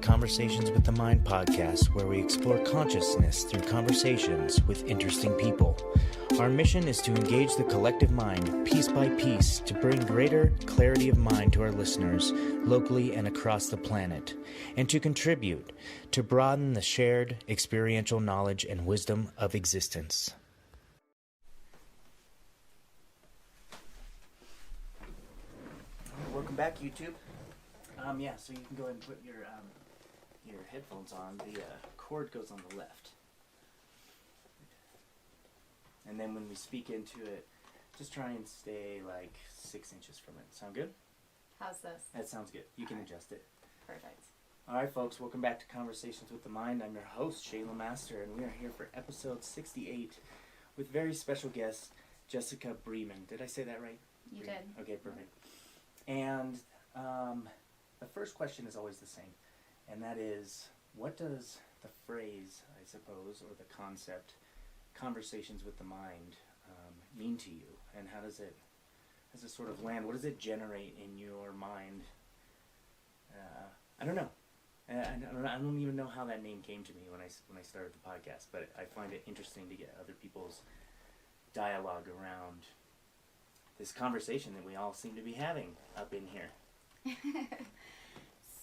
Conversations with the Mind podcast, where we explore consciousness through conversations with interesting people. Our mission is to engage the collective mind piece by piece to bring greater clarity of mind to our listeners locally and across the planet, and to contribute to broaden the shared experiential knowledge and wisdom of existence. Welcome back, YouTube. So you can go ahead and put your headphones on. The cord goes on the left. And then when we speak into it, just try and stay like 6 inches from it. Sound good? How's this? That sounds good. You can adjust it. Perfect. All right, folks, welcome back to Conversations with the Mind. I'm your host, Shayla Master, and we are here for episode 68 with very special guest, Jessica Breemen. Did I say that right? You Breemen. did. Okay, perfect. And the first question is always the same, and that is, what does the phrase, I suppose, or the concept, conversations with the mind, mean to you? And how does it sort of land? What does it generate in your mind? I don't know. I don't even know how that name came to me when I started the podcast, but I find it interesting to get other people's dialogue around this conversation that we all seem to be having up in here.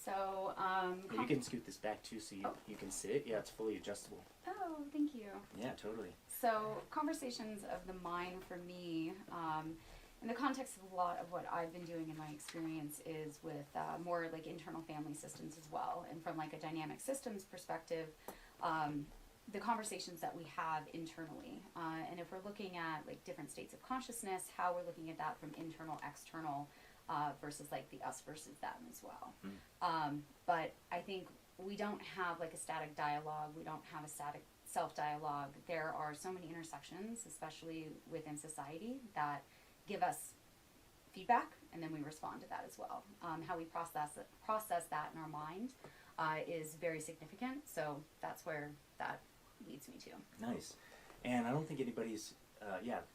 So, you can scoot this back too, so you can sit. Yeah, it's fully adjustable. Oh, thank you. Yeah, totally. So, conversations of the mind for me, in the context of a lot of what I've been doing in my experience is with more like internal family systems as well. And from like a dynamic systems perspective, the conversations that we have internally. And if we're looking at like different states of consciousness, how we're looking at that from internal, external, versus like the us versus them as well. But I think we don't have like a static dialogue. We don't have a static self-dialogue. There are so many intersections, especially within society, that give us feedback, and then we respond to that as well. How we process that in our mind is very significant. So that's where that leads me to. Nice. And I don't think anybody's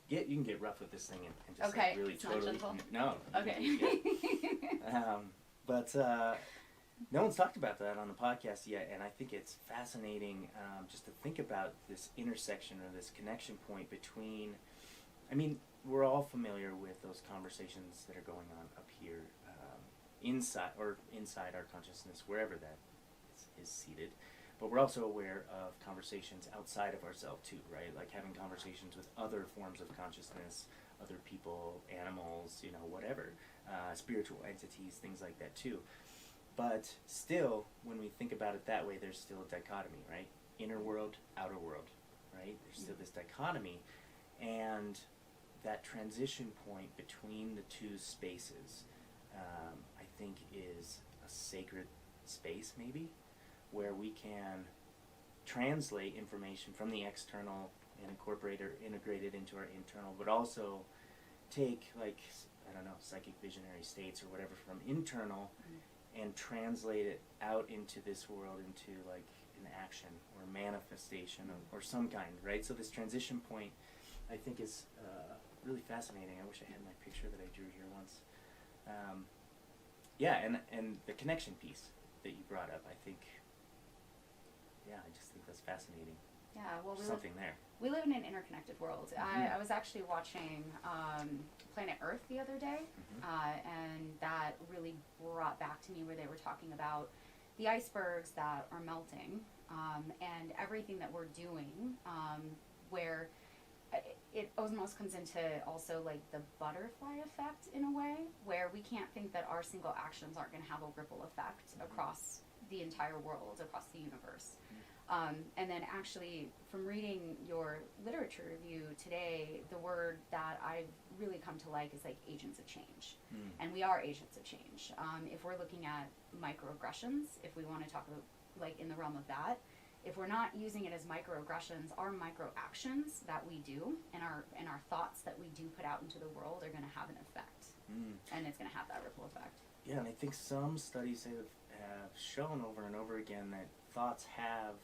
you can get rough with this thing and just okay. like really It's totally not gentle? no. Okay. But no one's talked about that on the podcast yet, and I think it's fascinating just to think about this intersection or this connection point between, I mean, we're all familiar with those conversations that are going on up here inside our consciousness, wherever that is seated. But we're also aware of conversations outside of ourselves too, right? Like having conversations with other forms of consciousness, other people, animals, whatever, spiritual entities, things like that too. But still, when we think about it that way, there's still a dichotomy, right? Inner world, outer world, right? There's still this dichotomy, and that transition point between the two spaces, I think, is a sacred space, maybe, where we can translate information from the external and incorporate or integrate it into our internal, but also take, like, I don't know, psychic visionary states or whatever from internal and translate it out into this world, into like an action or manifestation or some kind, right? So this transition point, I think, is really fascinating. I wish I had my picture that I drew here once. And the connection piece that you brought up, I think, I just think that's fascinating. Yeah, well, we live in an interconnected world. I was actually watching Planet Earth the other day, and that really brought back to me where they were talking about the icebergs that are melting, and everything that we're doing, where it almost comes into also like the butterfly effect in a way, where we can't think that our single actions aren't going to have a ripple effect across the entire world, across the universe. And then actually, from reading your literature review today, the word that I've really come to like is like agents of change. And we are agents of change. If we're looking at microaggressions, if we want to talk about like in the realm of that, if we're not using it as microaggressions, our microactions that we do and our thoughts that we do put out into the world are going to have an effect. And it's going to have that ripple effect. Yeah, and I think some studies have shown over and over again that thoughts have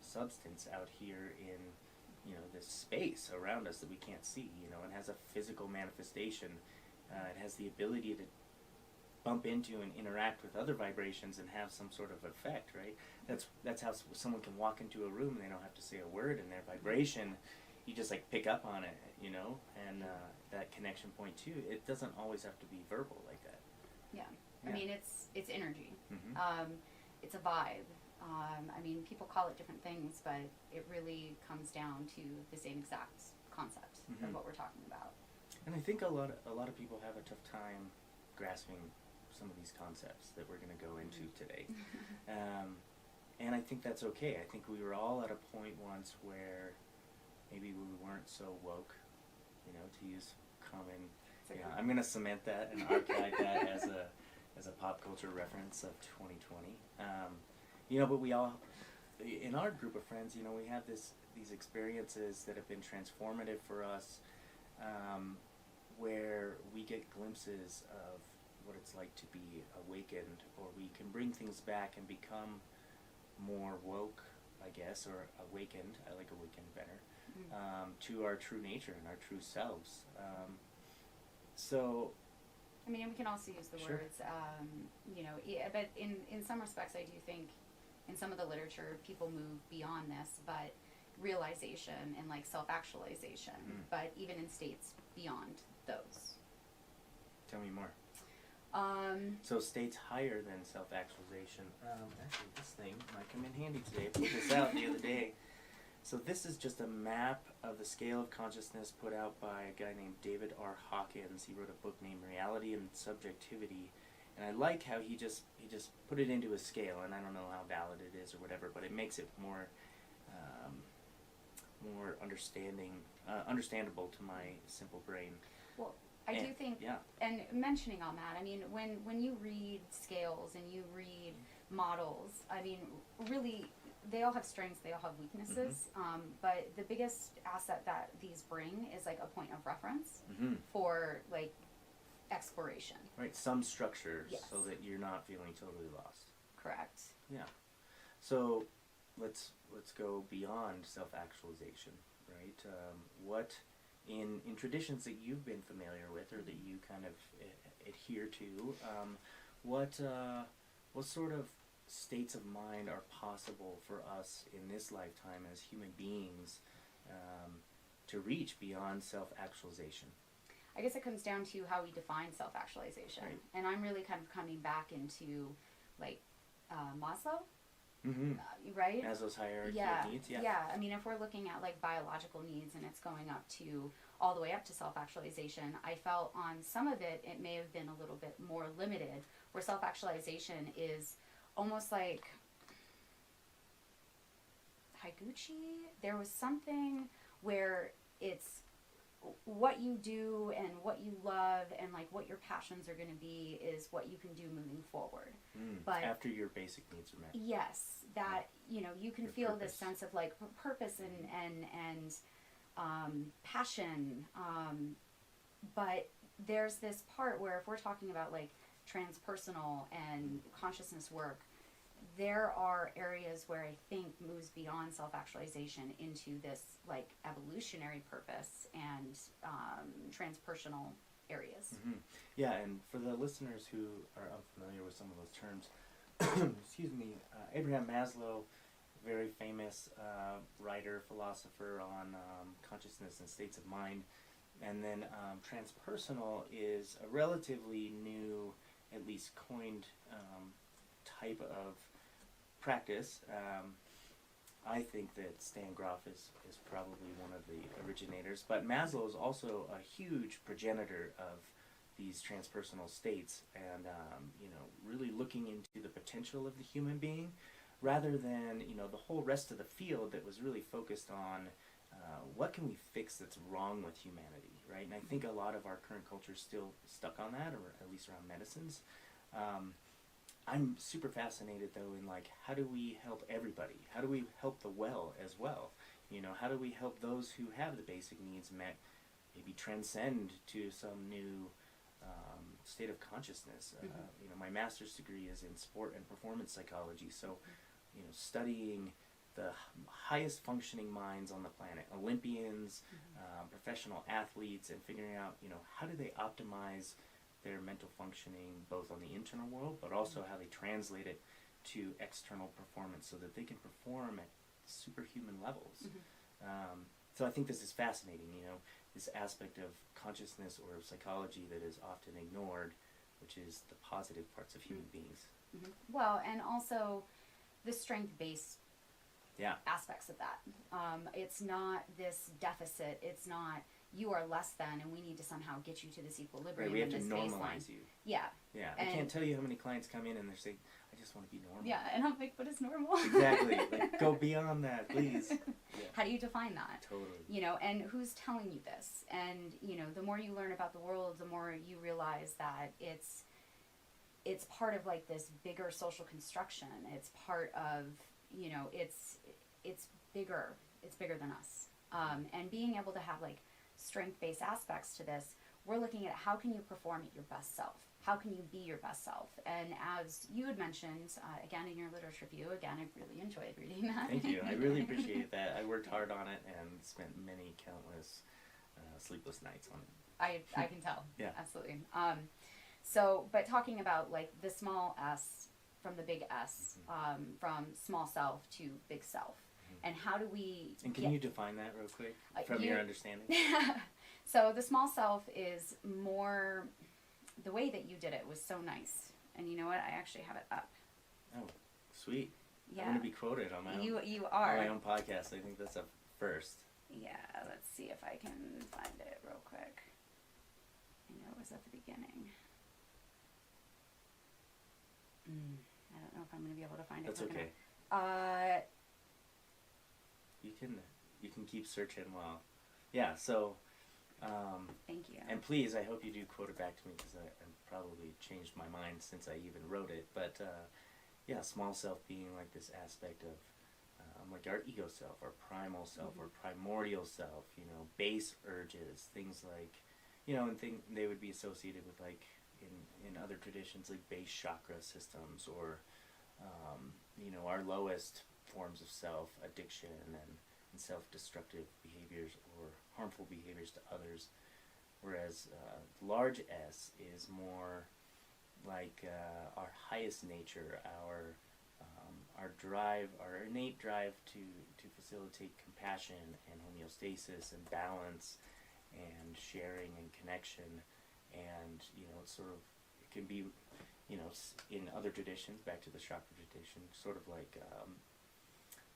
substance out here in this space around us that we can't see. It has a physical manifestation. It has the ability to bump into and interact with other vibrations and have some sort of effect, right? That's how someone can walk into a room and they don't have to say a word, and their vibration, you just like pick up on it, you know, and that connection point too. It doesn't always have to be verbal like that. Yeah. I mean, it's energy. Mm-hmm. It's a vibe. I mean, people call it different things, but it really comes down to the same exact concept of what we're talking about. And I think a lot of people have a tough time grasping some of these concepts that we're going to go into today. And I think that's okay. I think we were all at a point once where maybe we weren't so woke, you know, to use common. Yeah, I'm going to cement that and archive that as a pop culture reference of 2020. You know, but we all, in our group of friends, you know, we have these experiences that have been transformative for us, where we get glimpses of what it's like to be awakened, or we can bring things back and become more woke, I guess, or awakened. I like awakened better, to our true nature and our true selves. So, I mean, and we can also use the words, you know, but in some respects, I do think in some of the literature, people move beyond this, but realization and like self-actualization, but even in states beyond those. Tell me more. So states higher than self-actualization. Actually, this thing might come in handy today. I pulled this out the other day. So this is just a map of the scale of consciousness put out by a guy named David R. Hawkins. He wrote a book named Reality and Subjectivity. And I like how he just put it into a scale, and I don't know how valid it is or whatever, but it makes it more more understandable to my simple brain. Well, I do think, and mentioning on that, I mean, when you read scales and you read models, I mean, really, they all have strengths, they all have weaknesses, but the biggest asset that these bring is like a point of reference for like exploration. Right, some structure so that you're not feeling totally lost. Correct. Yeah. So let's go beyond self-actualization, right? What in traditions that you've been familiar with or that you kind of adhere to, what sort of states of mind are possible for us in this lifetime as human beings to reach beyond self-actualization? I guess it comes down to how we define self-actualization. Right. And I'm really kind of coming back into like Maslow, right? Maslow's hierarchy of needs, Yeah, I mean, if we're looking at like biological needs and it's going up to all the way up to self-actualization, I felt on some of it, it may have been a little bit more limited, where self-actualization is almost like Higuchi. There was something where it's what you do and what you love and like what your passions are going to be is what you can do moving forward. But after your basic needs are met. Yes, that you know you can feel this sense of like purpose and passion. But there's this part where if we're talking about like transpersonal and consciousness work, there are areas where I think moves beyond self-actualization into this like evolutionary purpose and transpersonal areas. Yeah, and for the listeners who are unfamiliar with some of those terms, excuse me, Abraham Maslow, very famous writer, philosopher on consciousness and states of mind. And then transpersonal is a relatively new, at least coined type of practice. I think that Stan Grof is probably one of the originators, but Maslow is also a huge progenitor of these transpersonal states, and you know, really looking into the potential of the human being, rather than you know the whole rest of the field that was really focused on what can we fix that's wrong with humanity, right? And I think a lot of our current culture is still stuck on that, or at least around medicines. I'm super fascinated though in like how do we help everybody? How do we help the well as well? You know, how do we help those who have the basic needs met maybe transcend to some new state of consciousness? You know, my master's degree is in sport and performance psychology, so you know, studying the highest functioning minds on the planet, Olympians, professional athletes, and figuring out, you know, how do they optimize their mental functioning both on the internal world, but also how they translate it to external performance so that they can perform at superhuman levels. So I think this is fascinating, you know, this aspect of consciousness or psychology that is often ignored, which is the positive parts of human beings. Well, and also the strength-based aspects of that. It's not this deficit. It's not you are less than and we need to somehow get you to this equilibrium. Right, we have to this normalize baseline. you. Yeah. Yeah, I can't tell you how many clients come in and they're saying, I just want to be normal. Yeah, and I'm like, what is normal? Exactly. Like, go beyond that, please. Yeah. How do you define that? Totally. You know, and who's telling you this? And, you know, the more you learn about the world, the more you realize that it's part of like this bigger social construction. It's part of, you know, it's bigger. It's bigger than us. And being able to have like strength-based aspects to this, we're looking at how can you perform at your best self? How can you be your best self? And as you had mentioned, again, in your literature review, again, I really enjoyed reading that. Thank you. I really appreciate that. I worked hard on it and spent many countless sleepless nights on it. I can tell. Yeah. Absolutely. So, but talking about like the small s from the big S, from small self to big self. And how do we... And can you define that real quick from your understanding? So the small self is more... The way that you did it was so nice. And you know what? I actually have it up. Oh, sweet. Yeah. I'm going to be quoted on my own, you are. on my own podcast. I think that's a first. Yeah, let's see if I can find it real quick. I know it was at the beginning. I don't know if I'm going to be able to find it. That's okay. You can keep searching while... Yeah, so... Thank you. And please, I hope you do quote it back to me because I probably changed my mind since I even wrote it. But yeah, small self being like this aspect of like our ego self, our primal self, or primordial self. You know, base urges, things like, you know, and they would be associated with like in other traditions like base chakra systems, or you know, our lowest forms of self, addiction and self-destructive behaviors or harmful behaviors to others, whereas large S is more like our highest nature, our drive, our innate drive to facilitate compassion and homeostasis and balance and sharing and connection. And you know, it's sort of, it can be, you know, in other traditions, back to the chakra tradition, sort of like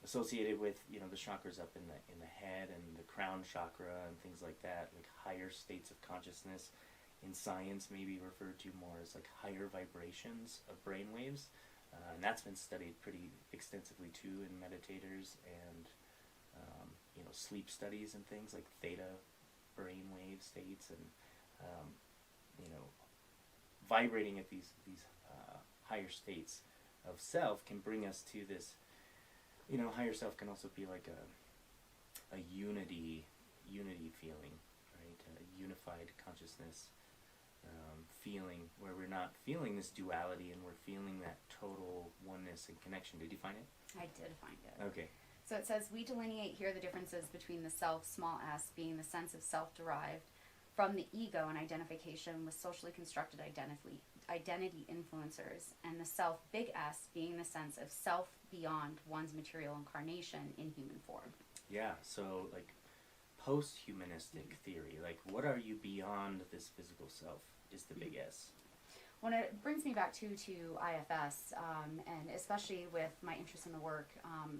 associated with, you know, the chakras up in the head and the crown chakra and things like that, like higher states of consciousness. In science, maybe referred to more as like higher vibrations of brain waves, and that's been studied pretty extensively too in meditators and you know, sleep studies and things like theta brain wave states, and you know, vibrating at these higher states of self can bring us to this. You know, higher self can also be like a unity feeling, right? A unified consciousness feeling where we're not feeling this duality and we're feeling that total oneness and connection. Did you find it? I did find it. Okay. So it says, we delineate here the differences between the self, small s, being the sense of self derived from the ego and identification with socially constructed identity influencers, and the self, big S, being the sense of self beyond one's material incarnation in human form. Yeah, so like post-humanistic theory, like what are you beyond this physical self is the big S. Well, it brings me back to IFS, and especially with my interest in the work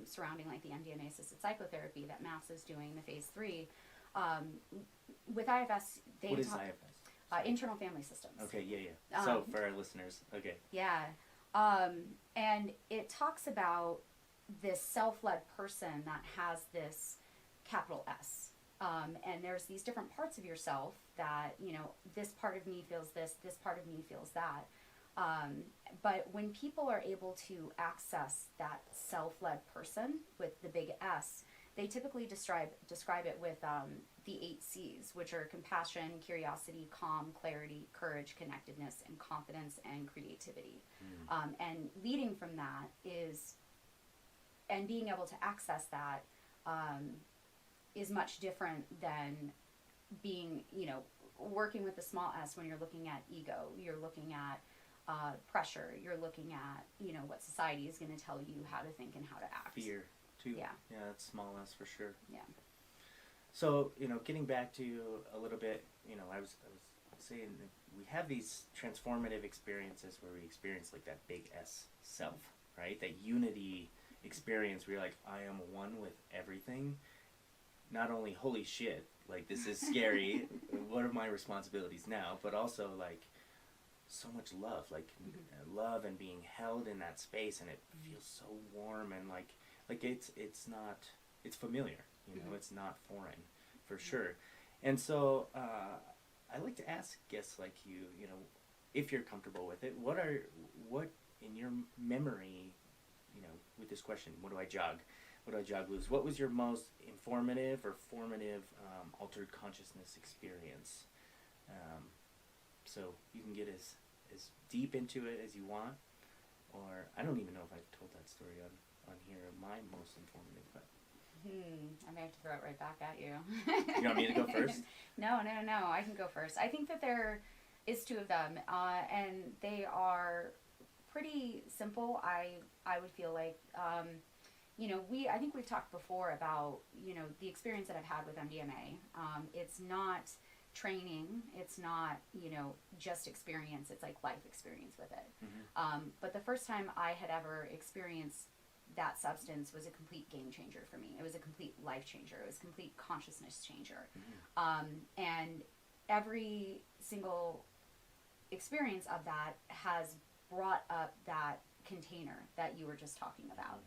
surrounding like the MDMA assisted psychotherapy that MAPS is doing, the phase 3. With IFS, they What is IFS? Internal family systems. Okay, yeah. So for our listeners, okay. Yeah. And it talks about this self-led person that has this capital S. And there's these different parts of yourself that, you know, this part of me feels this part of me feels that. But when people are able to access that self-led person with the big S, they typically describe it with the 8 C's, which are compassion, curiosity, calm, clarity, courage, connectedness, and confidence and creativity. And leading from that is, and being able to access that is much different than being, working with the small s when you're looking at ego, you're looking at pressure, you're looking at, what society is going to tell you how to think and how to act. Fear, too. Yeah. Yeah, that's small s for sure. Yeah. So, getting back to a little bit, I was saying that we have these transformative experiences where we experience like that big S self, right? That unity experience where you're like, I am one with everything. Not only, holy shit, like this is scary, what are my responsibilities now? But also like so much love, like love and being held in that space, and it feels so warm and like it's not, it's familiar, it's not foreign for sure. And so I like to ask guests like you, if you're comfortable with it, what in your memory, with this question, what do I jog lose? What was your most informative or formative altered consciousness experience? So you can get as deep into it as you want, or I don't even know if I've told that story on here, my most informative, but. I may have to throw it right back at you. You want me to go first? No, I can go first. I think that there is two of them, and they are pretty simple. I would feel like, I think we've talked before about, the experience that I've had with MDMA. It's not training, it's not, just experience, it's like life experience with it. But the first time I had ever experienced that substance was a complete game changer for me. It was a complete life changer. It was a complete consciousness changer. And every single experience of that has brought up that container that you were just talking about.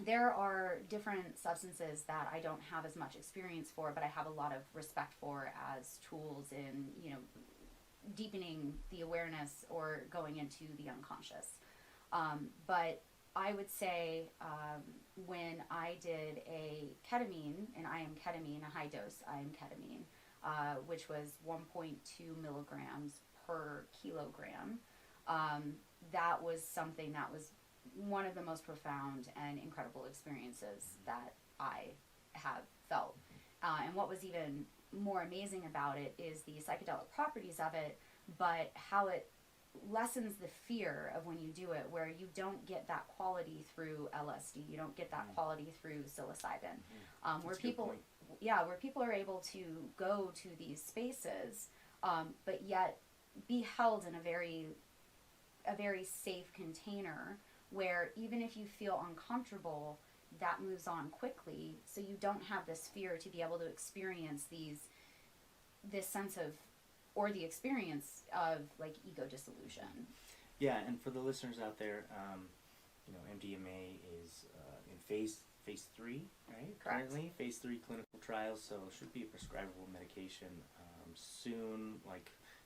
There are different substances that I don't have as much experience for, but I have a lot of respect for as tools in, deepening the awareness or going into the unconscious. But I would say when I did a ketamine, and I am ketamine, a high dose I am ketamine, which was 1.2 milligrams per kilogram, that was something that was one of the most profound and incredible experiences that I have felt. And what was even more amazing about it is the psychedelic properties of it, but how it lessens the fear of when you do it, where you don't get that quality through LSD, you don't get that quality through psilocybin, where people are able to go to these spaces, but yet be held in a very safe container, where even if you feel uncomfortable, that moves on quickly, so you don't have this fear to be able to experience this sense of, or the experience of like ego dissolution. Yeah, and for the listeners out there, MDMA is in phase 3, right? Correct. Currently, phase 3 clinical trials, so it should be a prescribable medication soon.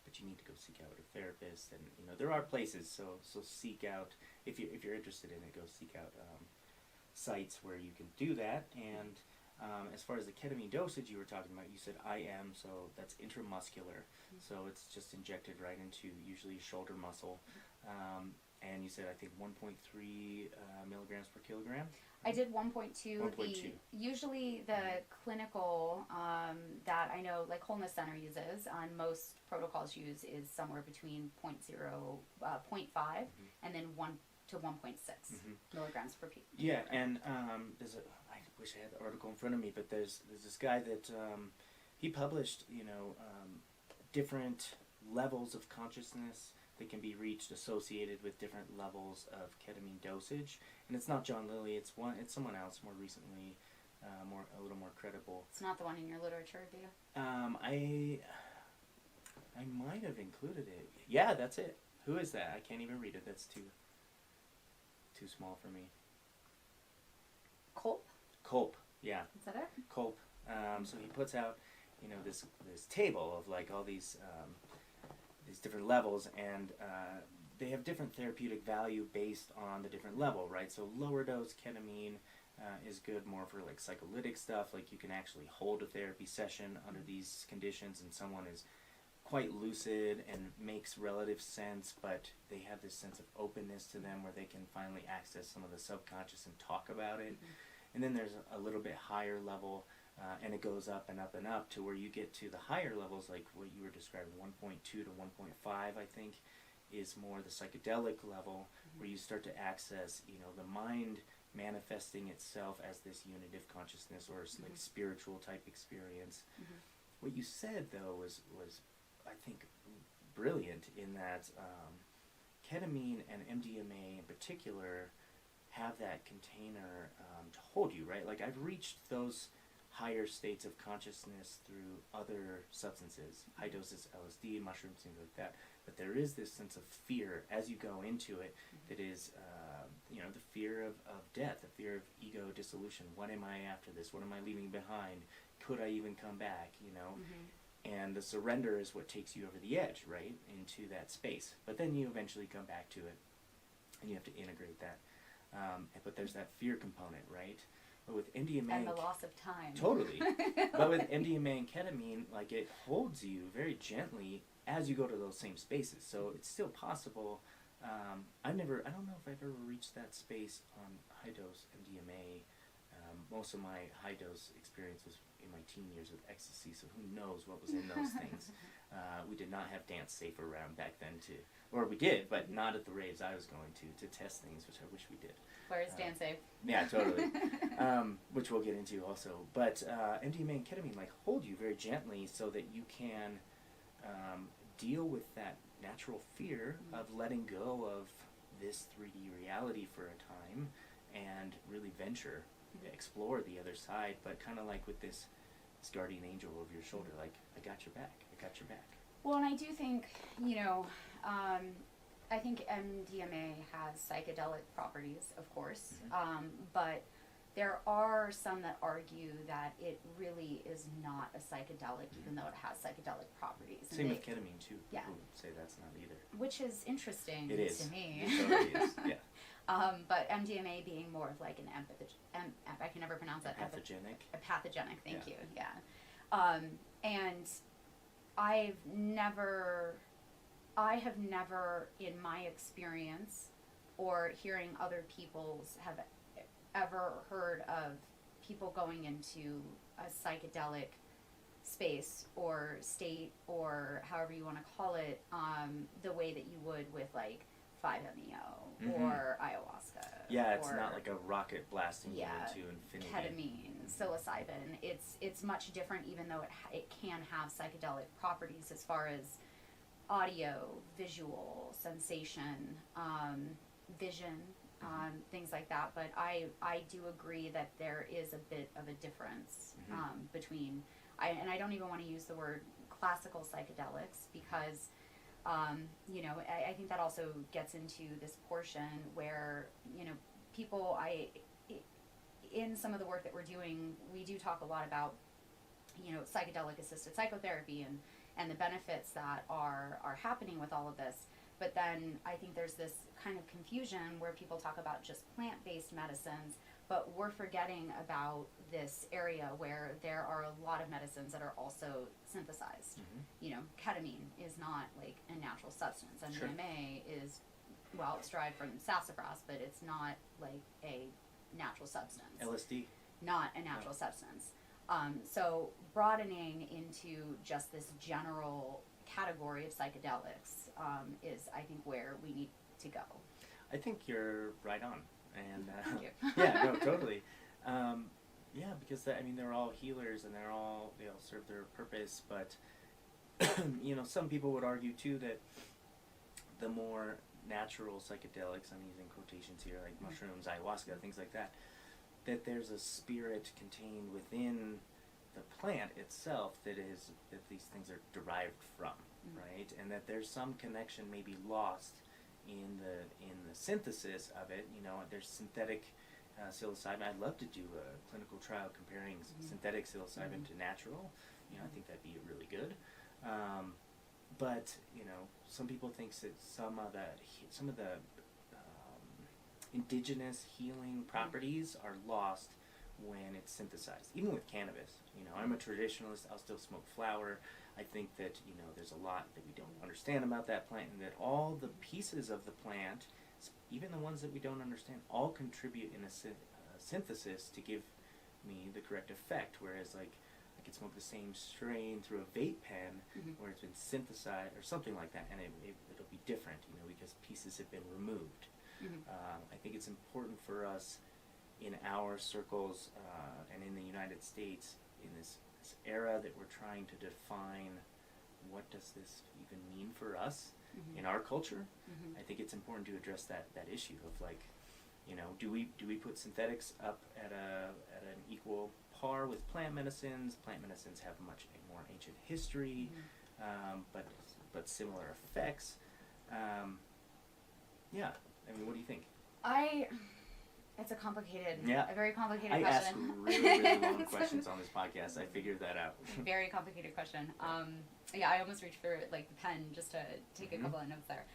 But you need to go seek out a therapist, and there are places. So seek out, if you're interested in it, go seek out sites where you can do that. And as far as the ketamine dosage you were talking about, you said IM, so that's intramuscular. So it's just injected right into usually shoulder muscle. And you said, I think 1.3 milligrams per kilogram? I did 1.2. 1.2. Usually the clinical that I know, like Wholeness Center uses, on most protocols use, is somewhere between 0.5 and then 1 to 1.6 milligrams per kilogram. Yeah, and I wish I had the article in front of me, but there's this guy that he published, different levels of consciousness that can be reached associated with different levels of ketamine dosage. And it's not John Lilly, it's someone else more recently, a little more credible. It's not the one in your literature review? I might have included it. Yeah, that's it. Who is that? I can't even read it. That's too small for me. Culp, yeah. Is that it? Culp. So he puts out, this table of like all these different levels, and they have different therapeutic value based on the different level, right? So lower dose ketamine is good more for like psycholytic stuff, like you can actually hold a therapy session under these conditions, and someone is quite lucid and makes relative sense, but they have this sense of openness to them where they can finally access some of the subconscious and talk about it. And then there's a little bit higher level and it goes up and up and up to where you get to the higher levels, like what you were describing, 1.2 to 1.5, I think, is more the psychedelic level, where you start to access, the mind manifesting itself as this unitive consciousness or like spiritual type experience. What you said, though, was I think brilliant in that ketamine and MDMA in particular have that container to hold you, right? Like, I've reached those higher states of consciousness through other substances, high doses LSD, mushrooms, things like that. But there is this sense of fear as you go into it that is, the fear of death, the fear of ego dissolution. What am I after this? What am I leaving behind? Could I even come back, And the surrender is what takes you over the edge, right, into that space. But then you eventually come back to it, and you have to integrate that. But there's that fear component, right? But with MDMA... And the loss of time. Totally. But with MDMA and ketamine, like, it holds you very gently as you go to those same spaces. So it's still possible. I don't know if I've ever reached that space on high-dose MDMA. Most of my high-dose experience was in my teen years with ecstasy, so who knows what was in those things. We did not have DanceSafe around back then or we did, but not at the raves I was going to test things, which I wish we did. Where's DanceSafe? Yeah, totally. Which we'll get into also. But MDMA and ketamine hold you very gently so that you can deal with that natural fear of letting go of this 3D reality for a time and really venture, explore the other side, but kind of like with this guardian angel over your shoulder, like, I got your back, I got your back. Well, and I do think, I think MDMA has psychedelic properties, of course, but there are some that argue that it really is not a psychedelic, even though it has psychedelic properties. Same with ketamine, too. Yeah. People would say that's not either. Which is interesting it is. To me. It totally is, yeah. But MDMA being more of like an I can never pronounce that. Pathogenic. Pathogenic, thank you, yeah. And I have never, in my experience, or hearing other people's, have ever heard of people going into a psychedelic space or state, or however you want to call it, the way that you would with like 5-MeO or ayahuasca. Yeah, it's not like a rocket blasting you into infinity. Ketamine, psilocybin. It's much different, even though it can have psychedelic properties as far as audio, visual, sensation, vision, things like that. But I do agree that there is a bit of a difference between, and I don't even want to use the word classical psychedelics because, I think that also gets into this portion where, people, in some of the work that we're doing, we do talk a lot about, psychedelic assisted psychotherapy and the benefits that are happening with all of this. But then I think there's this kind of confusion where people talk about just plant-based medicines, but we're forgetting about this area where there are a lot of medicines that are also synthesized. Ketamine is not like a natural substance. MDMA is, it's derived from sassafras, but it's not like a natural substance. LSD? Not a natural substance. So broadening into just this general category of psychedelics is, I think, where we need to go. I think you're right on. And Thank you. yeah, no, totally. Because they're all healers and they all serve their purpose. But some people would argue too that the more natural psychedelics, I'm using quotations here, like mushrooms, ayahuasca, things like that, that there's a spirit contained within the plant itself that these things are derived from, right? And that there's some connection maybe lost in the synthesis of it. There's synthetic psilocybin. I'd love to do a clinical trial comparing synthetic psilocybin to natural. I think that'd be really good. But some people think that some of the indigenous healing properties are lost when it's synthesized. Even with cannabis, I'm a traditionalist. I'll still smoke flower. I think that there's a lot that we don't understand about that plant, and that all the pieces of the plant, even the ones that we don't understand, all contribute in a synthesis to give me the correct effect, whereas like I could smoke the same strain through a vape pen where it's been synthesized or something like that, and it'll be different, you know, because pieces have been removed. I think it's important for us in our circles and in the United States in this era that we're trying to define what does this even mean for us in our culture. I think it's important to address that issue of like, you know, do we put synthetics up at an equal par with plant medicines? Plant medicines have much more ancient history, but similar effects. Yeah, I mean, what do you think? It's a complicated, a very complicated question. I ask really long questions on this podcast. I figured that out. Very complicated question. Yeah, I almost reached for like the pen just to take a couple of notes there.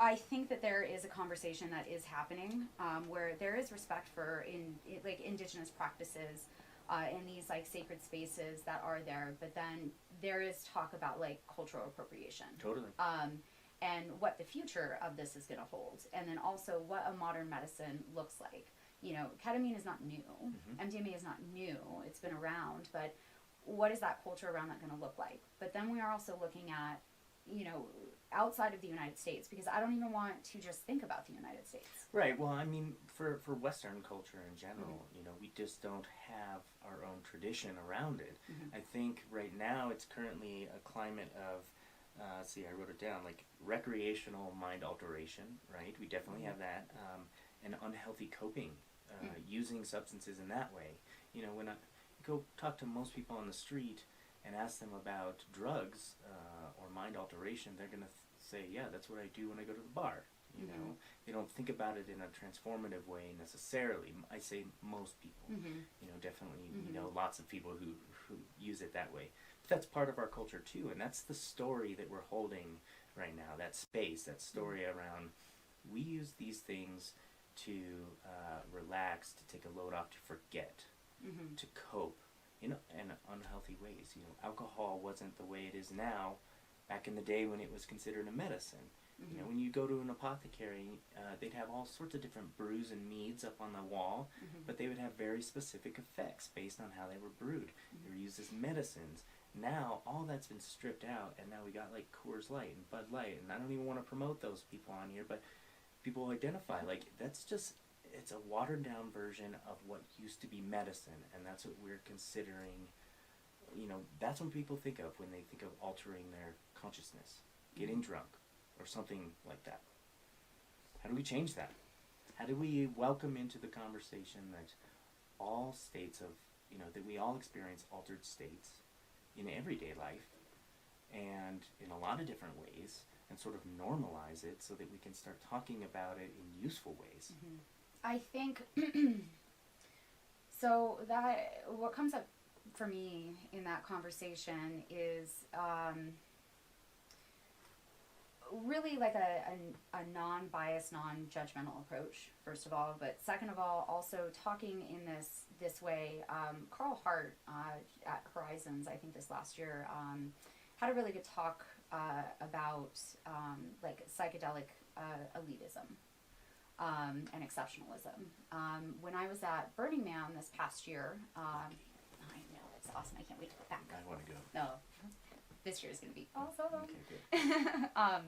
I think that there is a conversation that is happening where there is respect for like indigenous practices in these like sacred spaces that are there, but then there is talk about like cultural appropriation. Totally. And what the future of this is going to hold, and then also what a modern medicine looks like. You know, ketamine is not new. MDMA is not new. It's been around, but what is that culture around that going to look like? But then we are also looking at, you know, outside of the United States, because I don't even want to just think about the United States. Right. Well, I mean, for Western culture in general, you know, we just don't have our own tradition around it. I think right now it's currently a climate of, see, I wrote it down, like recreational mind alteration, right? We definitely have that, and unhealthy coping, using substances in that way. You know, when I go talk to most people on the street and ask them about drugs or mind alteration, they're going to say, yeah, that's what I do when I go to the bar. You know, they don't think about it in a transformative way necessarily. I say most people. You know, definitely, you know, lots of people who use it that way. But that's part of our culture too, and that's the story that we're holding right now. That space, that story around we use these things to relax, to take a load off, to forget, to cope in unhealthy ways. You know, alcohol wasn't the way it is now back in the day when it was considered a medicine. You know, when you go to an apothecary, they'd have all sorts of different brews and meads up on the wall, but they would have very specific effects based on how they were brewed. They were used as medicines. Now, all that's been stripped out, and now we got like Coors Light and Bud Light, and I don't even want to promote those people on here, but people identify, like, that's just, it's a watered down version of what used to be medicine, and that's what we're considering. You know, that's what people think of when they think of altering their consciousness, getting drunk, or something like that. How do we change that? How do we welcome into the conversation that all states of, you know, that we all experience altered states in everyday life and in a lot of different ways, and sort of normalize it so that we can start talking about it in useful ways? I think, so that, what comes up for me in that conversation is really like a non-biased, non-judgmental approach, first of all, but second of all, also talking in this way. Carl Hart at Horizons, I think this last year, had a really good talk about like psychedelic elitism and exceptionalism. When I was at Burning Man this past year, I know, it's awesome, I can't wait to go back. I want to go. No. This year is going to be awesome. Okay, good.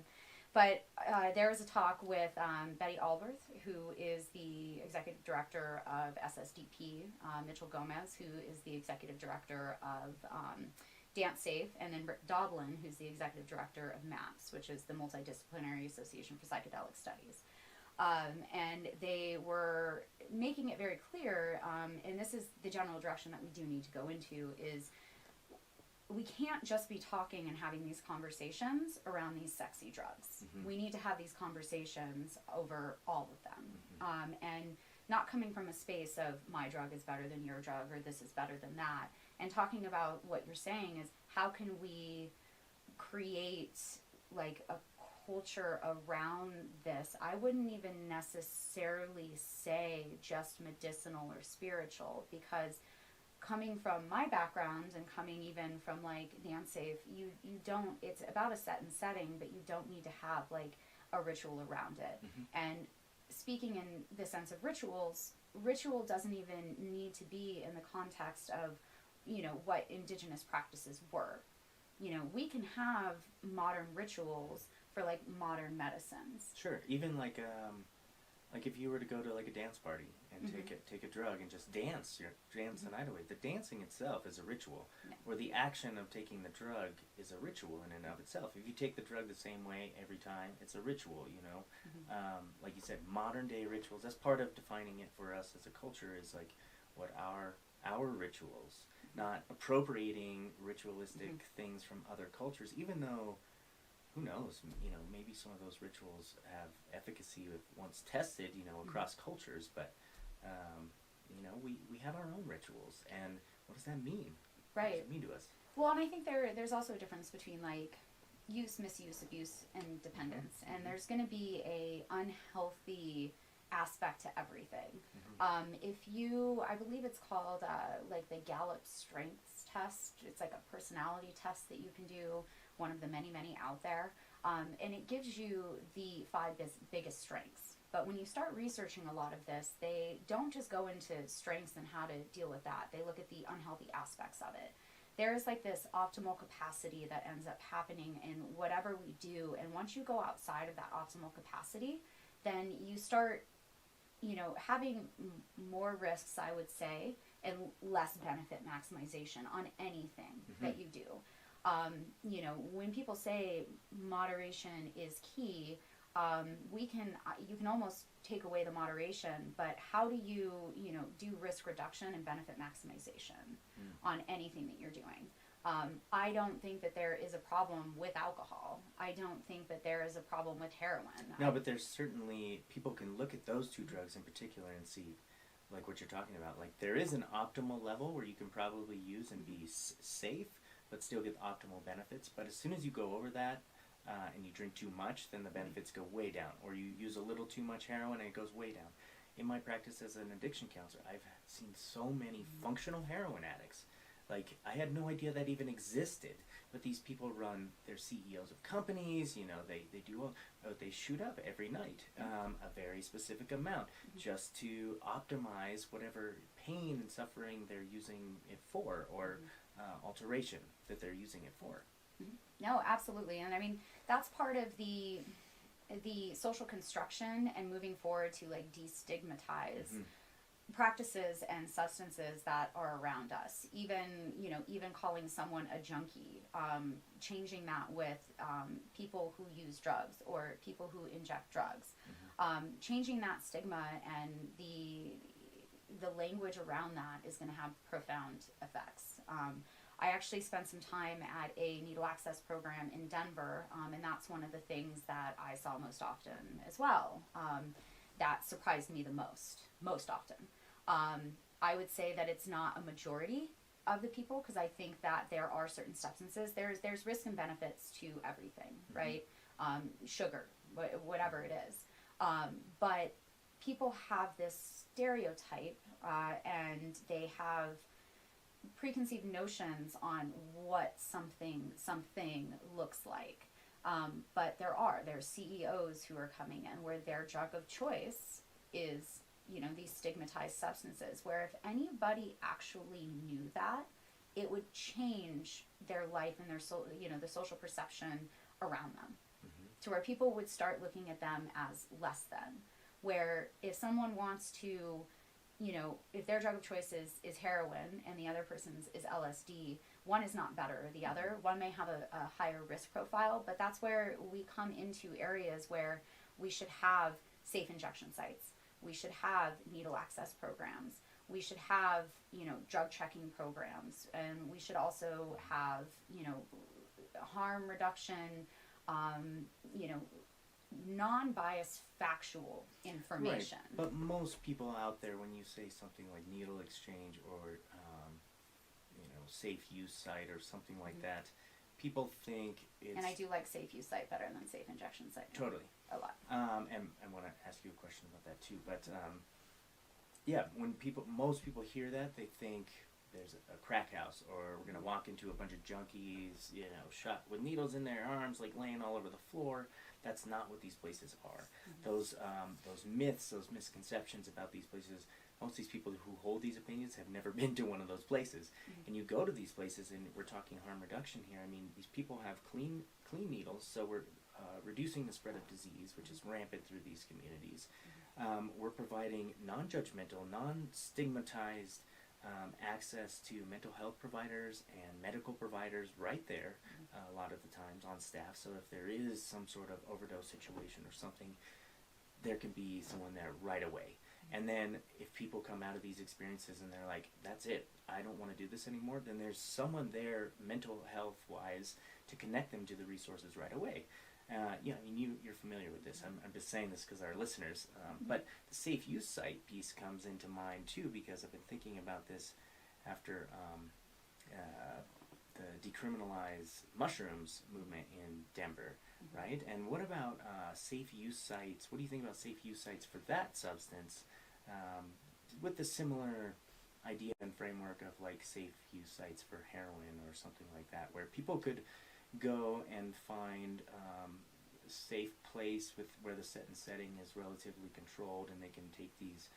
But there was a talk with Betty Alberth, who is the executive director of SSDP, Mitchell Gomez, who is the executive director of DanceSafe, and then Rick Doblin, who's the executive director of MAPS, which is the Multidisciplinary Association for Psychedelic Studies. And they were making it very clear, and this is the general direction that we do need to go into, is we can't just be talking and having these conversations around these sexy drugs. We need to have these conversations over all of them. And not coming from a space of my drug is better than your drug, or this is better than that. And talking about what you're saying is, how can we create like a culture around this? I wouldn't even necessarily say just medicinal or spiritual, because coming from my background and coming even from like DanceSafe, you don't, it's about a set and setting, but you don't need to have like a ritual around it. And speaking in the sense of rituals, ritual doesn't even need to be in the context of, you know, what indigenous practices were. You know, we can have modern rituals for like modern medicines. Sure. Even like if you were to go to like a dance party and take a drug and just dance the night away, the dancing itself is a ritual, or the action of taking the drug is a ritual in and of itself. If you take the drug the same way every time, it's a ritual, you know. Like you said, modern day rituals, that's part of defining it for us as a culture, is like what our rituals, not appropriating ritualistic things from other cultures, even though, who knows, you know, maybe some of those rituals have efficacy if once tested, you know, across cultures, but, you know, we have our own rituals, and what does that mean? Right. What does it mean to us? Well, and I think there's also a difference between, like, use, misuse, abuse, and dependence, and there's going to be a unhealthy aspect to everything. If you, I believe it's called, like, the Gallup Strengths Test. It's like a personality test that you can do, one of the many, many out there, and it gives you the 5 biggest strengths. But when you start researching a lot of this, they don't just go into strengths and how to deal with that. They look at the unhealthy aspects of it. There's like this optimal capacity that ends up happening in whatever we do, and once you go outside of that optimal capacity, then you start, you know, having more risks, I would say, and less benefit maximization on anything that you do. You know, when people say moderation is key, you can almost take away the moderation, but how do you, you know, do risk reduction and benefit maximization on anything that you're doing? I don't think that there is a problem with alcohol. I don't think that there is a problem with heroin. No, but there's certainly, people can look at those 2 drugs in particular and see, like what you're talking about, like there is an optimal level where you can probably use and be safe, but still get optimal benefits. But as soon as you go over that, and you drink too much, then the benefits go way down. Or you use a little too much heroin and it goes way down. In my practice as an addiction counselor, I've seen so many functional heroin addicts. Like, I had no idea that even existed. But these people they're CEOs of companies, you know, they shoot up every night, a very specific amount, just to optimize whatever pain and suffering they're using it for, or alteration that they're using it for. No, absolutely. And I mean, that's part of the social construction and moving forward to like destigmatize practices and substances that are around us. Even, you know, even calling someone a junkie, changing that with people who use drugs or people who inject drugs, changing that stigma and the language around that is going to have profound effects. I actually spent some time at a needle access program in Denver, and that's one of the things that I saw most often as well. That surprised me the most often. I would say that it's not a majority of the people, because I think that there are certain substances, there's risks and benefits to everything, right? Sugar, whatever it is. But people have this stereotype, and they have preconceived notions on what something looks like. But there's CEOs who are coming in where their drug of choice is, you know, these stigmatized substances, where if anybody actually knew that, it would change their life and their the social perception around them, to where people would start looking at them as less than. Where if someone wants to, you know, if their drug of choice is heroin and the other person's is LSD, one is not better than the other. One may have a higher risk profile, but that's where we come into areas where we should have safe injection sites. We should have needle access programs. We should have, you know, drug checking programs. And we should also have, you know, harm reduction, you know, non-biased factual information. Right. But most people out there, when you say something like needle exchange or, you know, safe use site or something like that, people think it's... And I do like safe use site better than safe injection site. Totally. A lot. And I want to ask you a question about that too. But, yeah, when most people hear that, they think there's a crack house, or we're gonna walk into a bunch of junkies, you know, shot with needles in their arms, like laying all over the floor. That's not what these places are. Those myths, those misconceptions about these places. Most of these people who hold these opinions have never been to one of those places. And you go to these places, and we're talking harm reduction here. I mean, these people have clean needles, so we're reducing the spread of disease, which is rampant through these communities. We're providing non-judgmental, non-stigmatized access to mental health providers and medical providers right there, a lot of the times on staff. So if there is some sort of overdose situation or something, there can be someone there right away. And then if people come out of these experiences and they're like, that's it, I don't want to do this anymore, then there's someone there mental health-wise to connect them to the resources right away. Yeah, I mean, you're familiar with this. I'm just saying this because our listeners. But the safe use site piece comes into mind too, because I've been thinking about this after the decriminalize mushrooms movement in Denver, right? And what about safe use sites? What do you think about safe use sites for that substance, with the similar idea and framework of like safe use sites for heroin or something like that, where people could go and find a safe place with where the set and setting is relatively controlled, and they can take these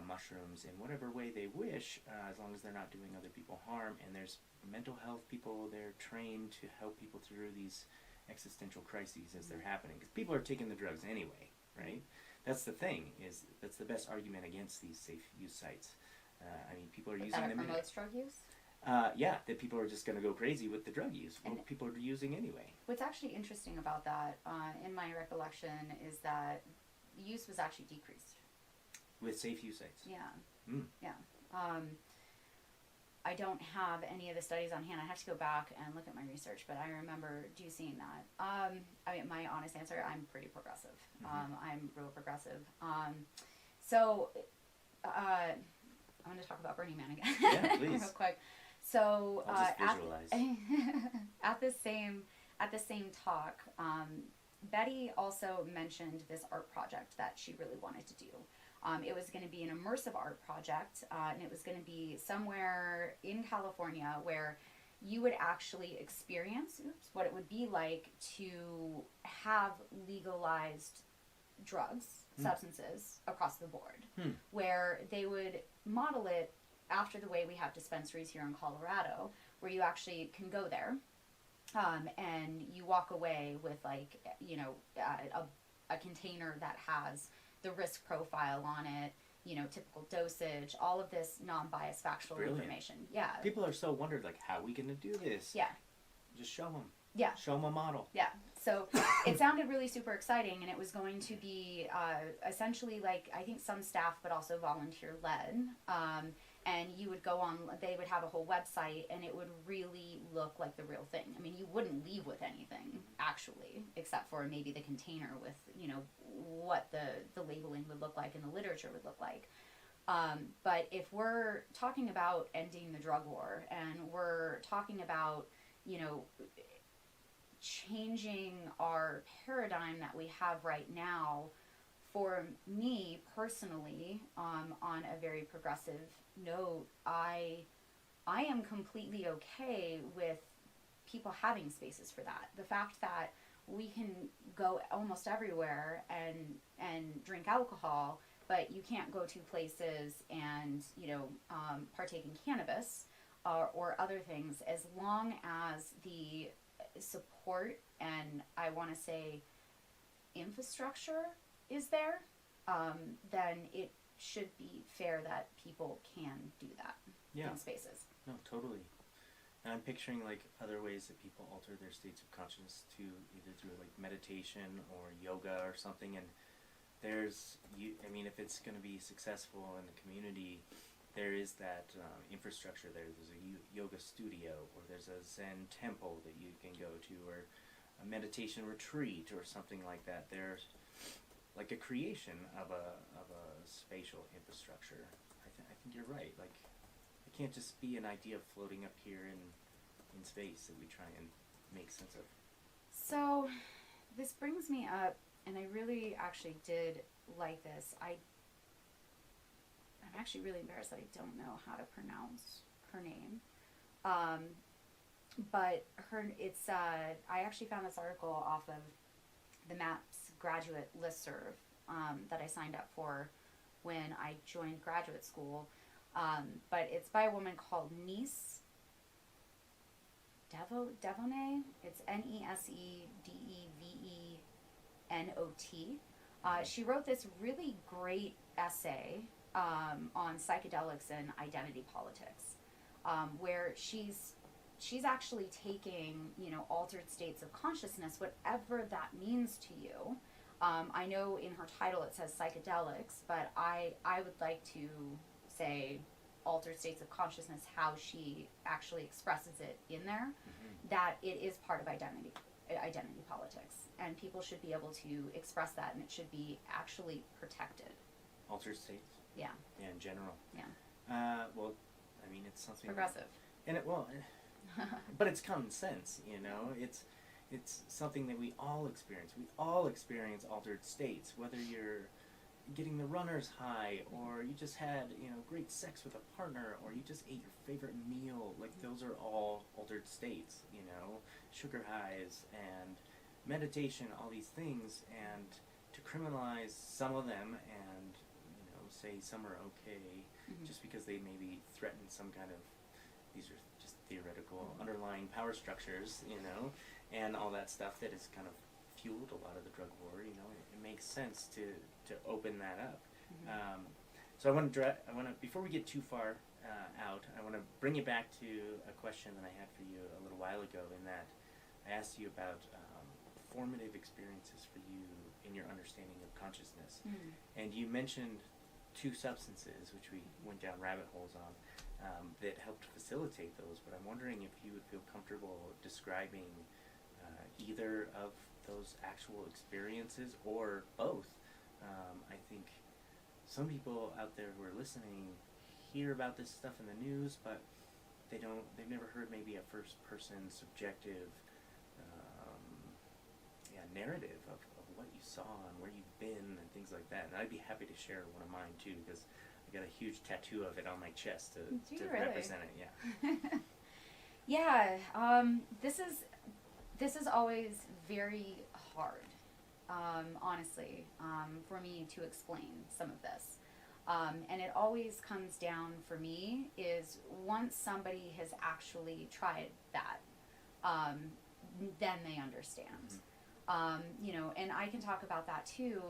mushrooms in whatever way they wish, as long as they're not doing other people harm. And there's mental health people there trained to help people through these existential crises as they're happening, because people are taking the drugs anyway, right? That's the thing, is that's the best argument against these safe use sites. I mean, people are using them. That promotes drug use? Yeah, that people are just going to go crazy with the drug use. What people are using anyway. What's actually interesting about that, in my recollection, is that the use was actually decreased. With safe use sites? Yeah. Yeah. I don't have any of the studies on hand. I have to go back and look at my research, but I remember seeing that. I mean, my honest answer, I'm pretty progressive. I'm real progressive. So, I'm going to talk about Burning Man again. Yeah, please. Real quick. So, I'll just visualize. at the same talk, Betty also mentioned this art project that she really wanted to do. It was going to be an immersive art project, and it was going to be somewhere in California where you would actually experience what it would be like to have legalized drugs, substances across the board, where they would model it after the way we have dispensaries here in Colorado, where you actually can go there, and you walk away with, like, you know, a container that has the risk profile on it, you know, typical dosage, all of this non-biased factual information. Yeah. People are so wondered, like, how are we going to do this? Yeah. Just show them. Yeah. Show them a model. Yeah. So it sounded really super exciting, and it was going to be essentially, like, I think some staff, but also volunteer-led. And you would go on, they would have a whole website, and it would really look like the real thing. I mean, you wouldn't leave with anything, actually, except for maybe the container with, you know, what the labeling would look like and the literature would look like. But if we're talking about ending the drug war, and we're talking about, you know, changing our paradigm that we have right now, for me personally, on a very progressive note, I am completely okay with people having spaces for that. The fact that we can go almost everywhere and drink alcohol, but you can't go to places and, you know, partake in cannabis or other things, as long as the support and, I want to say, infrastructure is there, then it should be fair that people can do that in spaces. No, totally. And I'm picturing, like, other ways that people alter their states of consciousness to either through, like, meditation or yoga or something. And there's, I mean, if it's going to be successful in the community, there is that infrastructure there. There's a yoga studio, or there's a Zen temple that you can go to, or a meditation retreat or something like that. There's like a creation of a spatial infrastructure. I think you're right. Like, it can't just be an idea floating up here in space that we try and make sense of. So this brings me up, and I really actually did like this. I'm actually really embarrassed that I don't know how to pronounce her name. But I actually found this article off of the MAPS graduate listserv that I signed up for when I joined graduate school. But it's by a woman called Nice Devonay. It's Nesedevenot. She wrote this really great essay on psychedelics and identity politics, where she's actually taking, altered states of consciousness, whatever that means to you. I know in her title it says psychedelics, but I would like to say altered states of consciousness, how she actually expresses it in there, that it is part of identity politics, and people should be able to express that, and it should be actually protected. Altered states? Yeah. Yeah, in general. Yeah. Well, I mean, it's something... Progressive. And but it's common sense, It's something that we all experience. We all experience altered states, whether you're getting the runner's high, or you just had, great sex with a partner, or you just ate your favorite meal. Like, those are all altered states, sugar highs and meditation, all these things. And to criminalize some of them and, say some are okay just because they maybe threaten some kind of, these are just theoretical underlying power structures, and all that stuff that has kind of fueled a lot of the drug war. It makes sense to open that up. So I want to before we get too far out, I want to bring you back to a question that I had for you a little while ago, in that I asked you about formative experiences for you in your understanding of consciousness. And you mentioned two substances, which we went down rabbit holes on, that helped facilitate those, but I'm wondering if you would feel comfortable describing either of those actual experiences, or both. I think some people out there who are listening hear about this stuff in the news, but they've never heard maybe a first-person subjective narrative of what you saw and where you've been and things like that. And I'd be happy to share one of mine too, because I got a huge tattoo of it on my chest to really? represent it. Yeah. Yeah. This is always very hard, honestly, for me to explain some of this. And it always comes down for me is once somebody has actually tried that, then they understand. And I can talk about that too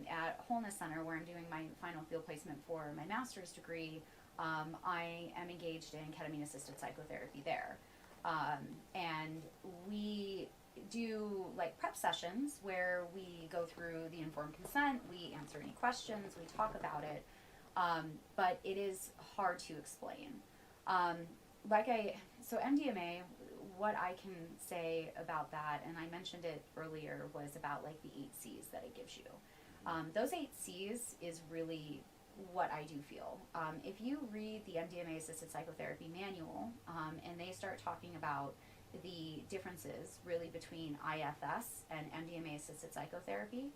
at Wholeness Center, where I'm doing my final field placement for my master's degree. I am engaged in Ketamine Assisted Psychotherapy there. And we do like prep sessions where we go through the informed consent, we answer any questions, we talk about it, but it is hard to explain. So MDMA, what I can say about that, and I mentioned it earlier, was about like the 8 C's that it gives you. Those 8 C's is really what I do feel. If you read the MDMA Assisted Psychotherapy manual, and they start talking about the differences really between IFS and MDMA Assisted Psychotherapy,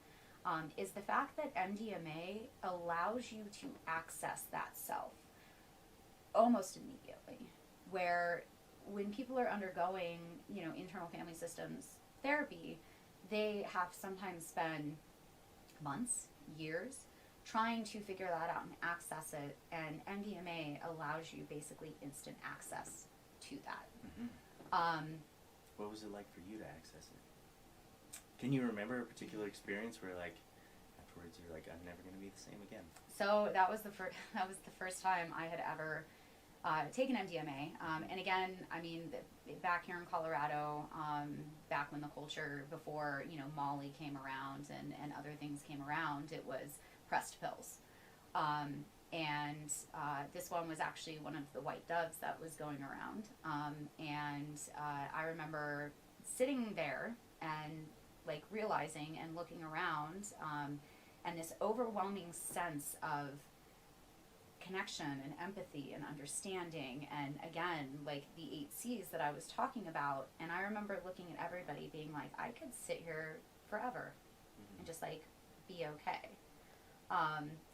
is the fact that MDMA allows you to access that self almost immediately, where when people are undergoing, internal family systems therapy, they have sometimes spent months, years, trying to figure that out and access it, and MDMA allows you basically instant access to that. What was it like for you to access it? Can you remember a particular experience where, like, afterwards you're like, I'm never going to be the same again? So that was the first time I had ever taken MDMA. And again, I mean, back here in Colorado, back when the culture, before, Molly came around and other things came around, it was pressed pills. And this one was actually one of the white doves that was going around. And I remember sitting there and like realizing and looking around, and this overwhelming sense of connection and empathy and understanding, and again, like the 8 C's that I was talking about. And I remember looking at everybody being like, I could sit here forever and just like be okay.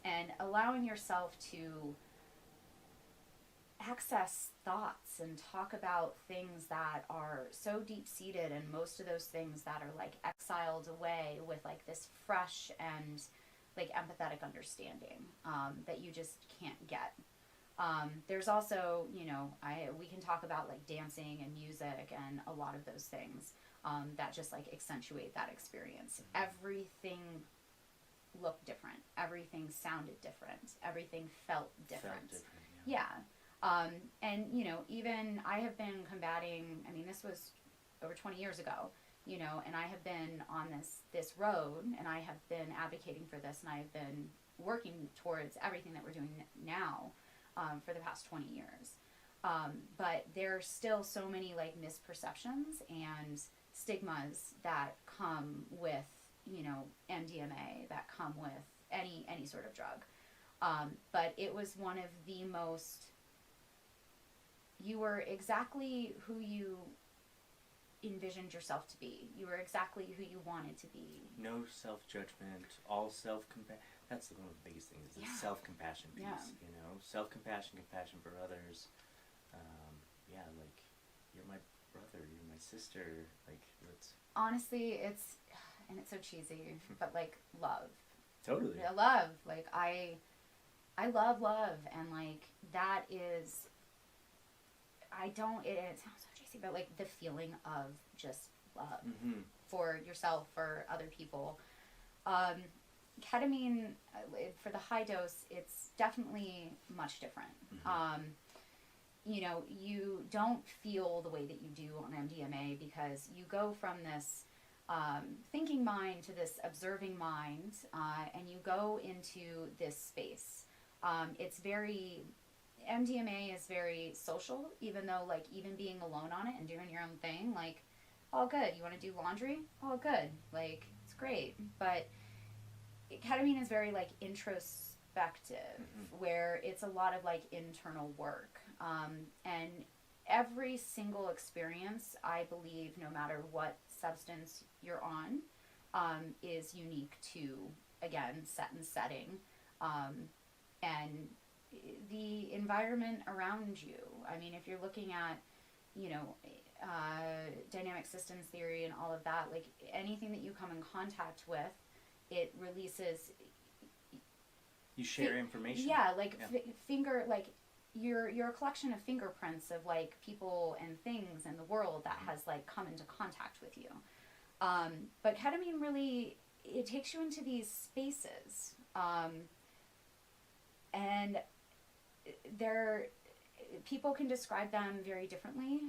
And allowing yourself to access thoughts and talk about things that are so deep-seated, and most of those things that are like exiled away with like this fresh and like empathetic understanding that you just can't get. There's also, you know, we can talk about like dancing and music and a lot of those things that just like accentuate that experience. Everything looked different. Everything sounded different. Everything felt different. Yeah. And, you know, even I have been combating, I mean, this was over 20 years ago, you know, and I have been on this road, and I have been advocating for this, and I have been working towards everything that we're doing now for the past 20 years. But there's still so many like misperceptions and stigmas that come with, you know, MDMA, that come with any sort of drug. But it was one of the most, you were exactly who you envisioned yourself to be. You were exactly who you wanted to be. No self-judgment, all self-compassion. That's one of the biggest things, is the self-compassion piece, you know? Self-compassion, compassion for others. Like, you're my brother, you're my sister, like, let's... Honestly, it's so cheesy, but like, love. Totally. Yeah, love. Like, I love love, and like, that is... it sounds so cheesy, but like, the feeling of just love for yourself, for other people. Ketamine, for the high dose, it's definitely much different. You know, you don't feel the way that you do on MDMA, because you go from this thinking mind to this observing mind, and you go into this space. MDMA is very social, even though, like, even being alone on it and doing your own thing, like, all good. You want to do laundry? All good. Like, it's great. But ketamine is very, like, introspective, where it's a lot of, like, internal work. And every single experience, I believe, no matter what substance you're on, is unique to, again, set and setting, and the environment around you. I mean, if you're looking at, you know, dynamic systems theory and all of that, like, anything that you come in contact with, it releases... You share information. Yeah, like, like, you're a collection of fingerprints of, like, people and things in the world that has, like, come into contact with you. But ketamine really, it takes you into these spaces. And people can describe them very differently,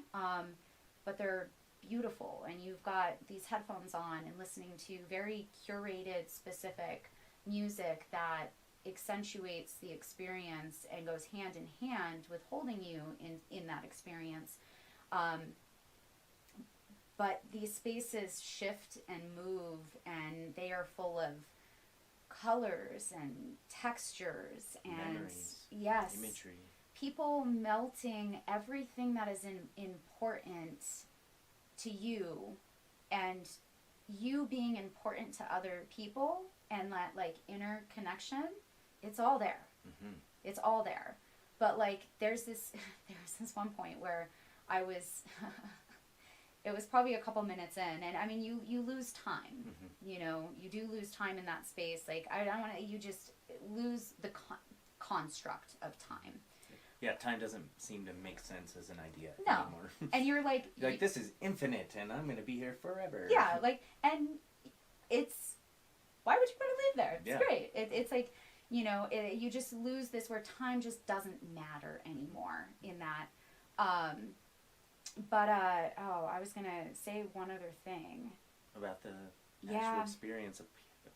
but they're beautiful. And you've got these headphones on and listening to very curated, specific music that accentuates the experience and goes hand in hand with holding you in that experience. But these spaces shift and move, and they are full of colors and textures and memories, imagery. People melting everything that is important to you, and you being important to other people, and that, like, inner connection. It's all there. It's all there. But, like, there was this one point where I was, it was probably a couple minutes in, and I mean, you lose time. You know, you do lose time in that space. Like, I don't want to, you just lose the construct of time. Yeah, time doesn't seem to make sense as an idea anymore. And you're like... like, this is infinite, and I'm going to be here forever. Yeah, like, and it's... Why would you want to live there? It's great. It's like, you know, you just lose this where time just doesn't matter anymore in that. But I was going to say one other thing. About the actual experience, a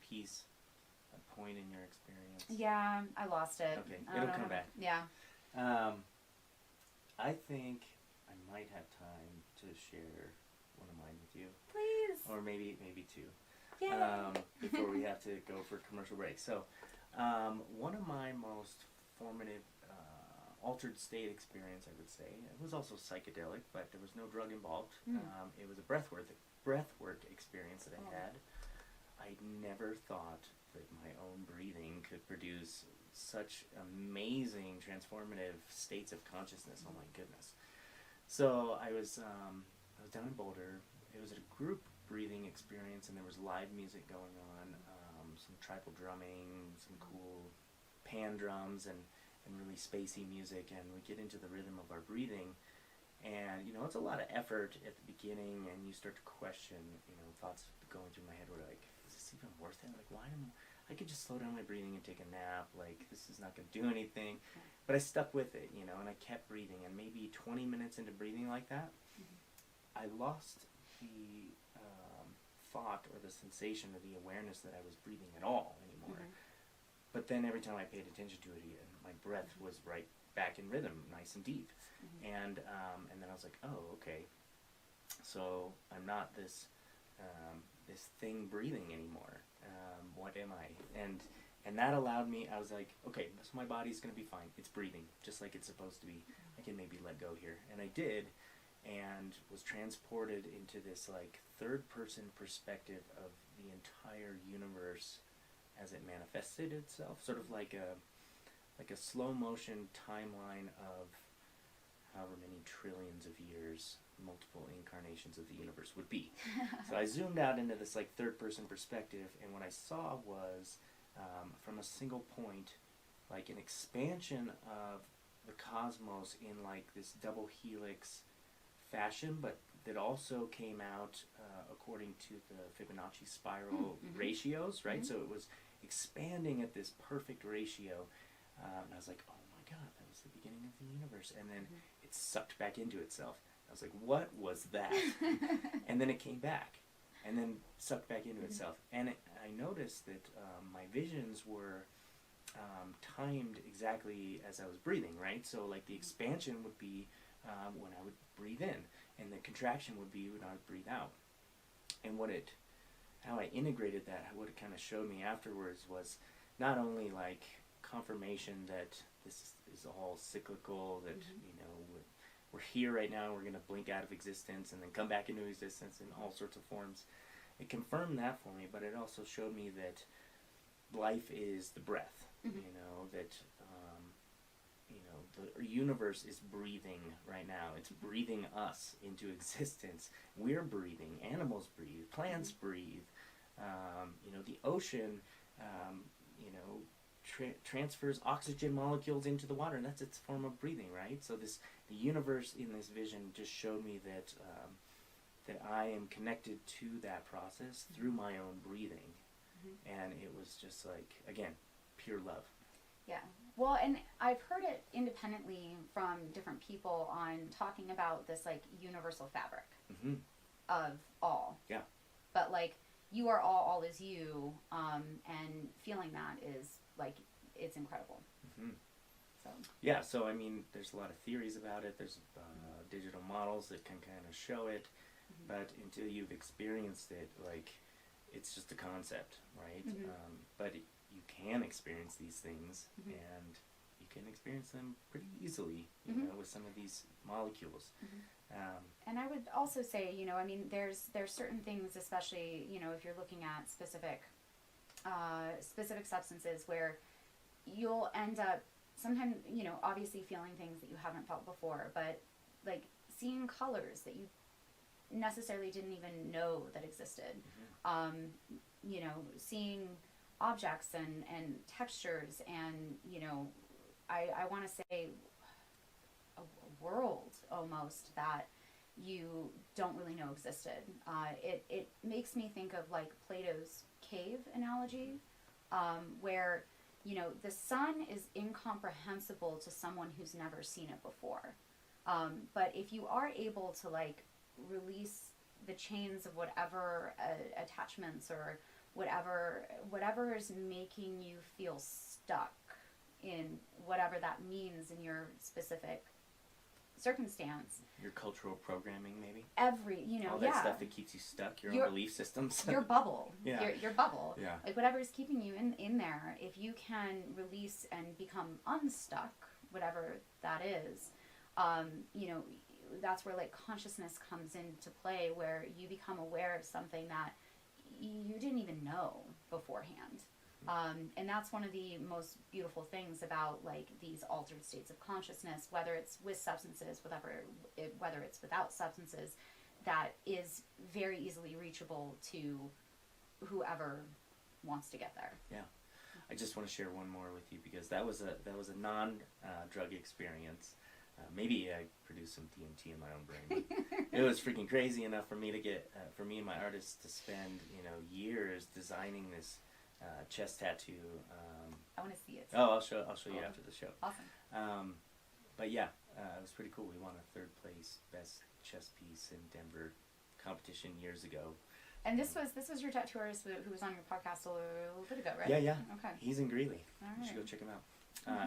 piece, a point in your experience. Yeah, I lost it. Okay, it'll come back. Yeah. I think I might have time to share one of mine with you. Please. Or maybe two. Yay. Before we have to go for commercial break. So, one of my most formative altered state experience, I would say, it was also psychedelic, but there was no drug involved. It was a breathwork experience that I had. I never thought that my own breathing could produce such amazing transformative states of consciousness. Oh my goodness. So I was down in Boulder. It was a group breathing experience, and there was live music going on, some tribal drumming, some cool pan drums, and really spacey music, and we get into the rhythm of our breathing. And, you know, it's a lot of effort at the beginning, and you start to question, you know, thoughts going through my head were like, is this even worth it? Like, why am I could just slow down my breathing and take a nap. Like, this is not going to do anything. But I stuck with it, you know, and I kept breathing. And maybe 20 minutes into breathing like that, I lost the thought or the sensation or the awareness that I was breathing at all anymore. But then every time I paid attention to it again, my breath was right back in rhythm, nice and deep. And then I was like, oh, okay. So I'm not this this thing breathing anymore. What am I? And that allowed me, I was like, okay, so my body's going to be fine. It's breathing, just like it's supposed to be. I can maybe let go here. And I did, and was transported into this like third-person perspective of the entire universe as it manifested itself, sort of like a slow-motion timeline of however many trillions of years multiple incarnations of the universe would be. So I zoomed out into this like third-person perspective, and what I saw was from a single point, like an expansion of the cosmos in like this double helix fashion, but that also came out according to the Fibonacci spiral ratios, right? So it was expanding at this perfect ratio, and I was like, oh my God, that was the beginning of the universe. And then it sucked back into itself. I was like, what was that? And then it came back, and then sucked back into itself. And I noticed that my visions were timed exactly as I was breathing, right? So like the expansion would be when I would breathe in, and the contraction would be when I would breathe out. And how I integrated that, what it kind of showed me afterwards was not only like confirmation that this is all cyclical, that you know we're here right now, we're going to blink out of existence and then come back into existence in all sorts of forms. It confirmed that for me, but it also showed me that life is the breath. You know, that you know, the universe is breathing right now. It's breathing us into existence. We're breathing. Animals breathe. Plants breathe. You know, the ocean, you know, transfers oxygen molecules into the water, and that's its form of breathing, right? So the universe in this vision just showed me that that I am connected to that process through my own breathing, and it was just like, again, pure love. Yeah. Well, and I've heard it independently from different people on talking about this like universal fabric of all. Yeah. But like, you are all is you, and feeling that is like, it's incredible. So. Yeah, so I mean, there's a lot of theories about it. There's digital models that can kind of show it, but until you've experienced it, like, it's just a concept, right? But you can experience these things, and you can experience them pretty easily, you know, with some of these molecules. And I would also say, you know, I mean, there's certain things, especially, you know, if you're looking at specific substances, where you'll end up sometimes, you know, obviously feeling things that you haven't felt before, but like seeing colors that you necessarily didn't even know that existed. You know, seeing objects and textures, and, you know, I want to say a world almost that you don't really know existed. It makes me think of like Plato's cave analogy, where, you know, the sun is incomprehensible to someone who's never seen it before. But if you are able to like release the chains of whatever attachments or whatever is making you feel stuck in whatever that means in your specific circumstance. Your cultural programming, maybe? You know, all that stuff that keeps you stuck, your own belief systems. Your bubble. Yeah. Your bubble. Yeah. Like, whatever is keeping you in there, if you can release and become unstuck, whatever that is, you know, that's where like consciousness comes into play, where you become aware of something that you didn't even know beforehand. And that's one of the most beautiful things about like these altered states of consciousness, whether it's with substances, whether it's without substances, that is very easily reachable to whoever wants to get there. Yeah. I just want to share one more with you, because that was a non-drug experience. Maybe I produced some DMT in my own brain. It was freaking crazy enough for me to get, for me and my artist to spend, years designing this chest tattoo. I want to see it. Oh, I'll show you after the show. Awesome. But yeah, it was pretty cool. We won a 3rd place best chest piece in Denver competition years ago. And this was your tattoo artist who was on your podcast a little bit ago, right? Yeah. Okay. He's in Greeley. All right. You should go check him out.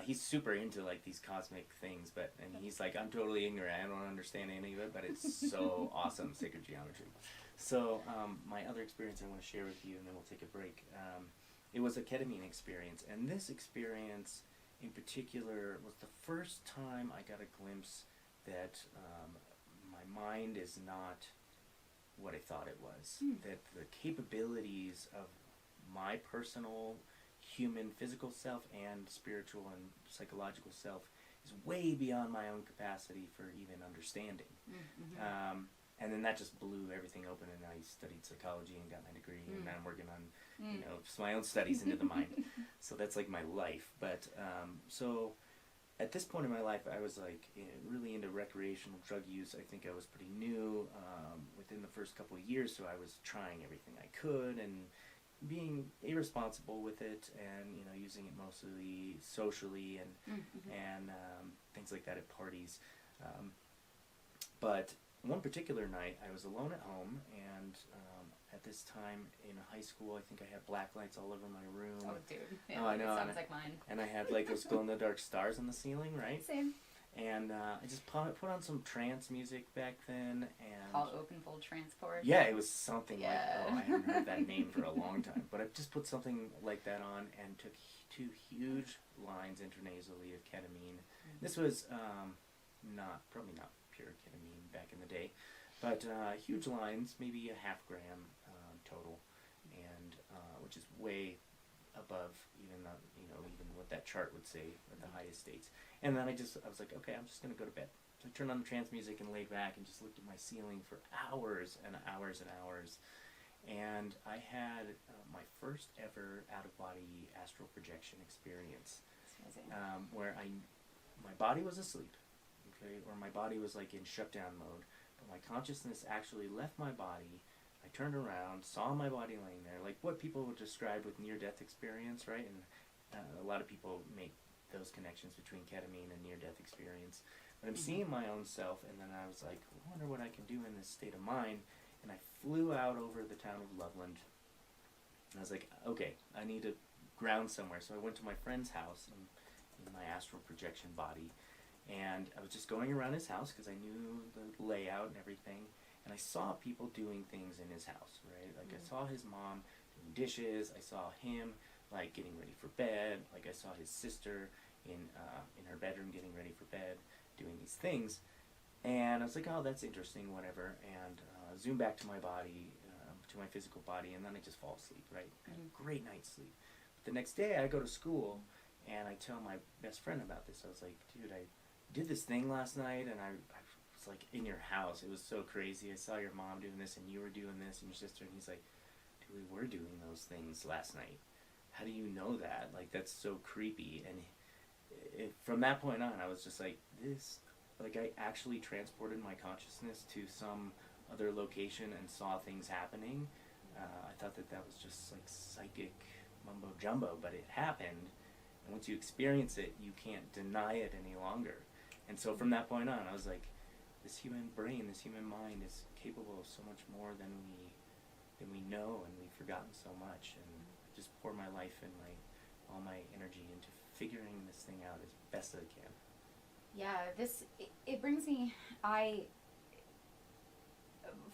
He's super into like these cosmic things, and he's like, I'm totally ignorant. I don't understand any of it, but it's so awesome, sacred geometry. So my other experience I want to share with you, and then we'll take a break. It was a ketamine experience, and this experience in particular was the first time I got a glimpse that my mind is not what I thought it was. That the capabilities of my personal human physical self and spiritual and psychological self is way beyond my own capacity for even understanding. And then that just blew everything open, and I studied psychology and got my degree, and now I'm working on just my own studies into the mind. So that's like my life. But so at this point in my life, I was like really into recreational drug use. I think I was pretty new within the first couple of years, so I was trying everything I could and being irresponsible with it, and using it mostly socially and things like that at parties. But one particular night, I was alone at home, and at this time in high school, I think I had black lights all over my room. Oh, dude. Yeah, oh, I know. Sounds like mine. And I had like those glow-in-the-dark stars on the ceiling, right? Same. And I just put on some trance music back then, and called Open Fold Transport. Yeah, it was something like, Yeah. I haven't heard that name for a long time, but I just put something like that on and took 2 huge lines intranasally of ketamine. This was probably not pure ketamine back in the day, but huge lines, maybe a half gram total, and which is way above even what that chart would say at the highest states. And then I was like, okay, I'm just gonna go to bed. So I turned on the trance music and laid back and just looked at my ceiling for hours and hours and hours. And I had my first ever out-of-body astral projection experience, where my body was asleep, okay, or my body was like in shutdown mode, but my consciousness actually left my body. I turned around, saw my body laying there, like what people would describe with near-death experience, right? And a lot of people make those connections between ketamine and near-death experience. But I'm seeing my own self, and then I was like, I wonder what I can do in this state of mind. And I flew out over the town of Loveland. And I was like, okay, I need to ground somewhere. So I went to my friend's house in my astral projection body. And I was just going around his house because I knew the layout and everything. And I saw people doing things in his house, right? Like I saw his mom doing dishes. I saw him like getting ready for bed. Like I saw his sister in her bedroom getting ready for bed, doing these things. And I was like, oh, that's interesting, whatever. And zoom back to my body, to my physical body, and then I just fall asleep, right? Great night's sleep. But the next day I go to school, and I tell my best friend about this. I was like, dude, I did this thing last night, and I was like in your house. It was so crazy. I saw your mom doing this, and you were doing this, and your sister. And he's like, dude, we were doing those things last night. How do you know that? Like, that's so creepy. And from that point on, I was just like, like I actually transported my consciousness to some other location and saw things happening. I thought that was just like psychic mumbo jumbo, but it happened. And once you experience it, you can't deny it any longer. And so from that point on, I was like, this human brain, this human mind is capable of so much more than we know, and we've forgotten so much. And I just pour my life and all my energy into figuring this thing out as best as I can. Yeah, it brings me,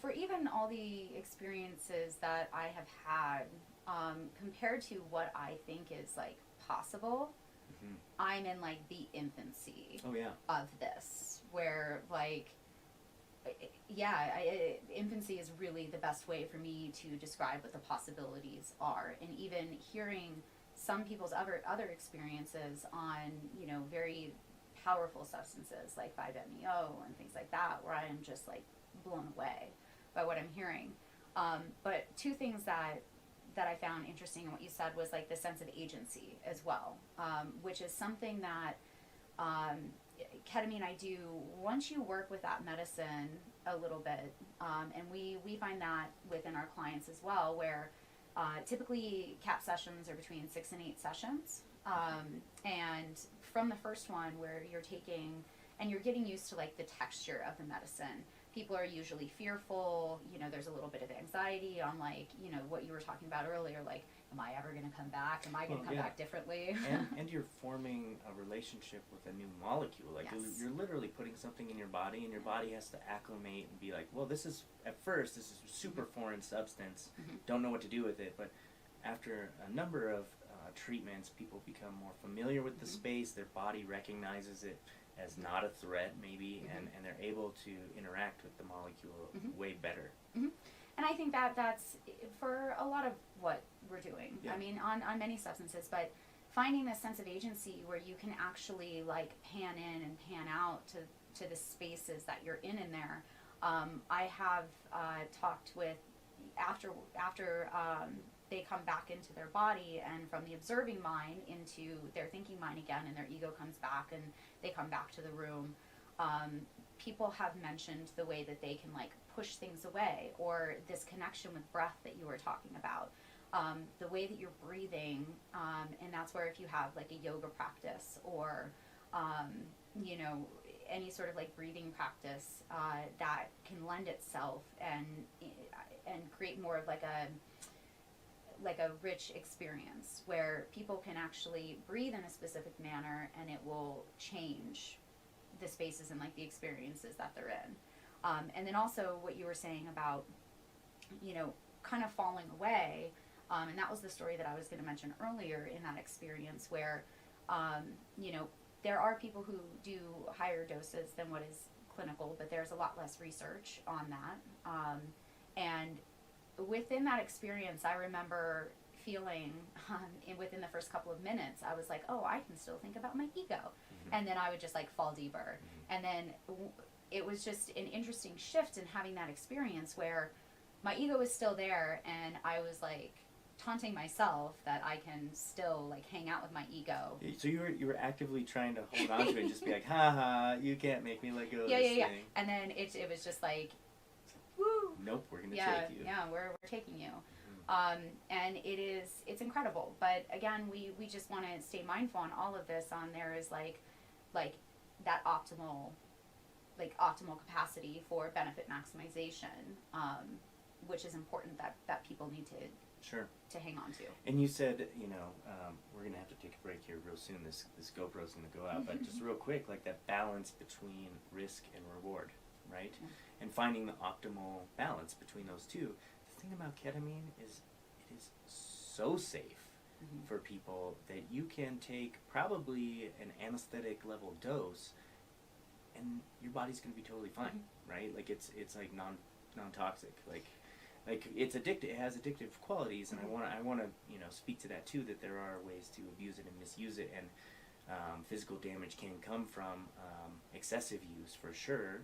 for even all the experiences that I have had, compared to what I think is like possible, I'm in like the infancy of this, where like, infancy is really the best way for me to describe what the possibilities are. And even hearing some people's other experiences on, you know, very powerful substances like 5-MeO and things like that, where I am just like blown away by what I'm hearing. But two things that I found interesting in what you said was like the sense of agency as well, which is something that ketamine, I do, once you work with that medicine a little bit, and we find that within our clients as well, where typically CAP sessions are between 6 and 8 sessions. And from the first one where you're taking, and you're getting used to like the texture of the medicine, people are usually fearful, you know, there's a little bit of anxiety on like, you know, what you were talking about earlier, like, am I ever going to come back? Am I going to come back differently? and you're forming a relationship with a new molecule. Like, you're literally putting something in your body, and your body has to acclimate and be like, well, this is, at first, this is a super foreign substance. Don't know what to do with it. But after a number of treatments, people become more familiar with the space. Their body recognizes it as not a threat, maybe, and they're able to interact with the molecule way better. And I think that that's for a lot of what we're doing. I mean, on many substances, but finding this sense of agency where you can actually like pan in and pan out to the spaces that you're in there. I have talked with, after they come back into their body and from the observing mind into their thinking mind again, and their ego comes back and they come back to the room. People have mentioned the way that they can like push things away, or this connection with breath that you were talking about, the way that you're breathing, and that's where if you have like a yoga practice or you know, any sort of like breathing practice that can lend itself and create more of like a rich experience where people can actually breathe in a specific manner, and it will change the spaces and like the experiences that they're in. And then also what you were saying about, you know, kind of falling away, and that was the story that I was going to mention earlier in that experience where, you know, there are people who do higher doses than what is clinical, but there's a lot less research on that. And within that experience, I remember feeling within the first couple of minutes, I was like, oh, I can still think about my ego. And then I would just like fall deeper. And then it was just an interesting shift in having that experience where my ego was still there, and I was like taunting myself that I can still like hang out with my ego. So you were actively trying to hold on to it and just be like, ha ha, you can't make me let go of this thing. And then it was just like, woo. Nope, we're going to take you. Yeah, we're taking you. And it's incredible. But again, we just want to stay mindful on all of this. There is like that optimal capacity for benefit maximization, which is important that people need to hang on to. And you said, you know, we're going to have to take a break here real soon. This GoPro's going to go out. But just real quick, like that balance between risk and reward, right? And finding the optimal balance between those two. The thing about ketamine is it is so safe for people that you can take probably an anesthetic level dose and your body's going to be totally fine, right? Like it's like non-toxic. Like it's addictive. It has addictive qualities, and I want to you know speak to that too. That there are ways to abuse it and misuse it, and physical damage can come from excessive use for sure.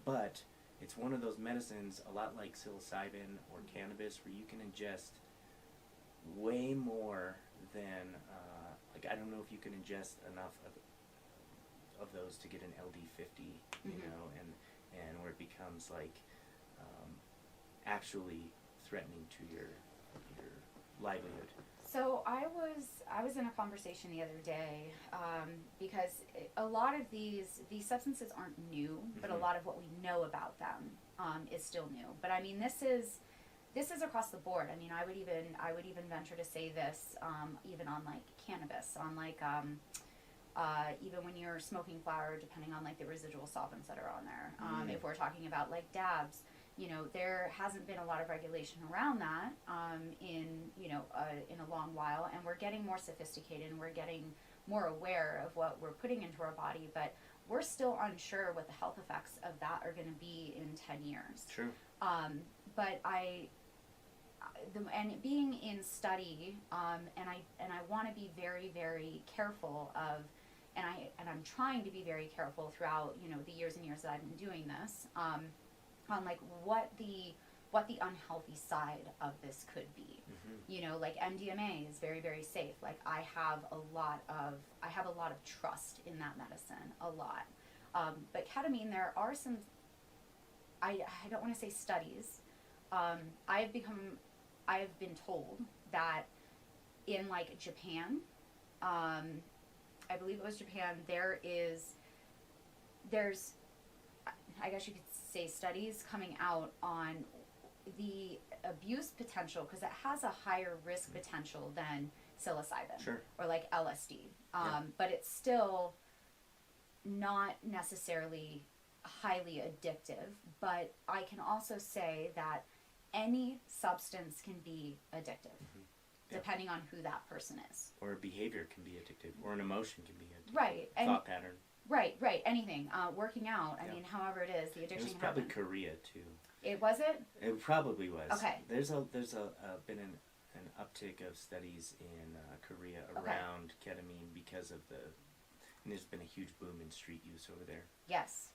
But it's one of those medicines, a lot like psilocybin or cannabis, where you can ingest way more than like I don't know if you can ingest enough of those to get an LD50, you know, and where it becomes like actually threatening to your livelihood. So I was in a conversation the other day because a lot of these substances aren't new, but a lot of what we know about them is still new. But I mean, this is across the board. I mean, I would even venture to say this even on like cannabis, on like even when you're smoking flower, depending on like the residual solvents that are on there. If we're talking about like dabs, you know, there hasn't been a lot of regulation around that in a long while, and we're getting more sophisticated and we're getting more aware of what we're putting into our body, but we're still unsure what the health effects of that are going to be in 10 years. True. But and being in study, and I want to be very, very careful of, and I'm trying to be very careful throughout, you know, the years and years that I've been doing this, on like what the unhealthy side of this could be. You know, like MDMA is very, very safe. Like I have a lot of trust in that medicine, a lot. But ketamine, there are some, I don't want to say studies. I have been told that in like Japan, I believe it was Japan, there's, I guess you could say, studies coming out on the abuse potential, because it has a higher risk potential than psilocybin. Sure. Or like LSD. But it's still not necessarily highly addictive. But I can also say that any substance can be addictive, depending on who that person is. Or a behavior can be addictive, or an emotion can be addictive. Right. Thought pattern. Right, anything. Working out, I mean, however it is, the addiction It was probably can happen. Korea too. It was it? It probably was. Okay. There's been an uptick of studies in Korea around ketamine because of and there's been a huge boom in street use over there. Yes.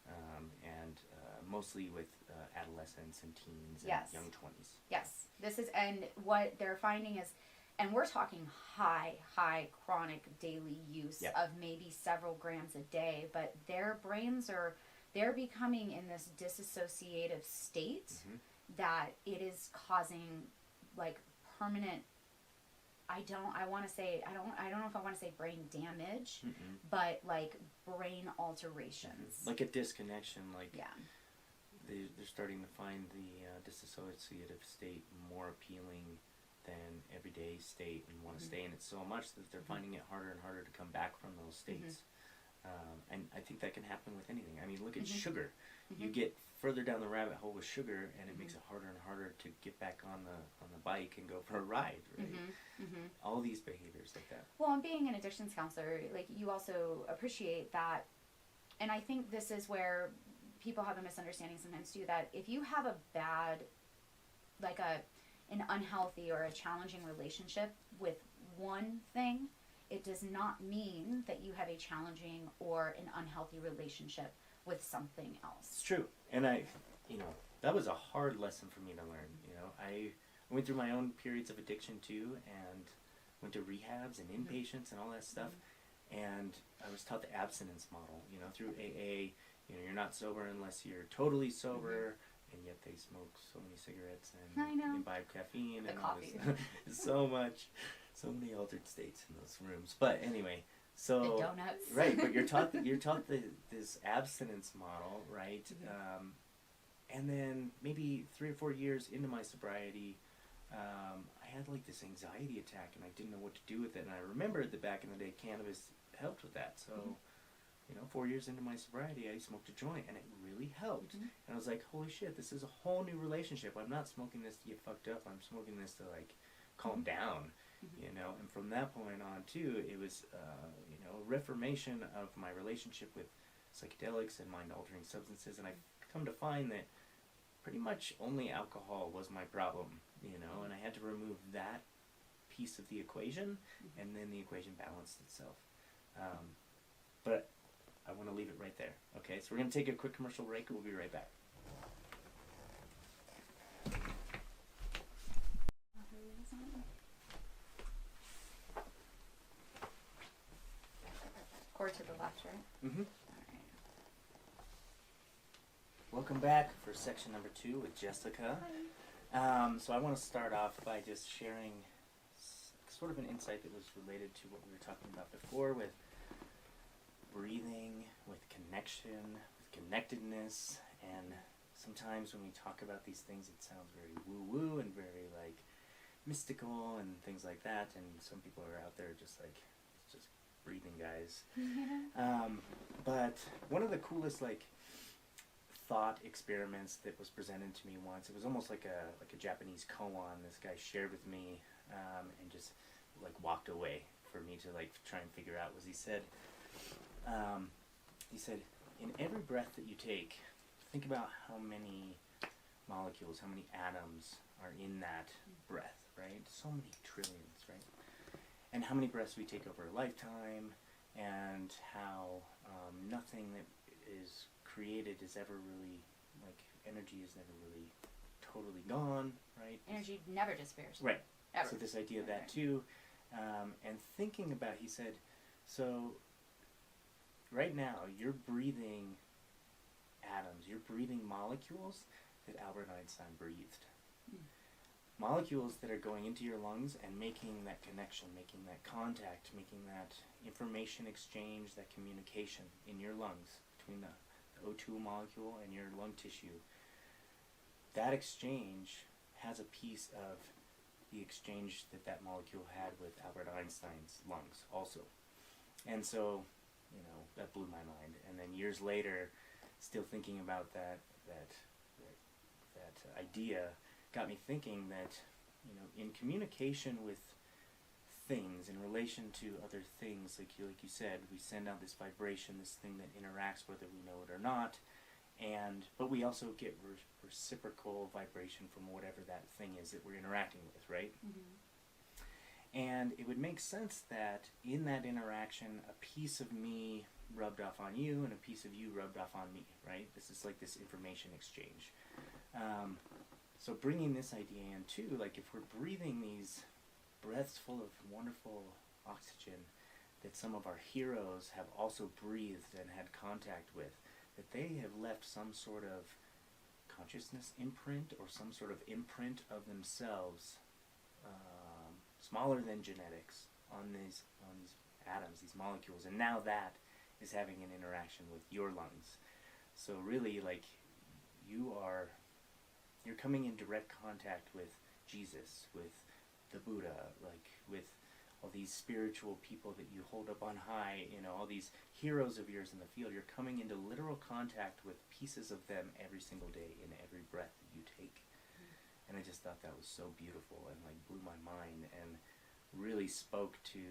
And mostly with adolescents and teens and young 20s. Yes. This is, and what they're finding is, and we're talking high chronic daily use of maybe several grams a day, but their brains they're becoming in this disassociative state that it is causing like permanent, I don't know if I want to say brain damage, but like brain alterations. Like a disconnection, like yeah. They're starting to find the dissociative state more appealing than everyday state, and want to stay in it so much that they're finding it harder and harder to come back from those states. And I think that can happen with anything. I mean, look at sugar. You get further down the rabbit hole with sugar, and it makes it harder and harder to get back on the bike and go for a ride, right? All these behaviors like that. Well, and being an addictions counselor, like, you also appreciate that, and I think this is where people have a misunderstanding sometimes too, that if you have a bad, like an unhealthy or a challenging relationship with one thing, it does not mean that you have a challenging or an unhealthy relationship with something else. It's true. And that was a hard lesson for me to learn. I went through my own periods of addiction too, and went to rehabs and inpatients and all that stuff. And I was taught the abstinence model, through AA. You're not sober unless you're totally sober, and yet they smoke so many cigarettes and imbibe caffeine and all this. So many altered states in those rooms. But anyway, so the donuts. Right, but you're taught this abstinence model, right? And then maybe 3 or 4 years into my sobriety, I had like this anxiety attack, and I didn't know what to do with it. And I remembered that back in the day, cannabis helped with that. So, 4 years into my sobriety, I smoked a joint, and it really helped. And I was like, holy shit, this is a whole new relationship. I'm not smoking this to get fucked up. I'm smoking this to like calm down. And from that point on too, it was a reformation of my relationship with psychedelics and mind-altering substances, and I've come to find that pretty much only alcohol was my problem, and I had to remove that piece of the equation, and then the equation balanced itself. But I want to leave it right there. Okay, so we're going to take a quick commercial break, and we'll be right back. Cord to the left, right? All right. Welcome back for section number 2 with Jessica. Hi. So I want to start off by just sharing sort of an insight that was related to what we were talking about before, with breathing, with connection, with connectedness. And sometimes when we talk about these things, it sounds very woo-woo and very like mystical and things like that. And some people are out there just like, it's just breathing, guys. But one of the coolest like thought experiments that was presented to me once, it was almost like a Japanese koan this guy shared with me, and just like walked away for me to like try and figure out, was he said, in every breath that you take, think about how many molecules, how many atoms are in that breath, right? So many trillions, right? And how many breaths we take over a lifetime, and how nothing that is created is ever really, like, energy is never really totally gone, right? Energy never disappears. Right. Ever. So this idea of that too, and thinking about, he said, so right now you're breathing atoms, you're breathing molecules that Albert Einstein breathed. Molecules that are going into your lungs and making that connection, making that contact, making that information exchange, that communication in your lungs between the O2 molecule and your lung tissue. That exchange has a piece of the exchange that that molecule had with Albert Einstein's lungs also. And so, that blew my mind. And then years later, still thinking about that idea got me thinking that, in communication with things, in relation to other things, like you said, we send out this vibration, this thing that interacts whether we know it or not, but we also get reciprocal vibration from whatever that thing is that we're interacting with, right? Mm-hmm. And it would make sense that in that interaction, a piece of me rubbed off on you and a piece of you rubbed off on me, right? This is like this information exchange. So bringing this idea in too, like if we're breathing these breaths full of wonderful oxygen that some of our heroes have also breathed and had contact with, that they have left some sort of consciousness imprint or some sort of imprint of themselves, smaller than genetics, on these atoms, these molecules, and now that is having an interaction with your lungs. So really, like, you're coming in direct contact with Jesus, with the Buddha, like with all these spiritual people that you hold up on high, all these heroes of yours in the field. You're coming into literal contact with pieces of them every single day in every breath that you take. Mm-hmm. And I just thought that was so beautiful and like blew my mind and really spoke to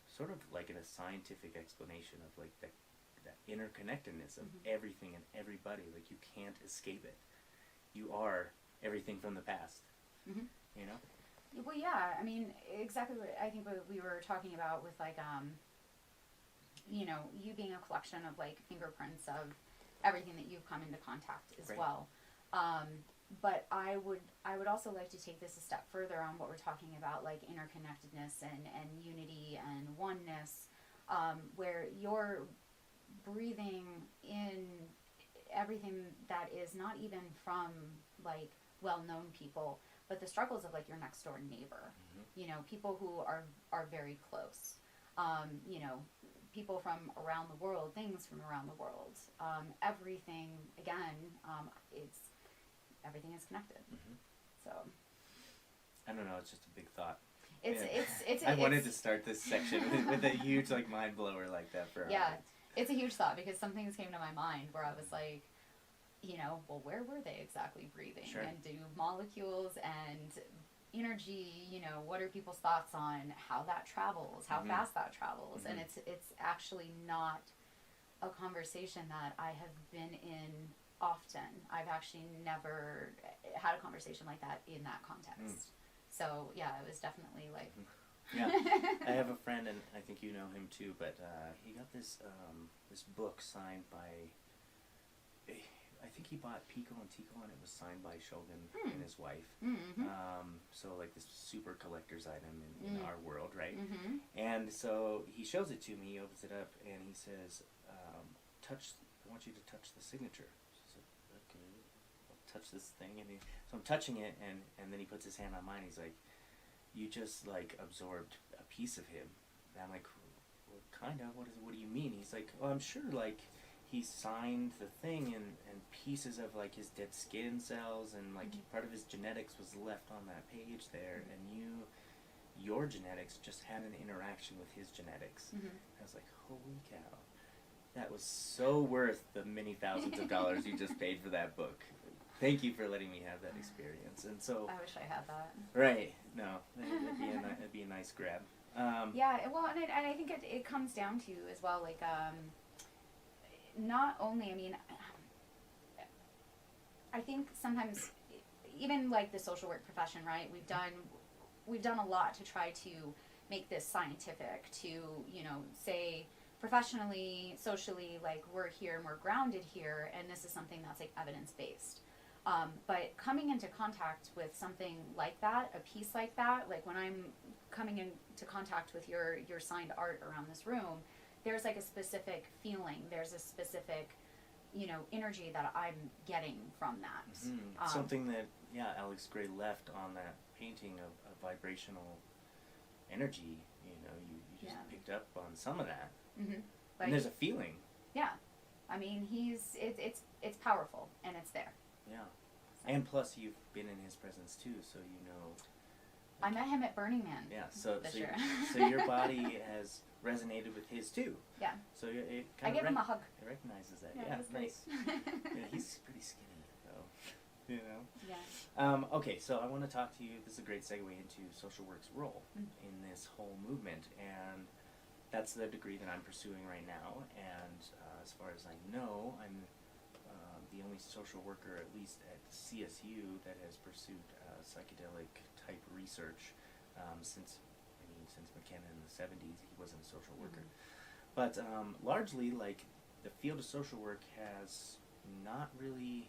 sort of like in a scientific explanation of like that interconnectedness of mm-hmm. everything and everybody. Like you can't escape it. You are everything from the past. Mm-hmm. Well, yeah, I mean, exactly what I think what we were talking about with, like, you being a collection of, like, fingerprints of everything that you've come into contact as right. well. But I would also like to take this a step further on what we're talking about, like, interconnectedness and unity and oneness, where you're breathing in everything that is not even from, like, well-known people, but the struggles of like your next door neighbor, mm-hmm. People who are very close, people from around the world, things from around the world, everything, again, everything is connected. Mm-hmm. So I don't know, it's just a big thought. I wanted to start this section with a huge like mind blower like that for it's a huge thought because some things came to my mind where I was like, well, where were they exactly breathing? Sure. And do molecules and energy, what are people's thoughts on how that travels, how mm-hmm. fast that travels? Mm-hmm. And it's actually not a conversation that I have been in often. I've actually never had a conversation like that in that context. So, yeah, it was definitely like... Yeah, I have a friend, and I think you know him too, but he got this book signed by... I think he bought Pico and Tico, and it was signed by Shogun and his wife. Mm-hmm. So like this super collector's item in our world, right? Mm-hmm. And so he shows it to me, he opens it up, and he says, I want you to touch the signature. So okay, I'll touch this thing, so I'm touching it, and then he puts his hand on mine. He's like, you just like absorbed a piece of him. And I'm like, well, kind of. What do you mean? He's like, oh, I'm sure like. He signed the thing and pieces of like his dead skin cells and like mm-hmm. part of his genetics was left on that page there, and your genetics just had an interaction with his genetics. Mm-hmm. I was like, holy cow, that was so worth the many thousands of dollars you just paid for that book. Thank you for letting me have that experience. And so I wish I had that. Right? No, that'd be a nice grab. Yeah, well, and I think it comes down to as well, like. Not only, I mean, I think sometimes even like the social work profession, right? We've done a lot to try to make this scientific, to, you know, say professionally, socially, like we're here and we're grounded here, and this is something that's like evidence-based. But coming into contact with something like that, a piece like that, like when I'm coming into contact with your signed art around this room, there's like a specific feeling, there's a specific, you know, energy that I'm getting from that. Mm-hmm. Something that, Alex Gray left on that painting of vibrational energy, you know, you just picked up on some of that. Mm-hmm. Like, and there's a feeling. Yeah. I mean, it's powerful, and it's there. Yeah. And plus, you've been in his presence too, so you know. I met him at Burning Man. Yeah, so sure. so your body has resonated with his too. Yeah. So it I kind give of him a hug. It recognizes that. Yeah, Yeah, that's nice. nice. Yeah, he's pretty skinny though. You know. Yeah. Okay, so I want to talk to you. This is a great segue into social work's role in this whole movement, and that's the degree that I'm pursuing right now. And as far as I know, I'm the only social worker, at least at CSU, that has pursued psychedelic type research since McKenna in the 70s. He wasn't a social worker, but largely, like, the field of social work has not really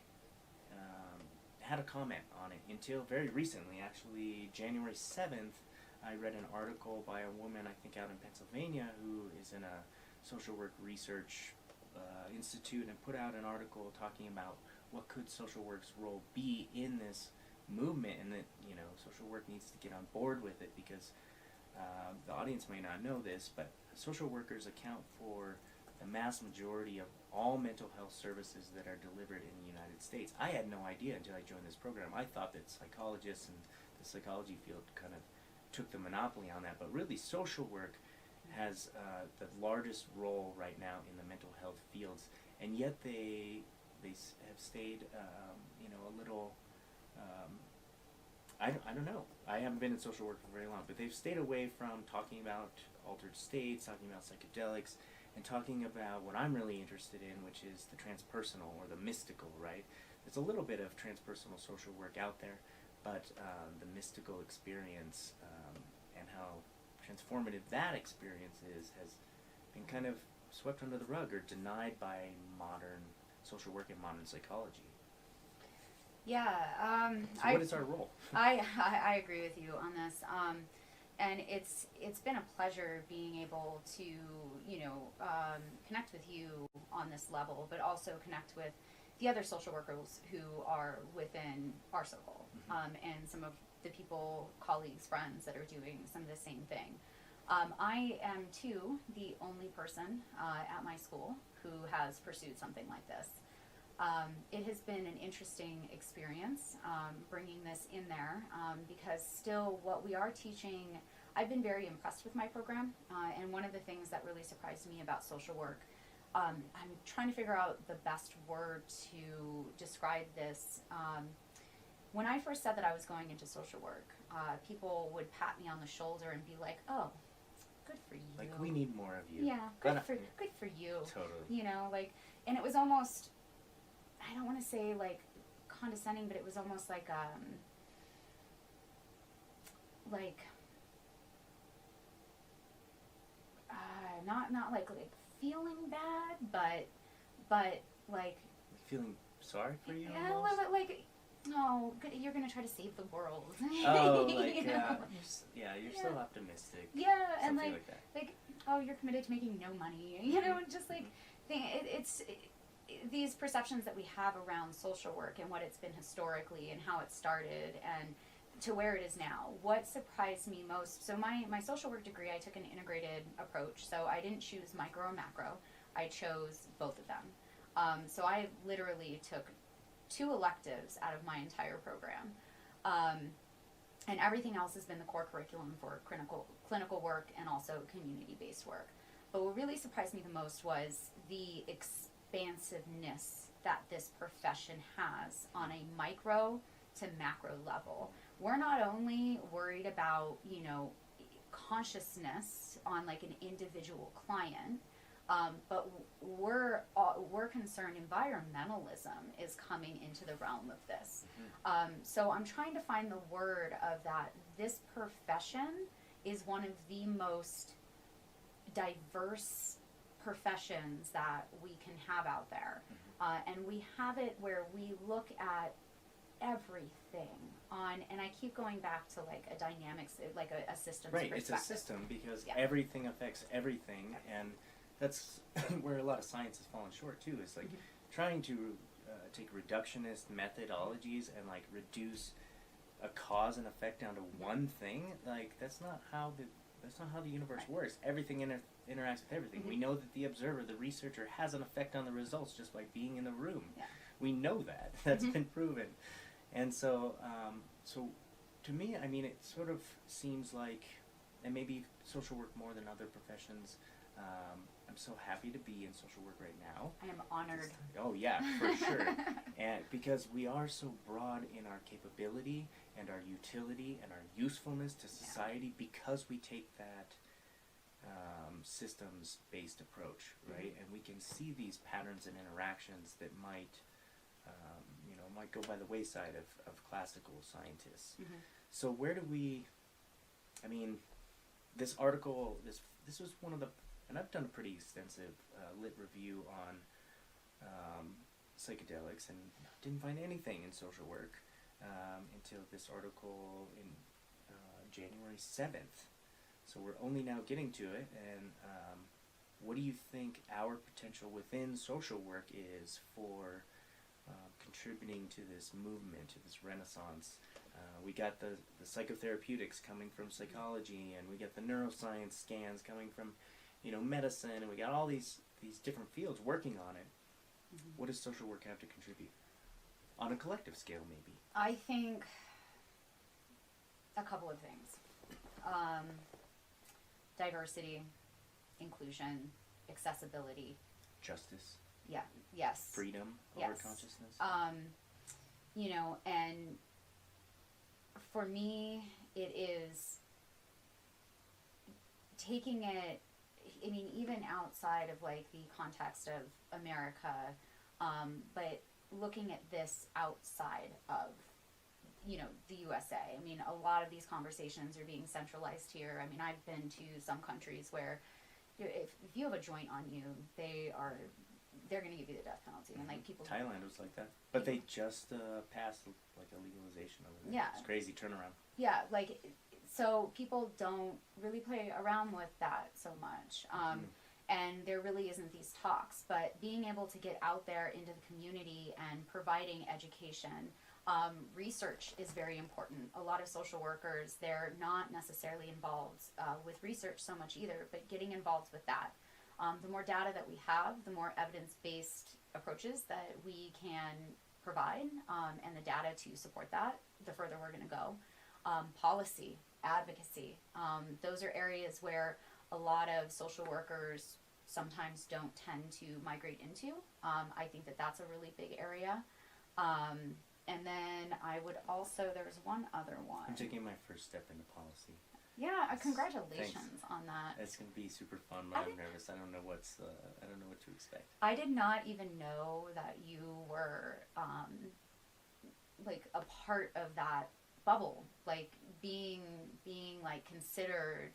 had a comment on it until very recently. Actually, January 7th, I read an article by a woman, I think out in Pennsylvania, who is in a social work research institute, and put out an article talking about what could social work's role be in this movement, and that, you know, social work needs to get on board with it, because the audience may not know this, but social workers account for the mass majority of all mental health services that are delivered in the United States. I had no idea until I joined this program. I thought that psychologists and the psychology field kind of took the monopoly on that, but really social work has the largest role right now in the mental health fields, and yet they have stayed, you know, a little, I don't know. I haven't been in social work for very long, but they've stayed away from talking about altered states, talking about psychedelics, and talking about what I'm really interested in, which is the transpersonal or the mystical, right? There's a little bit of transpersonal social work out there, but the mystical experience and how transformative that experience has been kind of swept under the rug or denied by modern social work and modern psychology. Yeah. So what is our role? I agree with you on this. And it's been a pleasure being able to, you know, connect with you on this level, but also connect with the other social workers who are within our circle, and some of the people, colleagues, friends that are doing some of the same thing. I am, too, the only person at my school who has pursued something like this. It has been an interesting experience bringing this in there, because still what we are teaching, I've been very impressed with my program, and one of the things that really surprised me about social work, I'm trying to figure out the best word to describe this. When I first said that I was going into social work, people would pat me on the shoulder and be like, "Oh, good for you. Like, we need more of you." Yeah, good for you. Totally. You know, like, and it was almost, I don't want to say like condescending, but it was almost like not like feeling bad, but like feeling sorry for you. Yeah, almost? like no, you're gonna try to save the world. Oh, like, you know? You're so optimistic. Yeah, and like oh, you're committed to making no money. You know, and just like it's these perceptions that we have around social work and what it's been historically and how it started and to where it is now. What surprised me most, so my social work degree, I took an integrated approach, so I didn't choose micro and macro, I chose both of them. So I literally took 2 electives out of my entire program, and everything else has been the core curriculum for clinical work and also community-based work. But what really surprised me the most was the expansiveness that this profession has on a micro to macro level. We're not only worried about, you know, consciousness on like an individual client, But we're concerned environmentalism is coming into the realm of this. So I'm trying to find the word of that. This profession is one of the most diverse professions that we can have out there. And we have it where we look at everything on, and I keep going back to like a dynamics, like a systems Right, perspective. it's a system because everything affects everything, and that's where a lot of science has fallen short too, is like trying to take reductionist methodologies and like reduce a cause and effect down to one thing. Like that's not how the universe works. Everything interacts with everything. We know that the observer, the researcher, has an effect on the results just by being in the room. We know that. That's been proven. And so, so to me, I mean, it sort of seems like, and maybe social work more than other professions, I'm so happy to be in social work right now. I am honored. Oh yeah, for sure. And because we are so broad in our capability and our utility and our usefulness to society, because we take that systems-based approach, right? And we can see these patterns and interactions that might might go by the wayside of classical scientists. So where do we, I mean, this article, this was one of the, and I've done a pretty extensive lit review on psychedelics and didn't find anything in social work until this article in January 7th. So we're only now getting to it, and what do you think our potential within social work is for contributing to this movement, to this renaissance? We got the psychotherapeutics coming from psychology, and we got the neuroscience scans coming from, medicine, and we got all these different fields working on it. What does social work have to contribute? On a collective scale, maybe. I think a couple of things. Diversity, inclusion, accessibility. Justice. Yeah, yes. Freedom over consciousness. And for me, it is taking it, I mean, even outside of like the context of America, but looking at this outside of, the USA. I mean, a lot of these conversations are being centralized here. I mean, I've been to some countries where if you have a joint on you, they're going to give you the death penalty. And like people. Thailand was like that, but they just passed like a legalization over there. Yeah, it's crazy turnaround. Yeah, like so people don't really play around with that so much, and there really isn't these talks. But being able to get out there into the community and providing education. Research is very important. A lot of social workers, they're not necessarily involved with research so much either, but getting involved with that. The more data that we have, the more evidence-based approaches that we can provide, and the data to support that, the further we're going to go. Policy, advocacy, those are areas where a lot of social workers sometimes don't tend to migrate into. I think that that's a really big area. And then I would also, there's one other one. I'm taking my first step into policy. Yeah, congratulations on that. It's gonna be super fun, but I'm nervous. I don't know what to expect. I did not even know that you were like a part of that bubble, like being like considered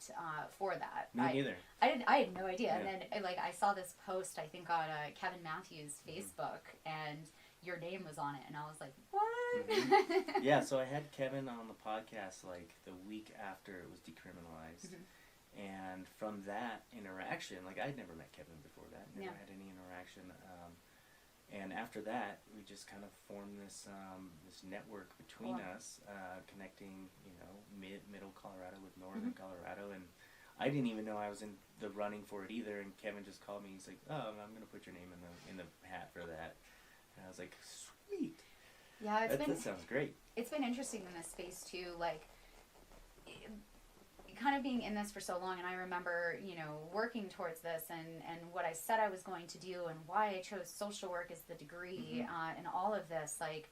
for that. Me neither. I had no idea, and then like I saw this post I think on Kevin Matthews' Facebook, and your name was on it, and I was like, what? Yeah, so I had Kevin on the podcast like the week after it was decriminalized, and from that interaction, like I'd never met Kevin before that, never had any interaction, and after that, we just kind of formed this this network between us, connecting, middle Colorado with northern Colorado, and I didn't even know I was in the running for it either, and Kevin just called me, he's like, oh, I'm going to put your name in the hat for that. And I was like, sweet. Yeah, that sounds great. It's been interesting in this space too, like kind of being in this for so long, and I remember, working towards this and what I said I was going to do and why I chose social work as the degree, and all of this, like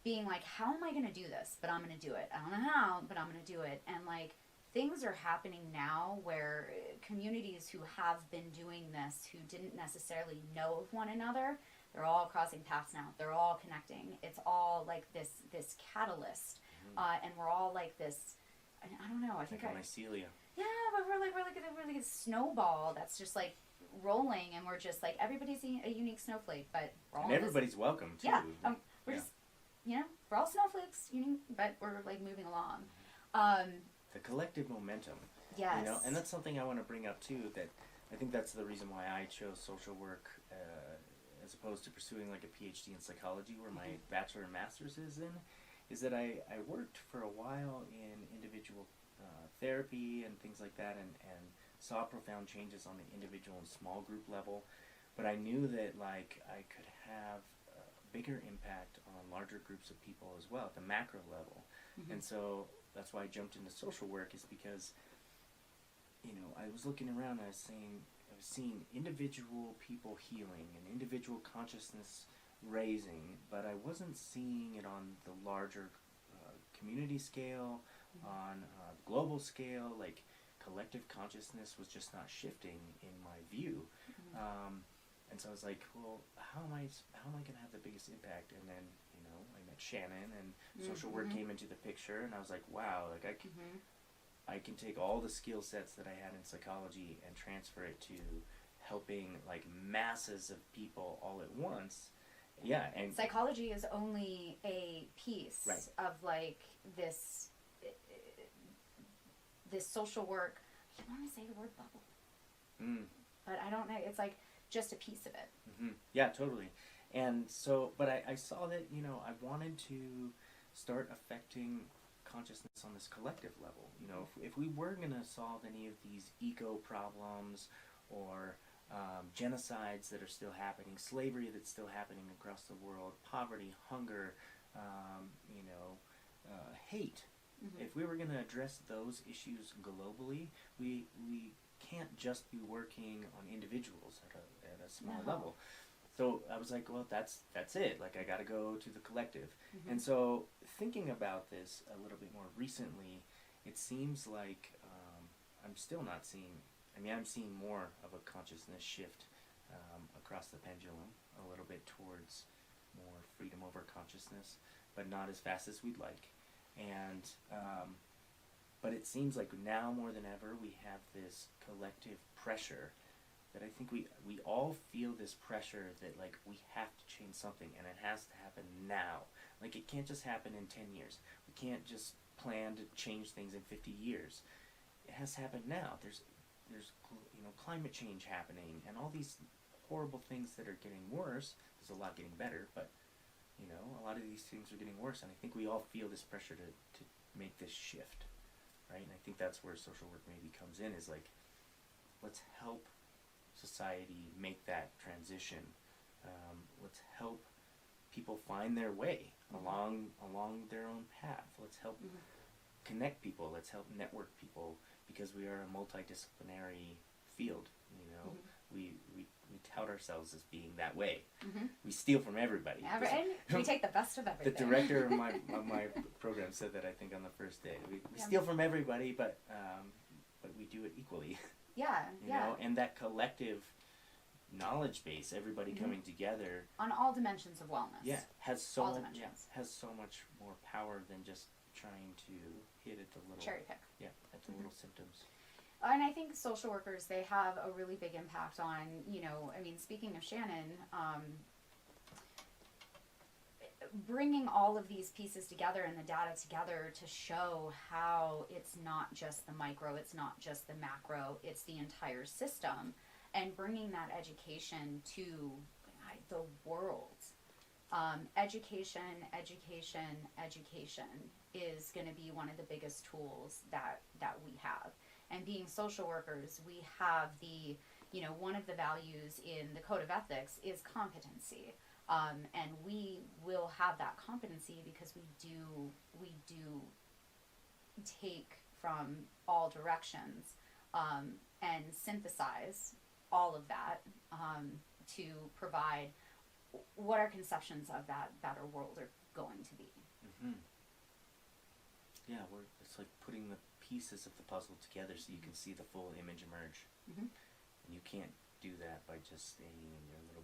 being like, how am I going to do this? But I'm going to do it. I don't know how, but I'm going to do it. And like things are happening now where communities who have been doing this, who didn't necessarily know of one another, they're all crossing paths now. They're all connecting. It's all like this catalyst, and we're all like this. I don't know. I think like mycelia. Yeah, but we're like a snowball that's just like rolling, and we're just like everybody's a unique snowflake, but we're all and everybody's welcome too. Yeah, we're just we're all snowflakes, but we're like moving along. The collective momentum. Yes. And that's something I want to bring up too. That I think that's the reason why I chose social work as opposed to pursuing like a PhD in psychology, where my bachelor and master's is in. Is that I worked for a while in individual therapy and things like that, and saw profound changes on the individual and small group level, but I knew that like I could have a bigger impact on larger groups of people as well at the macro level. And so that's why I jumped into social work, is because I was looking around and I was seeing individual people healing and individual consciousness raising, but I wasn't seeing it on the larger community scale, on global scale. Like collective consciousness was just not shifting in my view, and so I was like, well, how am I going to have the biggest impact? And then I met Shannon, and social work came into the picture, and I was like, wow, like I can take all the skill sets that I had in psychology and transfer it to helping like masses of people all at once. Yeah, and psychology is only a piece of like this social work. I want to say the word bubble, but I don't know. It's like just a piece of it. Yeah, totally. And so, but I saw that I wanted to start affecting consciousness on this collective level. If we were going to solve any of these eco problems or genocides that are still happening, slavery that's still happening across the world, poverty, hunger, hate. If we were going to address those issues globally, we can't just be working on individuals at a small level. So I was like, well, that's it. Like I got to go to the collective. And so thinking about this a little bit more recently, it seems like I'm still not seeing. I'm seeing more of a consciousness shift across the pendulum, a little bit towards more freedom over consciousness, but not as fast as we'd like. And but it seems like now more than ever we have this collective pressure that I think we all feel this pressure that like we have to change something, and it has to happen now. Like it can't just happen in 10 years. We can't just plan to change things in 50 years. It has to happen now. There's climate change happening and all these horrible things that are getting worse. There's a lot getting better, but a lot of these things are getting worse, and I think we all feel this pressure to make this shift, right? And I think that's where social work maybe comes in, is like, let's help society make that transition. Let's help people find their way along their own path. Let's help connect people. Let's help network people, because we are a multidisciplinary field. We tout ourselves as being that way. We steal from everybody. We take the best of everything. The director of my program said that, I think, on the first day. We steal from everybody, but we do it equally. Yeah, And that collective knowledge base, everybody coming together on all dimensions of wellness. Has so much more power than just trying to hit at the little cherry pick. At the little symptoms. And I think social workers, they have a really big impact on, speaking of Shannon, bringing all of these pieces together and the data together to show how it's not just the micro, it's not just the macro, it's the entire system, and bringing that education to the world. Education is going to be one of the biggest tools that we have. And being social workers, we have one of the values in the Code of Ethics is competency. And we will have that competency because we do take from all directions and synthesize all of that to provide what our conceptions of that better world are going to be. Yeah, it's like putting the pieces of the puzzle together so you can see the full image emerge. Mm-hmm. And you can't do that by just staying in your little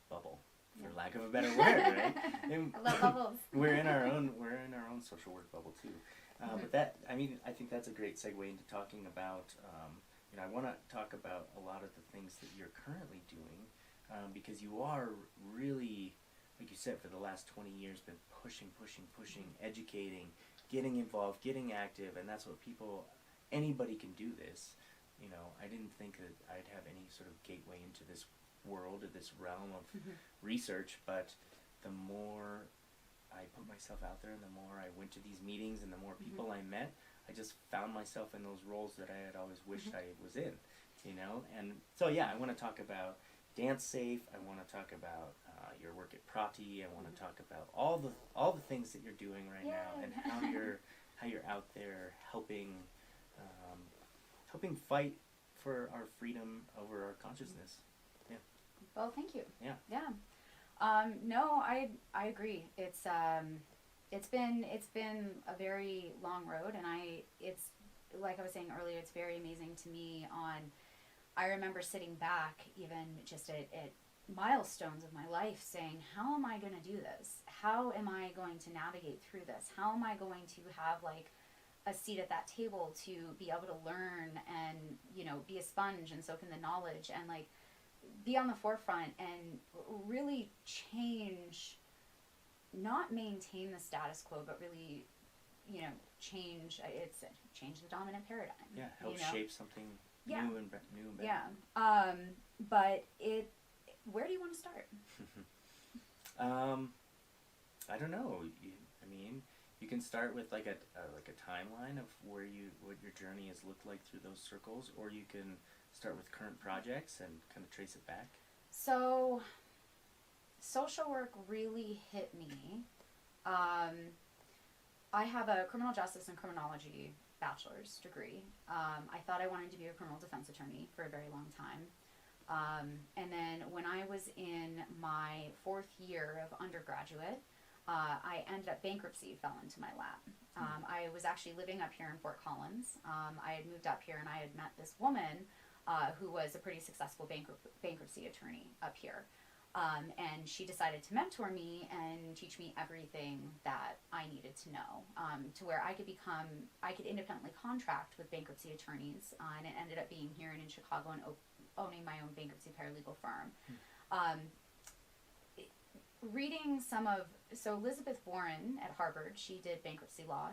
bubble, for lack of a better word, right? And I love bubbles. we're in our own social work bubble too. But that, I mean, I think that's a great segue into talking about, I want to talk about a lot of the things that you're currently doing, because you are really, like you said, for the last 20 years been pushing, educating, getting involved, getting active, and that's what anybody can do this. I didn't think that I'd have any sort of gateway into this world or this realm of research, but the more I put myself out there and the more I went to these meetings and the more people I met, I just found myself in those roles that I had always wished I was in, and so I want to talk about DanceSafe. I want to talk about your work at PRaTI. I want to talk about all the things that you're doing right now and how you're out there helping fight for our freedom over our consciousness. Yeah. Well, thank you. Yeah. Yeah. No, I agree. It's been a very long road, and it's like I was saying earlier, it's very amazing to me. I remember sitting back even just at milestones of my life saying, how am I going to do this? How am I going to navigate through this? How am I going to have like a seat at that table to be able to learn and, be a sponge and soak in the knowledge and like be on the forefront and really change, not maintain the status quo, but really, change the dominant paradigm. Yeah, help shape something new and better. Yeah. But where do you want to start? I don't know. You can start with like a timeline of what your journey has looked like through those circles, or you can start with current projects and kind of trace it back. So, social work really hit me. I have a criminal justice and criminology bachelor's degree. I thought I wanted to be a criminal defense attorney for a very long time. And then when I was in my 4th year of undergraduate, I ended up, bankruptcy fell into my lap. I was actually living up here in Fort Collins. I had moved up here and I had met this woman who was a pretty successful bankruptcy attorney up here. And she decided to mentor me and teach me everything that I needed to know, to where I could independently contract with bankruptcy attorneys, and it ended up being here and in Chicago and owning my own bankruptcy paralegal firm. Reading so Elizabeth Warren at Harvard, she did bankruptcy law,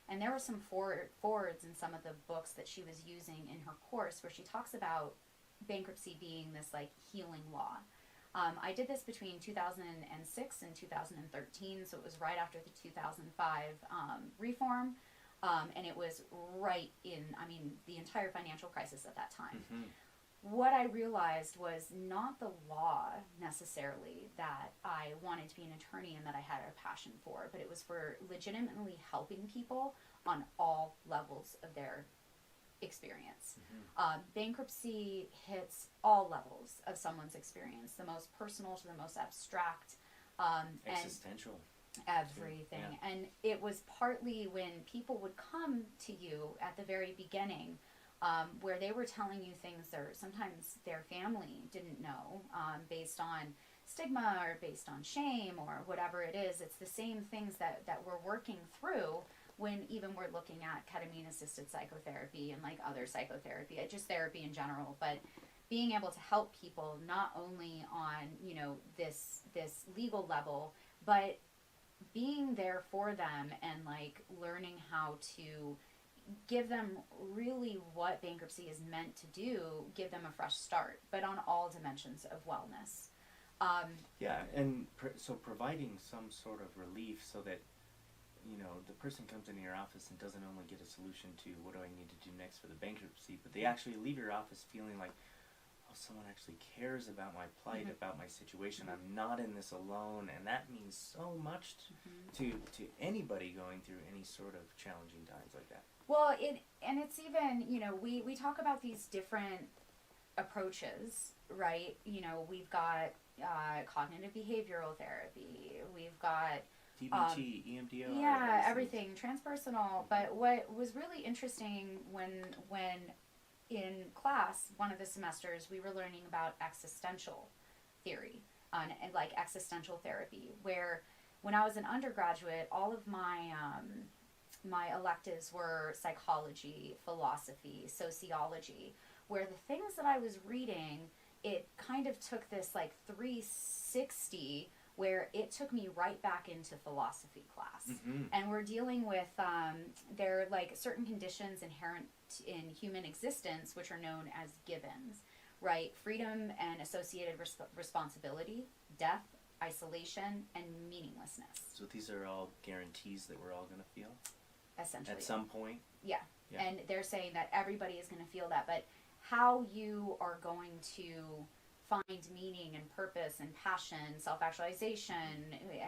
and there were some forwards in some of the books that she was using in her course where she talks about bankruptcy being this like healing law. I did this between 2006 and 2013, so it was right after the 2005 reform, and it was right in, the entire financial crisis at that time. Mm-hmm. What I realized was not the law necessarily that I wanted to be an attorney and that I had a passion for, but it was for legitimately helping people on all levels of their experience. Mm-hmm. Bankruptcy hits all levels of someone's experience, the most personal to the most abstract. Existential. Everything. Yeah. And it was partly when people would come to you at the very beginning, where they were telling you things that sometimes their family didn't know, based on stigma or based on shame or whatever it is. It's the same things that we're working through when even we're looking at ketamine assisted psychotherapy and like other psychotherapy, just therapy in general, but being able to help people not only on, this legal level, but being there for them and like learning how to give them really what bankruptcy is meant to do, give them a fresh start, but on all dimensions of wellness. And so providing some sort of relief so that, the person comes into your office and doesn't only get a solution to what do I need to do next for the bankruptcy, but they actually leave your office feeling like, oh, someone actually cares about my plight, mm-hmm. about my situation. Mm-hmm. I'm not in this alone, and that means so much mm-hmm. to anybody going through any sort of challenging times like that. Well, it's even, we talk about these different approaches, right? We've got cognitive behavioral therapy, we've got DBT, EMDR. Yeah, everything, transpersonal. But what was really interesting when in class, one of the semesters, we were learning about existential theory and like existential therapy, where when I was an undergraduate, all of my my electives were psychology, philosophy, sociology, where the things that I was reading, it kind of took this like 360 where it took me right back into philosophy class. Mm-hmm. And we're dealing with, there are like certain conditions inherent in human existence, which are known as givens, right? Freedom and associated responsibility, death, isolation, and meaninglessness. So these are all guarantees that we're all going to feel? Essentially. At some point? Yeah. And they're saying that everybody is going to feel that, but how you are going to find meaning and purpose and passion, self-actualization,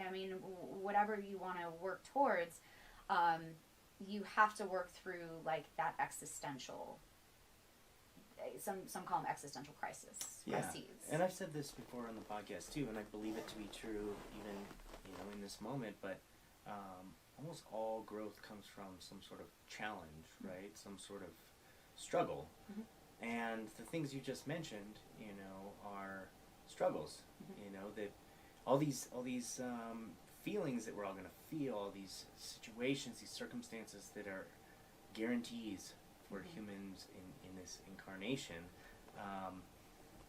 I mean, whatever you want to work towards, you have to work through like that existential, some call them existential crisis. And I've said this before on the podcast too, and I believe it to be true even, in this moment, but almost all growth comes from some sort of challenge, right? Some sort of struggle. Mm-hmm. And the things you just mentioned, are struggles. That all these feelings that we're all going to feel, all these situations, these circumstances that are guarantees for humans in this incarnation.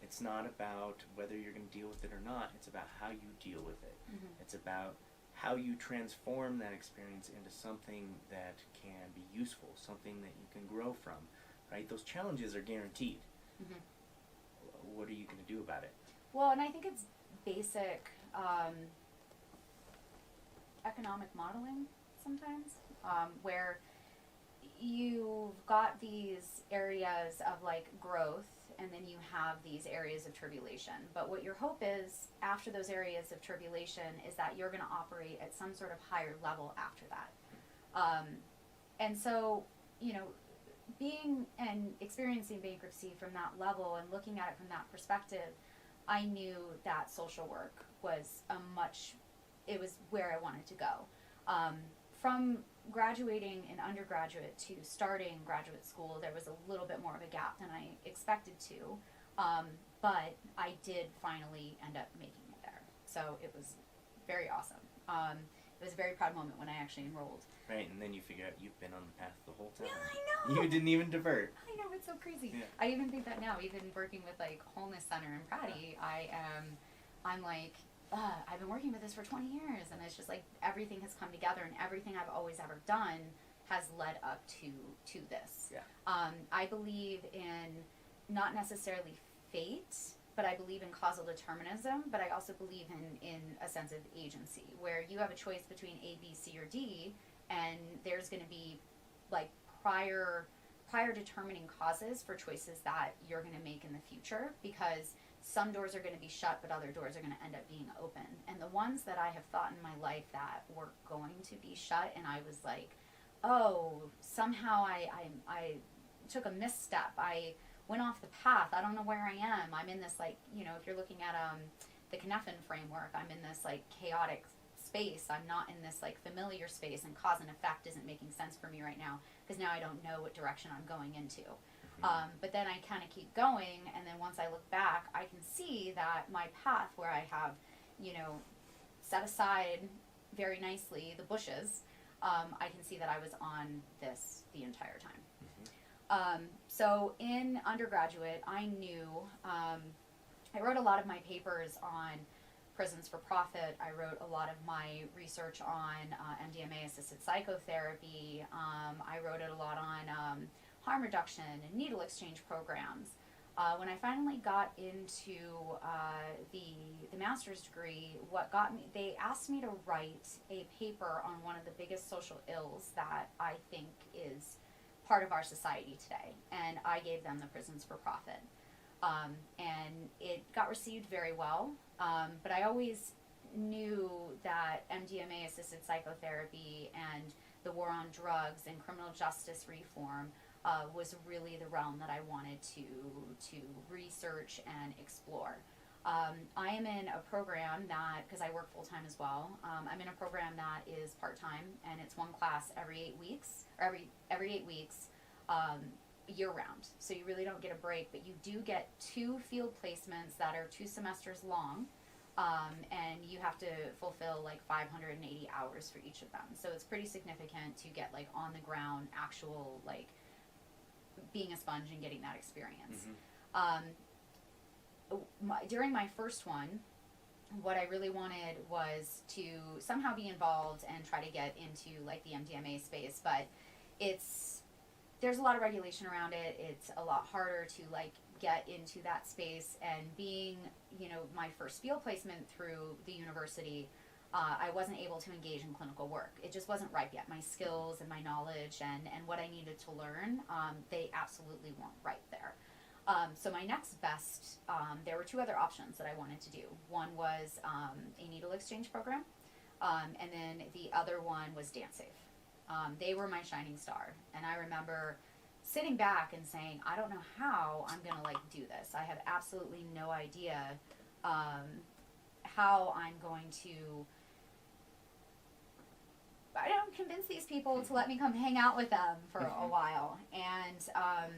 It's not about whether you're going to deal with it or not. It's about how you deal with it. Mm-hmm. It's about how you transform that experience into something that can be useful, something that you can grow from. Right? Those challenges are guaranteed. Mm-hmm. What are you going to do about it? Well, and I think it's basic economic modeling sometimes, where you've got these areas of like growth, and then you have these areas of tribulation. But what your hope is after those areas of tribulation is that you're going to operate at some sort of higher level after that. And so, being and experiencing bankruptcy from that level and looking at it from that perspective, I knew that social work was it was where I wanted to go. From graduating in undergraduate to starting graduate school, there was a little bit more of a gap than I expected to, but I did finally end up making it there. So it was very awesome. It was a very proud moment when I actually enrolled. Right, and then you figure out you've been on the path the whole time. Yeah, I know. You didn't even divert. I know, it's so crazy. Yeah. I even think that now, even working with like Wholeness Center and PRaTI, I'm like, I've been working with this for 20 years, and it's just like everything has come together, and everything I've always ever done has led up to this. Yeah. I believe in not necessarily fate, but I believe in causal determinism, but I also believe in a sense of agency, where you have a choice between A, B, C, or D, and there's going to be like prior determining causes for choices that you're going to make in the future, because some doors are going to be shut, but other doors are going to end up being open. And the ones that I have thought in my life that were going to be shut, and I was like, oh, somehow I took a misstep. I went off the path. I don't know where I am. I'm in this like, if you're looking at the Cynefin framework, I'm in this like chaotic space. I'm not in this like familiar space, and cause and effect isn't making sense for me right now, because now I don't know what direction I'm going into. But then I kind of keep going, and then once I look back, I can see that my path, where I have, set aside very nicely the bushes, I can see that I was on this the entire time. So in undergraduate, I knew, I wrote a lot of my papers on prisons for profit. I wrote a lot of my research on MDMA assisted psychotherapy. I wrote it a lot on harm reduction and needle exchange programs. When I finally got into the master's degree, what got me, they asked me to write a paper on one of the biggest social ills that I think is part of our society today, and I gave them the prisons for profit. And it got received very well, but I always knew that MDMA assisted psychotherapy and the war on drugs and criminal justice reform was really the realm that I wanted to research and explore. I am in a program that, because I work full-time as well, I'm in a program that is part-time, and it's one class every 8 weeks, or every 8 weeks, year-round. So you really don't get a break, but you do get 2 field placements that are 2 semesters long, and you have to fulfill like 580 hours for each of them. So it's pretty significant to get like on the ground, actual like being a sponge and getting that experience. During my first one, what I really wanted was to somehow be involved and try to get into like the MDMA space, but there's a lot of regulation around it. It's a lot harder to like get into that space, and being, you know, my first field placement through the university, I wasn't able to engage in clinical work. It just wasn't ripe yet. My skills and my knowledge and what I needed to learn, they absolutely weren't right there. So my next best, there were 2 other options that I wanted to do. One was a needle exchange program, and then the other one was DanceSafe. They were my shining star, and I remember sitting back and saying, I don't know how I'm gonna like do this. I have absolutely no idea how I'm going to, I don't convince these people to let me come hang out with them for a while. And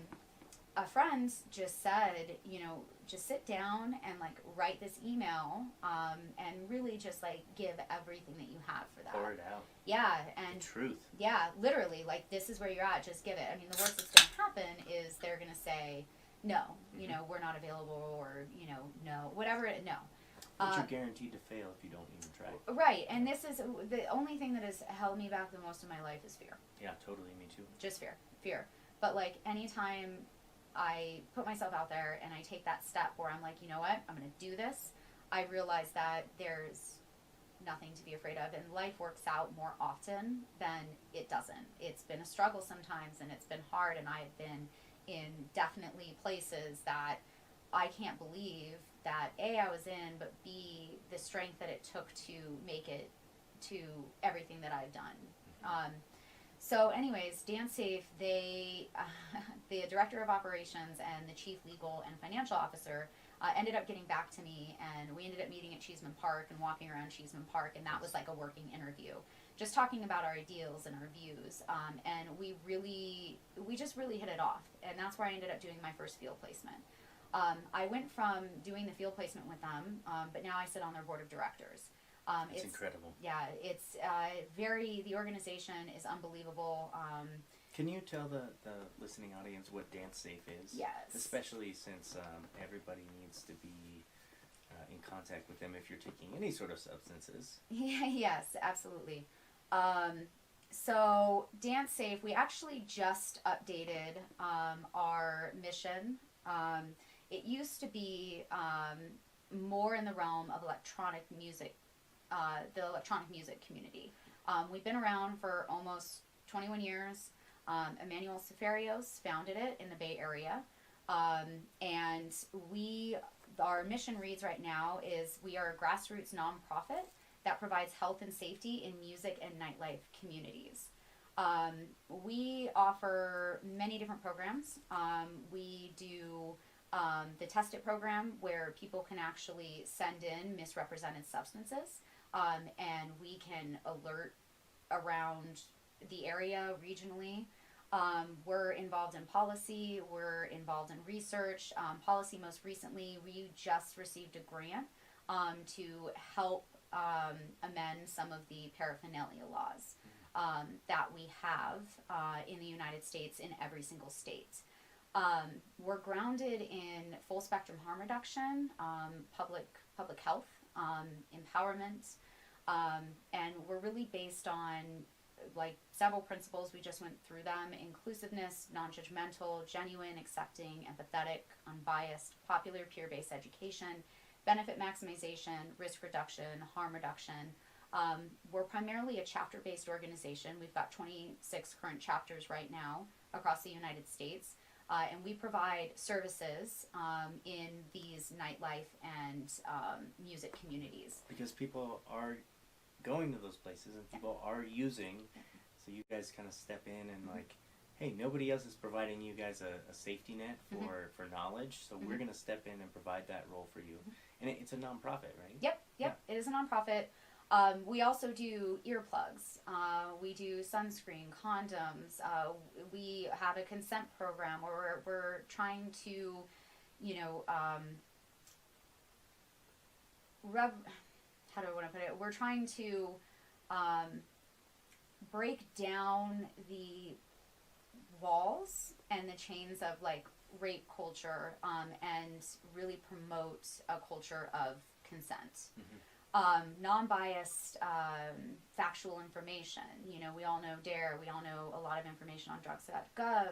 a friend just said, you know, just sit down and like write this email, and really just like give everything that you have for that. Pour it out. Yeah, and the truth. Yeah, literally, like this is where you're at. Just give it. I mean, the worst that's going to happen is they're going to say no. You know, we're not available, or you know, no, whatever. No. But you're guaranteed to fail if you don't even try. Right, and this is the only thing that has held me back the most in my life is fear. Yeah, totally. Me too. Just fear. But like anytime I put myself out there and I take that step where I'm like, you know what, I'm going to do this, I realize that there's nothing to be afraid of, and life works out more often than it doesn't. It's been a struggle sometimes, and it's been hard, and I've been in definitely places that I can't believe that A, I was in, but B, the strength that it took to make it to everything that I've done. So anyways, DanceSafe, they, the director of operations and the chief legal and financial officer ended up getting back to me, and we ended up meeting at Cheeseman Park and walking around Cheeseman Park, and that was like a working interview, just talking about our ideals and our views, and we just really hit it off, and that's where I ended up doing my first field placement. I went from doing the field placement with them, but now I sit on their board of directors. It's incredible. Yeah, it's the organization is unbelievable. Can you tell the listening audience what DanceSafe is? Yes. Especially since everybody needs to be in contact with them if you're taking any sort of substances. Yeah, yes, absolutely. So DanceSafe, we actually just updated our mission. It used to be more in the realm of electronic music, the electronic music community. We've been around for almost 21 years. Emmanuel Seferios founded it in the Bay Area. And our mission reads right now is we are a grassroots nonprofit that provides health and safety in music and nightlife communities. We offer many different programs. We do the Test It program, where people can actually send in misrepresented substances, and we can alert around the area regionally. We're involved in policy, we're involved in research. Policy, most recently, we just received a grant to help amend some of the paraphernalia laws that we have in the United States, in every single state. We're grounded in full spectrum harm reduction, public health, empowerment, and we're really based on like several principles. We just went through them: inclusiveness, non-judgmental, genuine, accepting, empathetic, unbiased, popular, peer-based education, benefit maximization, risk reduction, harm reduction. We're primarily a chapter-based organization. We've got 26 current chapters right now across the United States. And we provide services in these nightlife and music communities. Because people are going to those places and people are using, so you guys kind of step in and like, hey, nobody else is providing you guys a safety net for knowledge, so we're going to step in and provide that role for you. And it's a nonprofit, right? Yep. Yeah. It is a nonprofit. We also do earplugs. We do sunscreen, condoms. We have a consent program where we're trying to, you know, how do I want to put it? We're trying to break down the walls and the chains of like rape culture, and really promote a culture of consent. Non-biased, factual information. You know, we all know DARE, we all know a lot of information on drugs.gov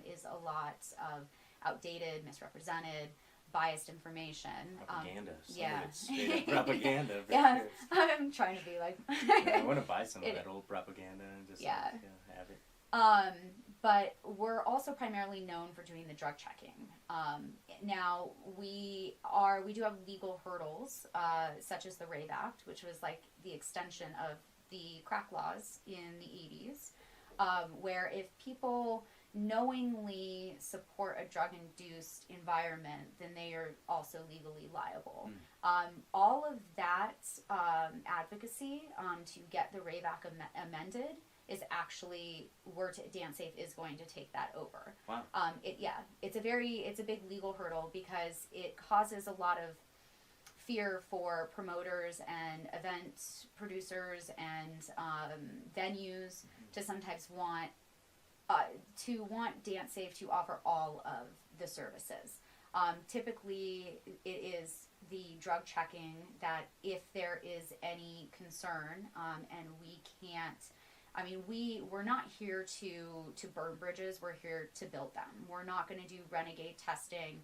is a lot of outdated, misrepresented, biased information. Propaganda. Yeah. Straight up propaganda. Yeah, Sure. I'm trying to be like... I want to buy some of that old propaganda and just have it. But we're also primarily known for doing the drug checking. Now, we do have legal hurdles, such as the Rape Act, which was like the extension of the crack laws in the 80s, where if people knowingly support a drug-induced environment, then they are also legally liable. All of that advocacy to get the Rape Act amended is actually, DanceSafe is going to take that over. Wow. It's a big legal hurdle because it causes a lot of fear for promoters and event producers and venues to sometimes want DanceSafe to offer all of the services. Typically, it is the drug checking that if there is any concern, and we can't. I mean, we're not here to burn bridges. We're here to build them. We're not going to do renegade testing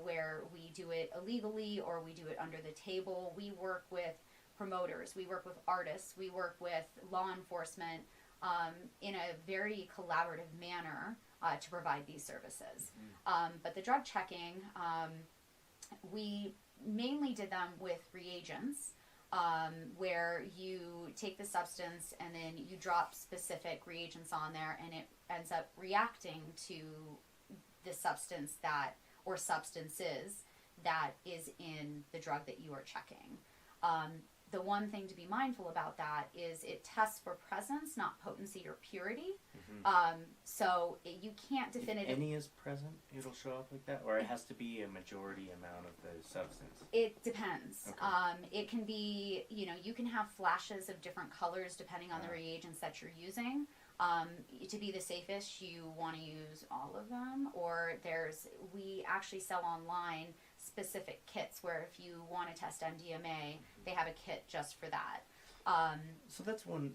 where we do it illegally or we do it under the table. We work with promoters. We work with artists. We work with law enforcement in a very collaborative manner to provide these services. But the drug checking, we mainly did them with reagents. Where you take the substance and then you drop specific reagents on there and it ends up reacting to the substance or substances that is in the drug that you are checking. The one thing to be mindful about that is it tests for presence, not potency or purity. So you can't definitively... If any is present, it'll show up like that? Or it has to be a majority amount of the substance? It depends. Okay. It can be, you can have flashes of different colors depending on the reagents that you're using. To be the safest, you want to use all of them. Or we actually sell online specific kits where if you want to test MDMA, they have a kit just for that. So that's one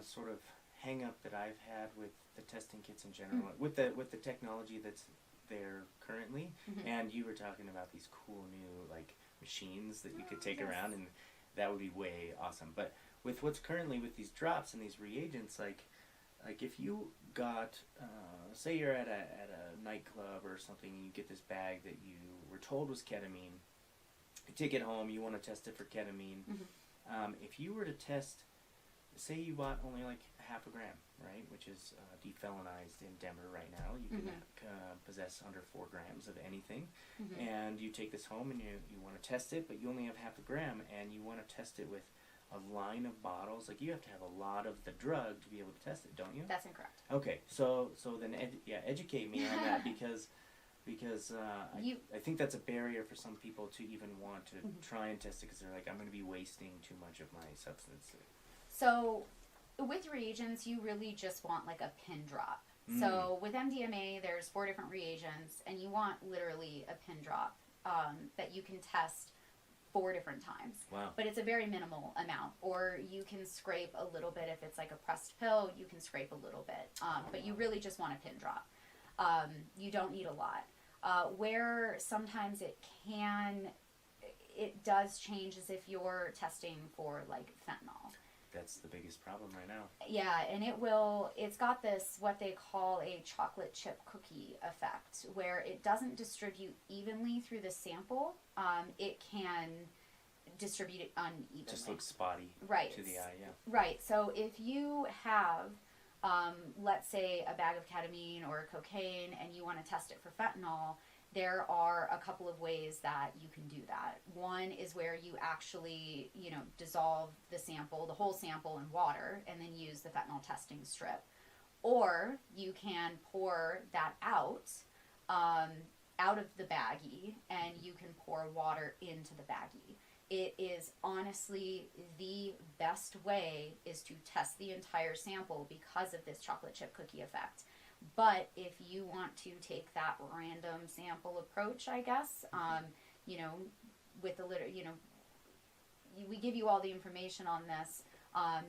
sort of hang up that I've had with the testing kits in general, with the technology that's there currently. And you were talking about these cool new like machines that you could take around, and that would be way awesome. But with what's currently with these drops and these reagents, like if you got say you're at a nightclub or something, and you get this bag that you were told was ketamine, you take it home, you want to test it for ketamine. If you were to test, say you bought only like half a gram, right, which is defelonized in Denver right now. You can possess under 4 grams of anything, and you take this home and you want to test it, but you only have half a gram, and you want to test it with a line of bottles. Like, you have to have a lot of the drug to be able to test it, don't you? That's incorrect. Okay, so then educate me on that because I think that's a barrier for some people to even want to try and test it, because they're like, I'm going to be wasting too much of my substance. So with reagents, you really just want like a pin drop. So with MDMA, there's 4 different reagents, and you want literally a pin drop that you can test 4 different times. Wow. But it's a very minimal amount. Or you can scrape a little bit. If it's like a pressed pill, you can scrape a little bit. But you really just want a pin drop. You don't need a lot. Where sometimes it does change is if you're testing for like fentanyl. That's the biggest problem right now. Yeah, and it's got this, what they call a chocolate chip cookie effect, where it doesn't distribute evenly through the sample. It can distribute it unevenly. Just looks spotty right. to the eye, yeah. Right, so if you have let's say a bag of ketamine or cocaine and you want to test it for fentanyl, there are a couple of ways that you can do that. One is where you actually, dissolve the whole sample in water and then use the fentanyl testing strip. Or you can pour that out of the baggie, and you can pour water into the baggie. It is honestly the best way is to test the entire sample because of this chocolate chip cookie effect. But if you want to take that random sample approach, I guess, with a little, we give you all the information on this.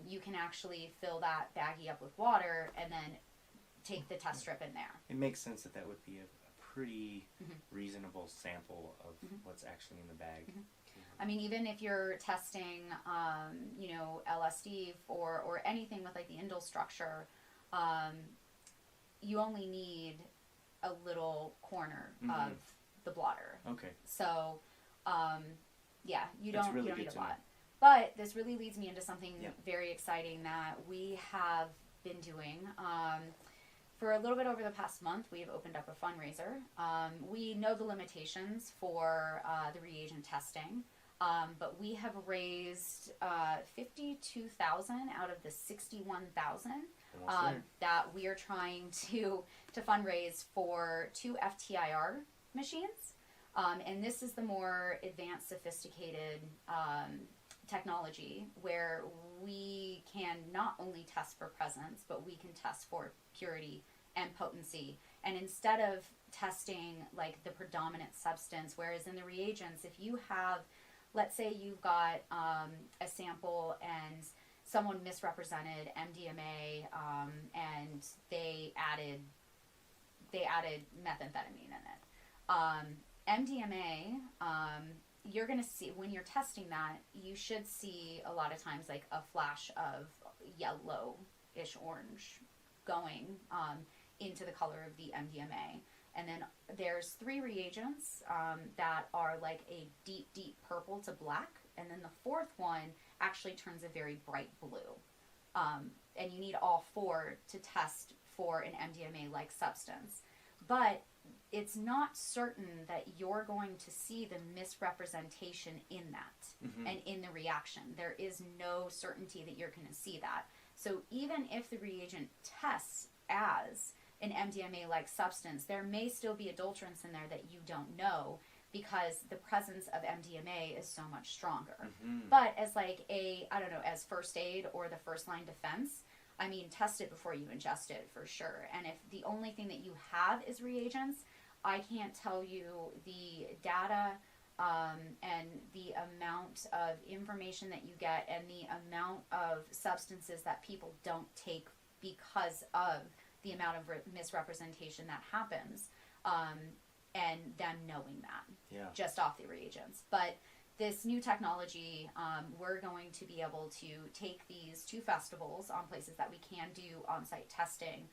You can actually fill that baggie up with water and then take the test strip in there. It makes sense that would be a pretty reasonable sample of what's actually in the bag. I mean, even if you're testing, LSD or anything with like the indole structure, you only need a little corner of the blotter. Okay. So, you don't need a lot. Know. But this really leads me into something very exciting that we have been doing. For a little bit over the past month, we've opened up a fundraiser. We know the limitations for the reagent testing, but we have raised $52,000 out of the $61,000 that we are trying to fundraise for 2 FTIR machines. And this is the more advanced, sophisticated technology where we can not only test for presence, but we can test for purity and potency. And instead of testing like the predominant substance, whereas in the reagents, if you have, let's say you've got a sample and someone misrepresented MDMA and they added methamphetamine in it. MDMA, you're going to see, when you're testing that, you should see a lot of times like a flash of yellowish orange going into the color of the MDMA. And then there's 3 reagents that are like a deep, deep purple to black. And then the 4th one actually turns a very bright blue. And you need all 4 to test for an MDMA-like substance. But it's not certain that you're going to see the misrepresentation in that and in the reaction. There is no certainty that you're going to see that. So even if the reagent tests as an MDMA-like substance, there may still be adulterants in there that you don't know because the presence of MDMA is so much stronger. But as like as first aid or the first line defense, I mean, test it before you ingest it for sure. And if the only thing that you have is reagents, I can't tell you the data and the amount of information that you get and the amount of substances that people don't take because of the amount of misrepresentation that happens and them knowing that just off the reagents. But this new technology, we're going to be able to take these 2 festivals on places that we can do on-site testing,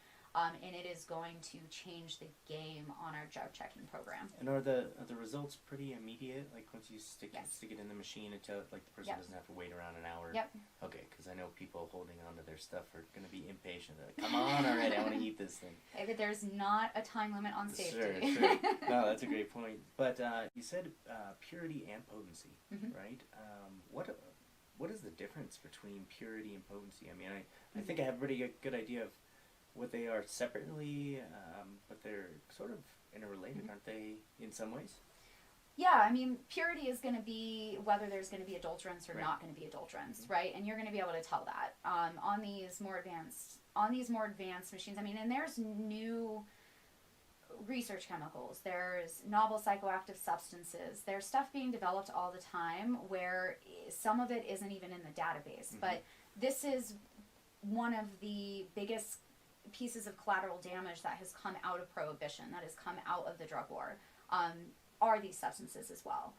and it is going to change the game on our drug checking program. And are the results pretty immediate? Like once you stick it in the machine until like the person doesn't have to wait around an hour? Yep. Okay, because I know people holding on to their stuff are going to be impatient. They're like, come on already, I want to eat this thing. But there's not a time limit on safety. Sure. No, that's a great point. But you said purity and potency, right? What is the difference between purity and potency? I mean, I think I have a pretty good idea of what they are separately, but they're sort of interrelated, aren't they, in some ways? Yeah, I mean, purity is going to be whether there's going to be adulterants or not going to be adulterants, right? And you're going to be able to tell that on these more advanced machines. I mean, and there's new research chemicals, there's novel psychoactive substances, there's stuff being developed all the time where some of it isn't even in the database. But this is one of the biggest pieces of collateral damage that has come out of prohibition, that has come out of the drug war, are these substances as well.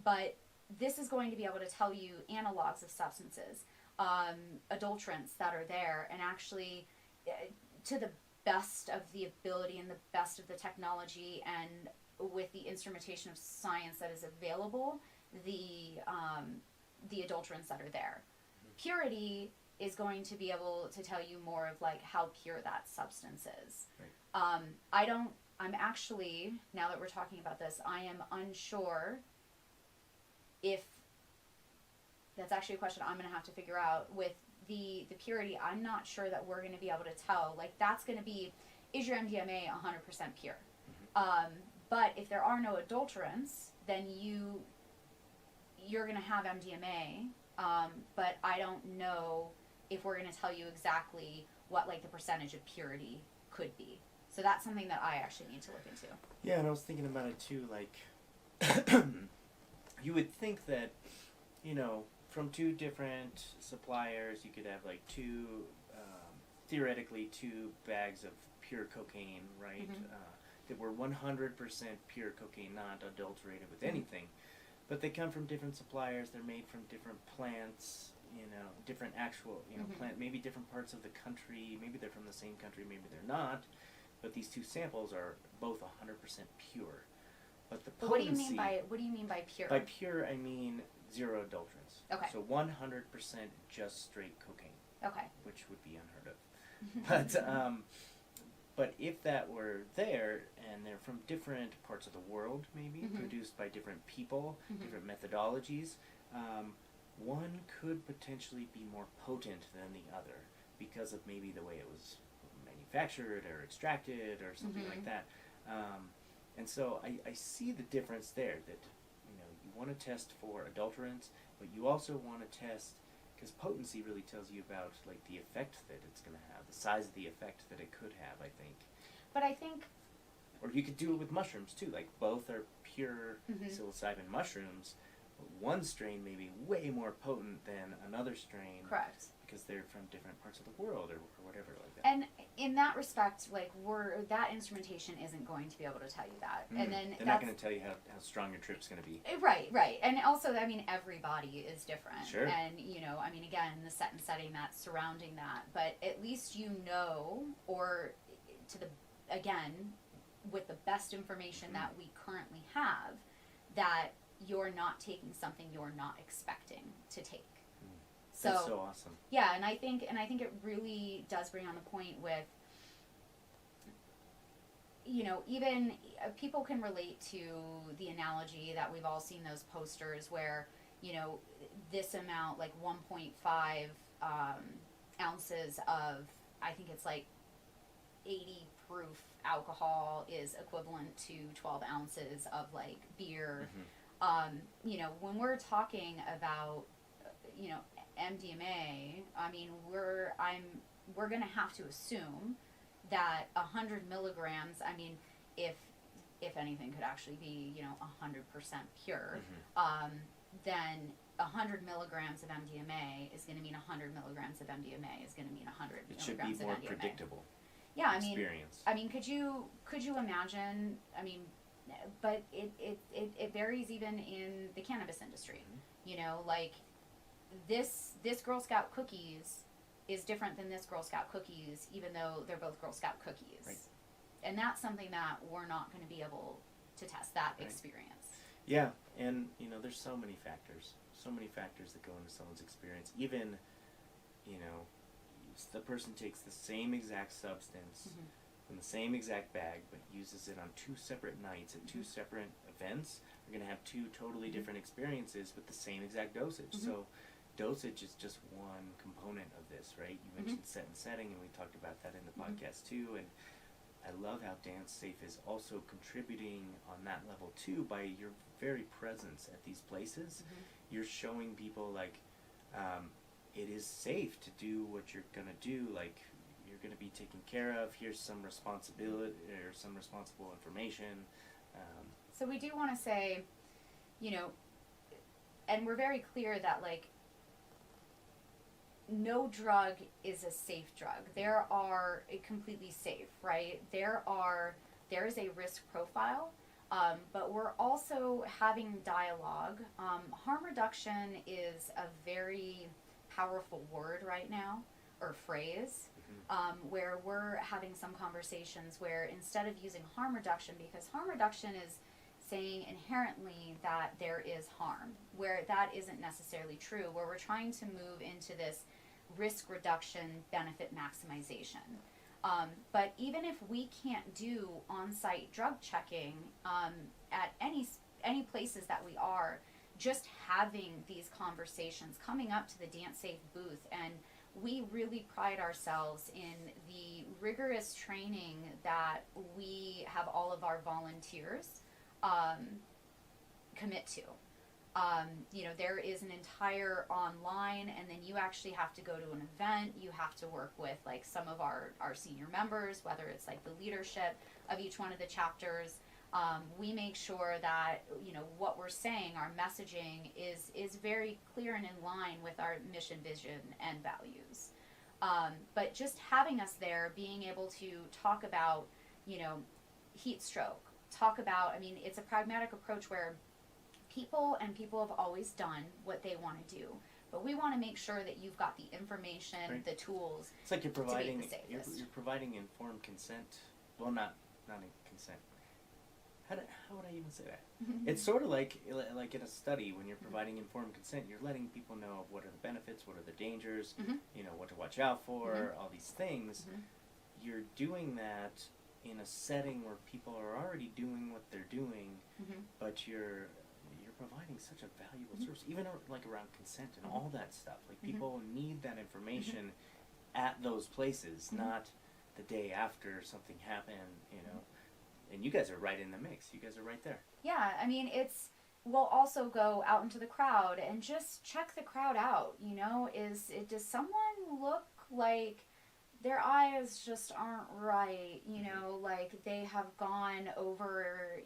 But this is going to be able to tell you analogs of substances, adulterants that are there, and actually to the best of the ability and the best of the technology and with the instrumentation of science that is available, the adulterants that are there. Purity is going to be able to tell you more of like how pure that substance is. Right. I'm actually, now that we're talking about this, I am unsure if, that's actually a question I'm going to have to figure out with the purity. I'm not sure that we're going to be able to tell. Like, that's going to be, is your MDMA 100% pure? But if there are no adulterants, then you're going to have MDMA, but I don't know if we're going to tell you exactly what, like, the percentage of purity could be. So that's something that I actually need to look into. Yeah, and I was thinking about it too, like, you would think that, you know, from two different suppliers, you could have, like, theoretically two bags of pure cocaine, right? That were 100% pure cocaine, not adulterated with anything. But they come from different suppliers, they're made from different plants, you know, different actual, you know, plant, maybe different parts of the country, maybe they're from the same country, maybe they're not. But these two samples are both 100% pure. But the potency... What do you mean by pure? By pure, I mean 0 adulterants. Okay. So 100% just straight cocaine. Okay. Which would be unheard of. But if that were there, and they're from different parts of the world, maybe, produced by different people, different methodologies, one could potentially be more potent than the other because of maybe the way it was manufactured or extracted or something like that. And so I see the difference there, that, you know, you want to test for adulterants, but you also want to test, because potency really tells you about, like, the effect that it's going to have, the size of the effect that it could have, I think. But I think... Or you could do it with mushrooms, too. Like, both are pure psilocybin mushrooms, but one strain may be way more potent than another strain. Correct. Because they're from different parts of the world or whatever like that. And in that respect, like, that instrumentation isn't going to be able to tell you that. And then they're not going to tell you how strong your trip's going to be. Right. And also, I mean, every body is different. Sure. And, you know, I mean, again, the set and setting that's surrounding that. But at least you know, or again, with the best information that we currently have, that you're not taking something you're not expecting to take. That's so awesome. Yeah, and I think it really does bring on the point with, you know, even people can relate to the analogy that we've all seen those posters where, you know, this amount, like 1.5 ounces of, I think it's like 80 proof alcohol is equivalent to 12 ounces of, like, beer. You know, when we're talking about, you know, MDMA, I mean, we're going to have to assume that 100 milligrams, I mean, if anything could actually be, you know, 100% pure, then 100 milligrams of MDMA is going to mean 100 milligrams of MDMA is going to mean 100 it milligrams should be of more MDMA. Predictable. Yeah, experience. I mean, could you imagine? I mean, but it varies even in the cannabis industry. You know, like this Girl Scout cookies is different than this Girl Scout cookies, even though they're both Girl Scout cookies. Right. And that's something that we're not going to be able to test that experience. Yeah, and you know, there's so many factors that go into someone's experience. Even, you know, the person takes the same exact substance from the same exact bag, but uses it on 2 separate nights at 2 separate events. We're going to have 2 totally different experiences with the same exact dosage. So dosage is just one component of this, right? You mentioned set and setting, and we talked about that in the podcast too. And I love how DanceSafe is also contributing on that level too by your very presence at these places. You're showing people, like, it is safe to do what you're going to do. Like, you're going to be taken care of. Here's some responsibility or some responsible information. So we do want to say, you know, and we're very clear that, like, no drug is a safe drug. There are completely safe, right? There is a risk profile, but we're also having dialogue. Harm reduction is a very powerful word right now, or phrase, where we're having some conversations where instead of using harm reduction, because harm reduction is saying inherently that there is harm, where that isn't necessarily true, where we're trying to move into this risk reduction, benefit maximization. But even if we can't do on-site drug checking at any places that we are, just having these conversations, coming up to the DanceSafe booth, and we really pride ourselves in the rigorous training that we have all of our volunteers commit to. There is an entire online, and then you actually have to go to an event. You have to work with like some of our senior members, whether it's like the leadership of each one of the chapters. We make sure that, what we're saying, our messaging is very clear and in line with our mission, vision, and values. But just having us there, being able to talk about, heat stroke, it's a pragmatic approach where people have always done what they want to do. But we want to make sure that you've got the information, right, the tools. It's like you're providing informed consent. Well, not in consent. How would I even say that? It's sort of like in a study, when you're providing informed consent, you're letting people know what are the benefits, what are the dangers, what to watch out for, all these things. You're doing that in a setting where people are already doing what they're doing, but you're providing such a valuable service, even like around consent and all that stuff. Like people need that information at those places, not the day after something happened, And you guys are right in the mix. You guys are right there. Yeah, we'll also go out into the crowd and just check the crowd out. Does someone look like their eyes just aren't right? Like they have gone over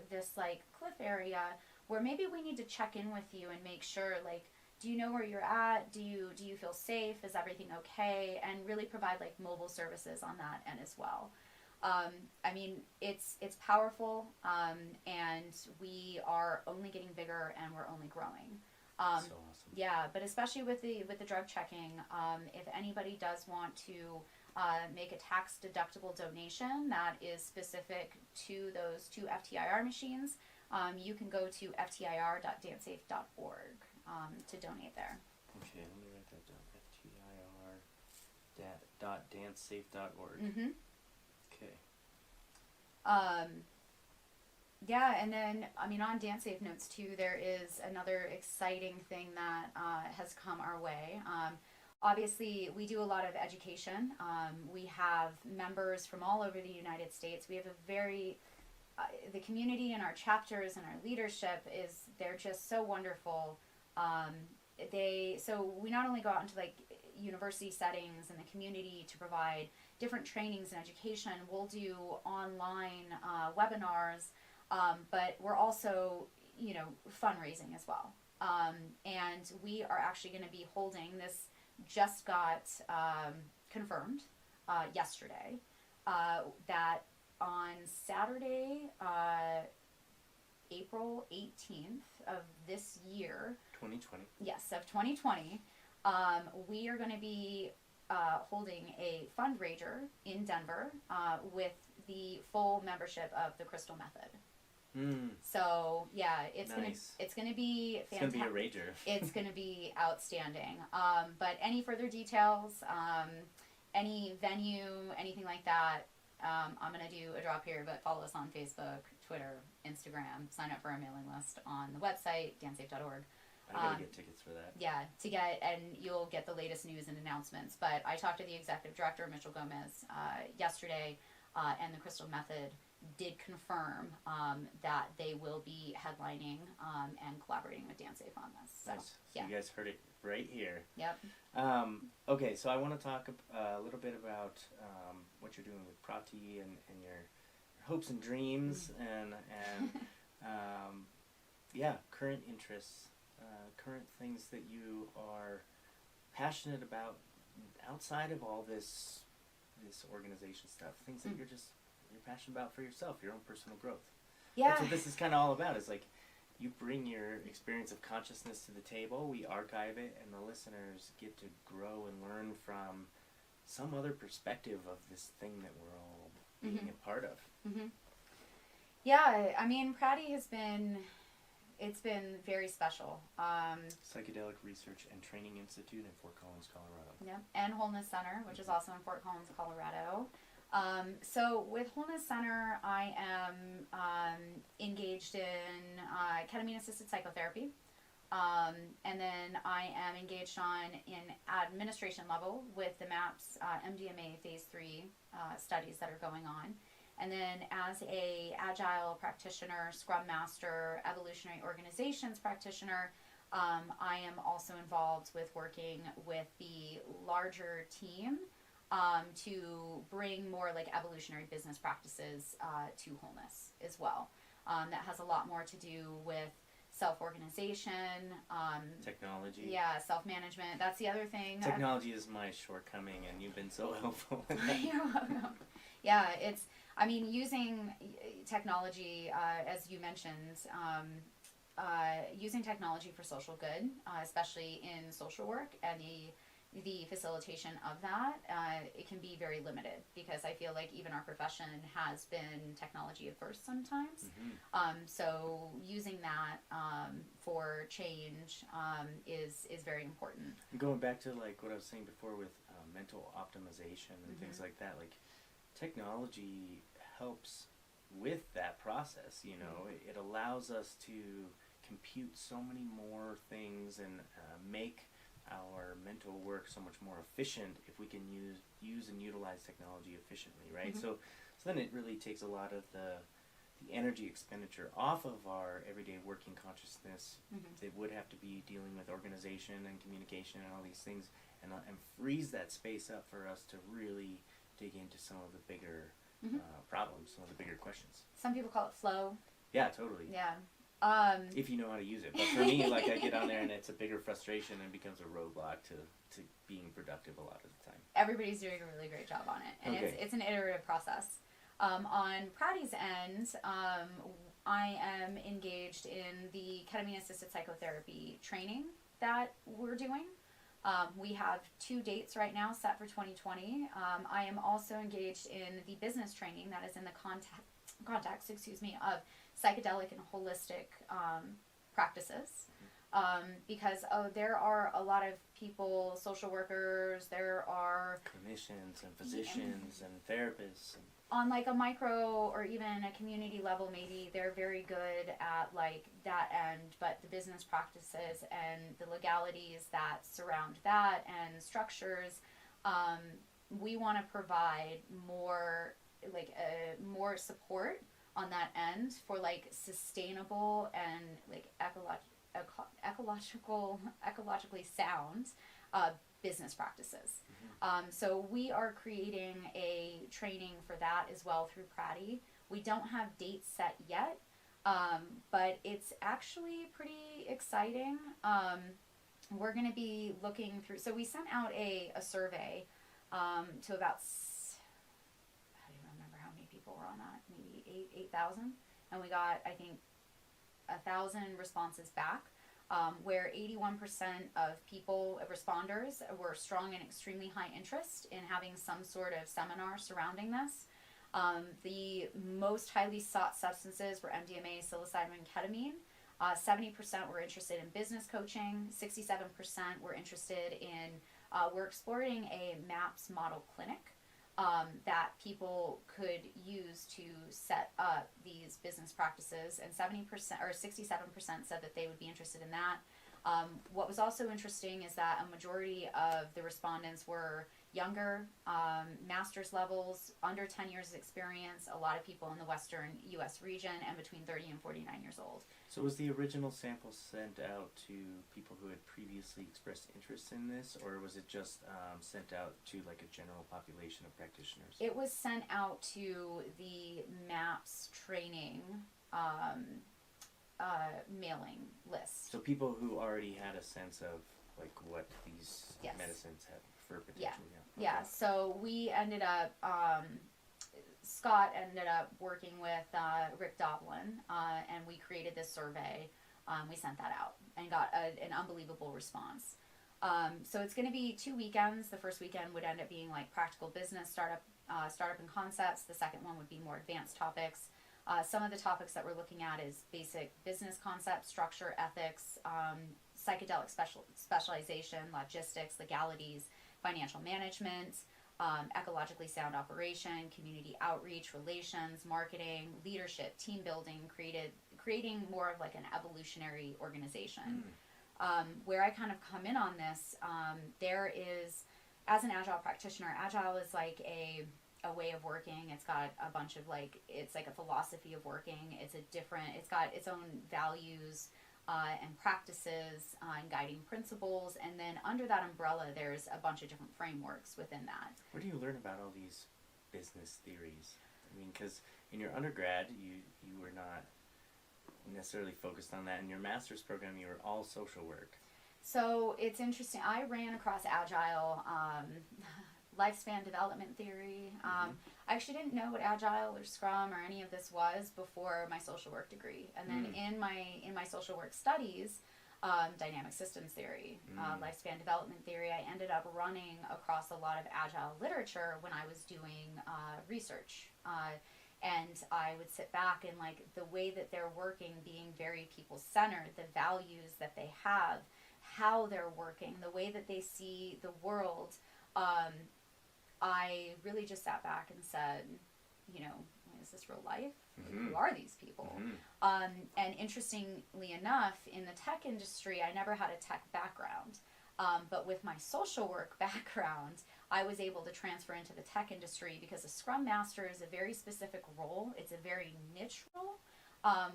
this like cliff area where maybe we need to check in with you and make sure, like, do you know where you're at? Do you feel safe? Is everything okay? And really provide like mobile services on that end as well. It's powerful, and we are only getting bigger, and we're only growing. So awesome. Yeah, but especially with the drug checking, if anybody does want to make a tax deductible donation that is specific to those 2 FTIR machines, you can go to ftir.dancesafe.org to donate there. Okay, let me write that down. ftir.dancesafe.org. Okay. Yeah, and then, on DanceSafe notes too, there is another exciting thing that has come our way. Obviously, we do a lot of education. We have members from all over the United States. We have the community and our chapters and our leadership they're just so wonderful. So we not only go out into like university settings and the community to provide different trainings and education. We'll do online webinars, but we're also, fundraising as well. And we are actually going to be holding this, just got confirmed yesterday, that on Saturday, April 18th of this year. 2020. Yes, of 2020. We are going to be holding a fundraiser in Denver with the full membership of the Crystal Method. So yeah, it's gonna be fantastic. It's gonna be a rager. It's gonna be outstanding. But any further details, any venue, anything like that, I'm gonna do a drop here. But follow us on Facebook, Twitter, Instagram. Sign up for our mailing list on the website dancesafe.org. I gotta get tickets for that. Yeah, and you'll get the latest news and announcements. But I talked to the executive director, Mitchell Gomez, yesterday, and the Crystal Method did confirm that they will be headlining and collaborating with DanceSafe on this. So, nice. So yeah. You guys heard it right here. Yep. Okay, so I want to talk a little bit about what you're doing with PRaTI and your hopes and dreams and current interests. Current things that you are passionate about outside of all this organization stuff, things that you're passionate about for yourself, your own personal growth. Yeah. That's what this is kind of all about. Is like you bring your experience of consciousness to the table, we archive it, and the listeners get to grow and learn from some other perspective of this thing that we're all being a part of. Yeah, I mean, PRaTI has been it's been very special. Psychedelic Research and Training Institute in Fort Collins, Colorado. Yeah, and Wholeness Center, which is also in Fort Collins, Colorado. So with Wholeness Center, I am engaged in Ketamine Assisted Psychotherapy. And then I am engaged in administration level with the MAPS MDMA phase 3 studies that are going on. And then as a agile practitioner, scrum master, evolutionary organizations practitioner, I am also involved with working with the larger team to bring more like evolutionary business practices to wholeness as well. That has a lot more to do with self-organization, technology. Yeah, self-management. That's the other thing. Technology is my shortcoming, and you've been so helpful. You're welcome. Yeah, using technology, as you mentioned, using technology for social good, especially in social work and the facilitation of that, it can be very limited because I feel like even our profession has been technology averse sometimes. So using that for change is very important. Going back to like what I was saying before with mental optimization and things like that, like technology helps with that process. You know, it allows us to compute so many more things and make our mental work so much more efficient if we can use and utilize technology efficiently, right? So then it really takes a lot of the energy expenditure off of our everyday working consciousness. It would have to be dealing with organization and communication and all these things, and frees that space up for us to really dig into some of the bigger problems, some of the bigger questions. Some people call it flow. Yeah, totally. Yeah. If you know how to use it. But for me, like I get on there and it's a bigger frustration and becomes a roadblock to being productive a lot of the time. Everybody's doing a really great job on it. And it's an iterative process. On PRaTI's end, I am engaged in the Ketamine Assisted Psychotherapy training that we're doing. We have 2 dates right now set for 2020. I am also engaged in the business training that is in the context of psychedelic and holistic practices, because there are a lot of people, social workers, there are clinicians and physicians and therapists. On like a micro or even a community level, maybe they're very good at like that end, but the business practices and the legalities that surround that and structures, we want to provide more more support on that end for like sustainable and like ecologically sound business practices. So we are creating a training for that as well through PRaTI. We don't have dates set yet, but it's actually pretty exciting. We're going to be looking through, so we sent out a survey to about, I don't remember how many people were on that, maybe 8,000, and we got, I think, 1,000 responses back, where 81% of people, responders, were strong and extremely high interest in having some sort of seminar surrounding this. The most highly sought substances were MDMA, psilocybin, and ketamine. 70% were interested in business coaching. 67% were interested in, we're exploring a MAPS model clinic that people could use to set up these business practices, and 70% or 67% said that they would be interested in that. What was also interesting is that a majority of the respondents were younger, master's levels, under 10 years of experience, a lot of people in the Western U.S. region, and between 30 and 49 years old. So was the original sample sent out to people who had previously expressed interest in this, or was it just sent out to like a general population of practitioners? It was sent out to the MAPS training mailing list. So people who already had a sense of like what these medicines have for potential. Yeah, so we ended up, Scott ended up working with Rick Doblin, and we created this survey. We sent that out and got an unbelievable response. So it's going to be 2 weekends. The first weekend would end up being like practical business, startup and concepts. The second one would be more advanced topics. Some of the topics that we're looking at is basic business concepts, structure, ethics, psychedelic specialization, logistics, legalities, financial management, ecologically sound operation, community outreach, relations, marketing, leadership, team building, creating more of like an evolutionary organization. Where I kind of come in on this, there is, as an Agile practitioner, Agile is like a way of working. It's got a bunch of like, it's like a philosophy of working. It's got its own values and practices and guiding principles. And then under that umbrella, there's a bunch of different frameworks within that. Where do you learn about all these business theories? I mean, because in your undergrad, you were not necessarily focused on that. In your master's program, you were all social work. So it's interesting. I ran across Agile, lifespan development theory. I actually didn't know what Agile or Scrum or any of this was before my social work degree. And then in my social work studies, dynamic systems theory, lifespan development theory, I ended up running across a lot of Agile literature when I was doing research. And I would sit back and like the way that they're working, being very people-centered, the values that they have, how they're working, the way that they see the world, I really just sat back and said, you know, is this real life? Who are these people? And interestingly enough, in the tech industry, I never had a tech background. But with my social work background, I was able to transfer into the tech industry because a Scrum Master is a very specific role. It's a very niche role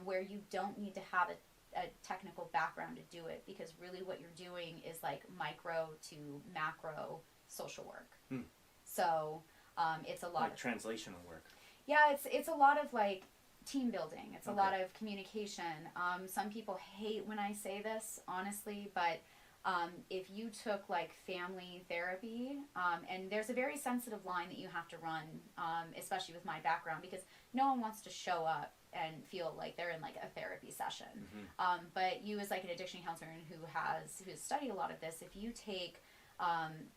where you don't need to have a technical background to do it, because really what you're doing is like micro to macro social work. So it's a lot like of translational work. Yeah, it's a lot of like team building. It's a lot of communication. Some people hate when I say this, honestly, but if you took like family therapy, and there's a very sensitive line that you have to run, especially with my background, because no one wants to show up and feel like they're in like a therapy session. But you as like an addiction counselor who has studied a lot of this, if you take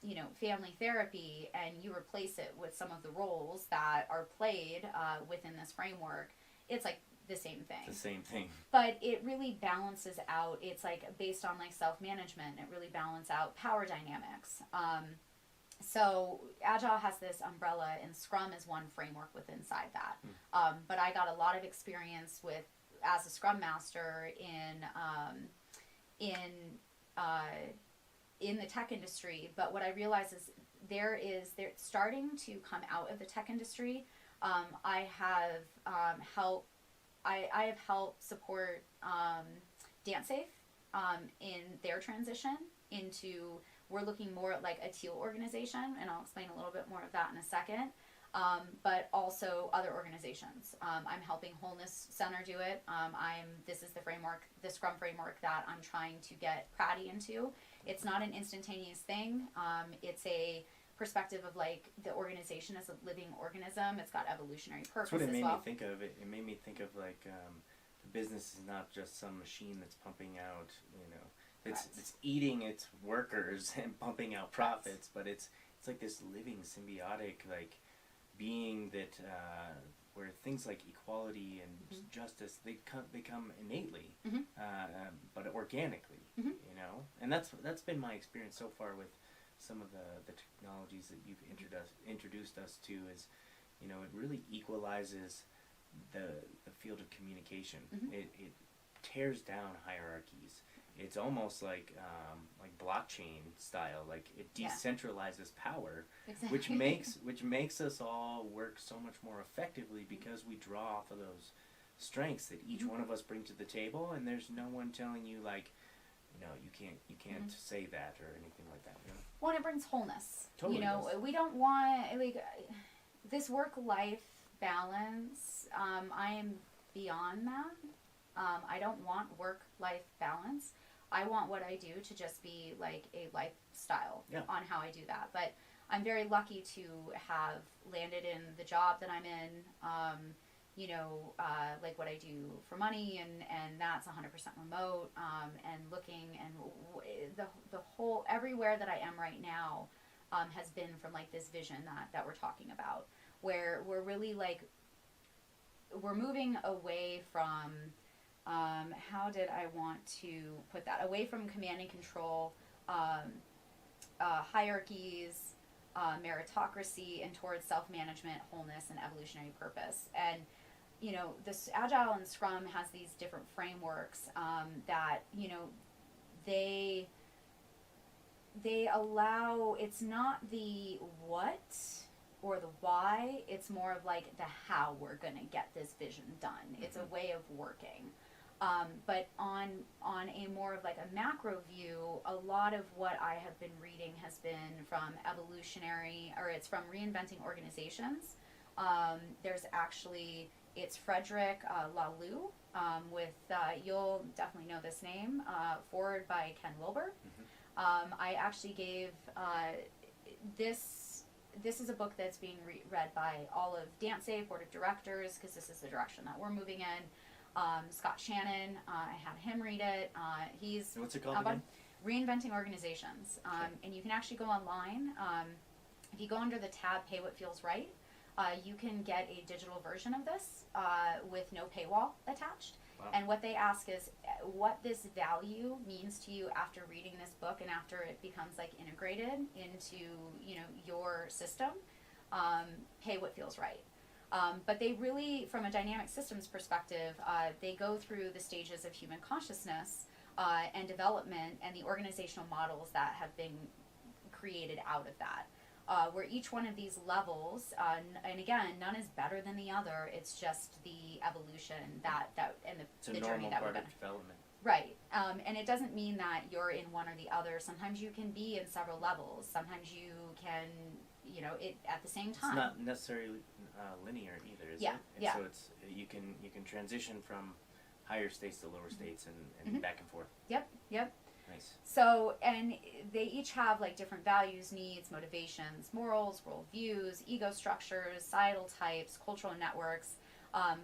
you know, family therapy and you replace it with some of the roles that are played within this framework, it's like the same thing. The same thing. But it really balances out. It's like based on like self-management. It really balances out power dynamics. So Agile has this umbrella, and Scrum is one framework within inside that. But I got a lot of experience with as a Scrum Master in the tech industry. But what I realize is they're starting to come out of the tech industry. I have helped support DanceSafe in their transition into, we're looking more at like a teal organization, and I'll explain a little bit more of that in a second. But also other organizations. I'm helping Wholeness Center do it. This is the framework, the Scrum framework that I'm trying to get PRaTI into. It's not an instantaneous thing. It's a perspective of like the organization as a living organism. It's got evolutionary purpose. That's what it made as well. me think of. It made me think of like the business is not just some machine that's pumping out, you know, it's eating its workers and pumping out profits, but it's like this living symbiotic like being that where things like equality and justice, they come innately, but organically, you know. And that's been my experience so far with some of the technologies that you've introduced us to. Is, you know, it really equalizes the field of communication. It tears down hierarchies. It's almost like blockchain style. Like it decentralizes power, which makes us all work so much more effectively, because we draw off of those strengths that each one of us bring to the table, and there's no one telling you like, no, you can't say that or anything like that. You know? Well, and it brings wholeness. Totally you know, does. We don't want like this work-life balance. I am beyond that. I don't want work-life balance. I want what I do to just be like a lifestyle on how I do that. But I'm very lucky to have landed in the job that I'm in, you know, like what I do for money, and that's 100% remote, and looking, and the whole, everywhere that I am right now has been from like this vision that we're talking about, where we're really like, we're moving away from, how did I want to put that? Away from command and control, hierarchies, meritocracy, and towards self-management, wholeness, and evolutionary purpose. And, you know, this Agile and Scrum has these different frameworks that, you know, they allow, it's not the what or the why, it's more of like the how we're going to get this vision done. Mm-hmm. It's a way of working. But on a more of like a macro view, a lot of what I have been reading has been from evolutionary, or it's from reinventing organizations. There's actually, it's Frederick Laloux with, you'll definitely know this name, forward by Ken Wilber. Mm-hmm. I actually gave, this is a book that's being read by all of DanceSafe board of directors, because this is the direction that we're moving in. Scott Shannon, I had him read it. He's what's it called again? Reinventing Organizations. Sure. And you can actually go online. If you go under the tab Pay What Feels Right, you can get a digital version of this with no paywall attached. Wow. And what they ask is what this value means to you after reading this book and after it becomes like integrated into, you know, your system. Pay what feels right. But they really, from a dynamic systems perspective, they go through the stages of human consciousness and development and the organizational models that have been created out of that. Where each one of these levels, and again, none is better than the other. It's just the evolution and the journey that we're going. It's a normal part of development. Right, and it doesn't mean that you're in one or the other. Sometimes you can be in several levels. Sometimes you can, you know, it at the same time. It's not necessarily linear either, is it? And so it's you can transition from higher states to lower states and back and forth. Yep. Nice. So, and they each have like different values, needs, motivations, morals, worldviews, ego structures, societal types, cultural networks,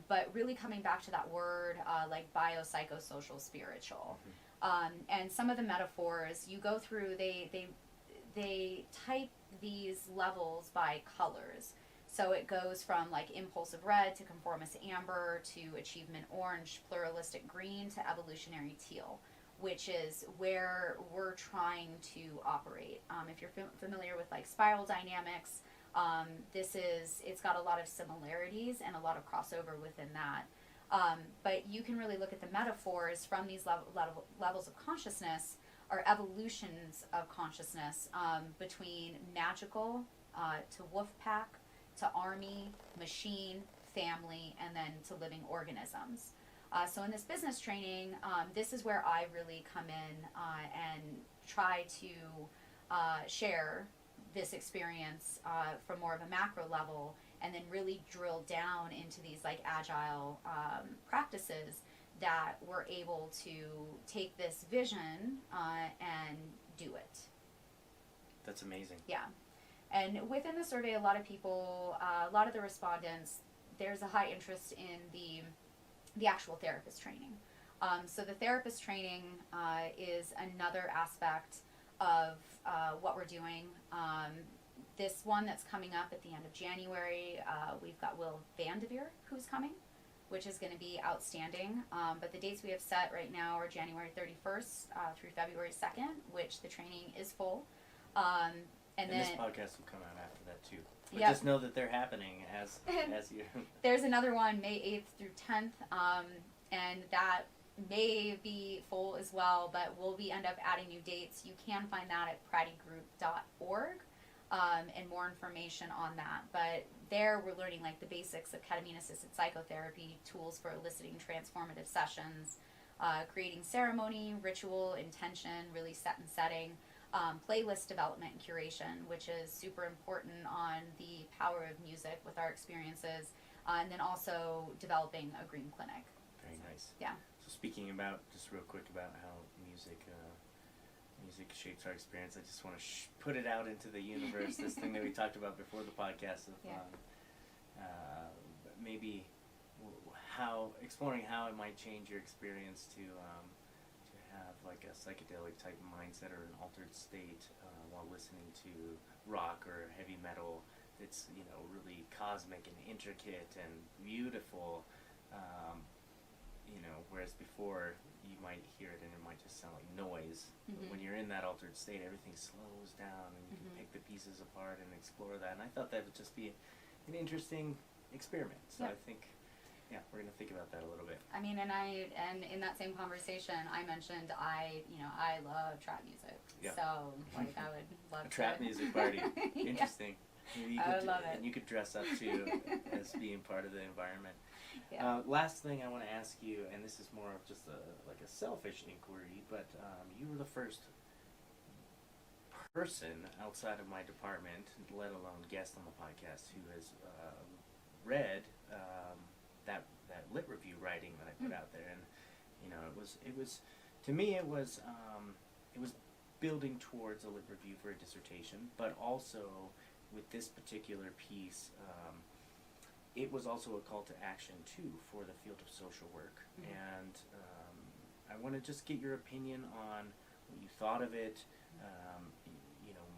but really coming back to that word like biopsychosocial spiritual. Mm-hmm. And some of the metaphors you go through, they type these levels by colors. So it goes from like impulsive red to conformist amber to achievement orange, pluralistic green to evolutionary teal, which is where we're trying to operate. If you're familiar with like spiral dynamics, it's got a lot of similarities and a lot of crossover within that. But you can really look at the metaphors from these levels of consciousness, or evolutions of consciousness, between magical to wolf pack to army, machine, family, and then to living organisms. So in this business training, this is where I really come in and try to share this experience from more of a macro level, and then really drill down into these like agile practices that we're able to take this vision and do it. That's amazing. Yeah. And within the survey, a lot of people, a lot of the respondents, there's a high interest in the actual therapist training. So the therapist training is another aspect of what we're doing. This one that's coming up at the end of January, we've got Will Vanderveer who's coming, which is going to be outstanding. But the dates we have set right now are January 31st through February 2nd, which the training is full. And then this podcast will come out after that too. But just know that they're happening as you. There's another one, May 8th through 10th, and that may be full as well, but we'll end up adding new dates. You can find that at pratigroup.org, and more information on that. But there we're learning like the basics of ketamine assisted psychotherapy, tools for eliciting transformative sessions, creating ceremony, ritual, intention, really set and setting. Playlist development and curation, which is super important on the power of music with our experiences, and then also developing a green clinic. Very nice. Yeah. So speaking about, just real quick about how music shapes our experience, I just want to put it out into the universe, this thing that we talked about before the podcast of maybe exploring how it might change your experience to have like a psychedelic type of mindset or an altered state while listening to rock or heavy metal. It's really cosmic and intricate and beautiful, Whereas before you might hear it and it might just sound like noise. But when you're in that altered state, everything slows down and you can pick the pieces apart and explore that. And I thought that would just be an interesting experiment. So I think, we're going to think about that a little bit. I mean, and in that same conversation, I mentioned I love trap music. Yeah. So like I would love a trap music party. Interesting. I would love it. And you could dress up too as being part of the environment. Yeah. Last thing I want to ask you, and this is more of just a selfish inquiry, but you were the first person outside of my department, let alone guest on the podcast, who has read that lit review writing that I put out there, and it was to me it was building towards a lit review for a dissertation, but also with this particular piece. It was also a call to action, too, for the field of social work. And I want to just get your opinion on what you thought of it,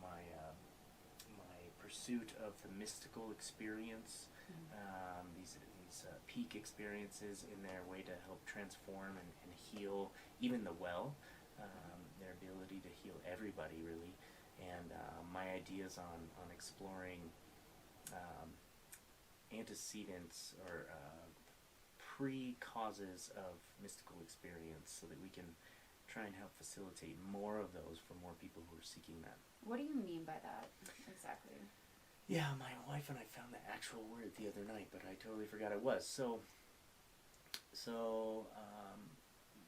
my pursuit of the mystical experience, these peak experiences in their way to help transform and heal even the well, their ability to heal everybody, really, and my ideas on exploring antecedents or pre-causes of mystical experience so that we can try and help facilitate more of those for more people who are seeking that. What do you mean by that exactly? Yeah, my wife and I found the actual word the other night, but I totally forgot it was. So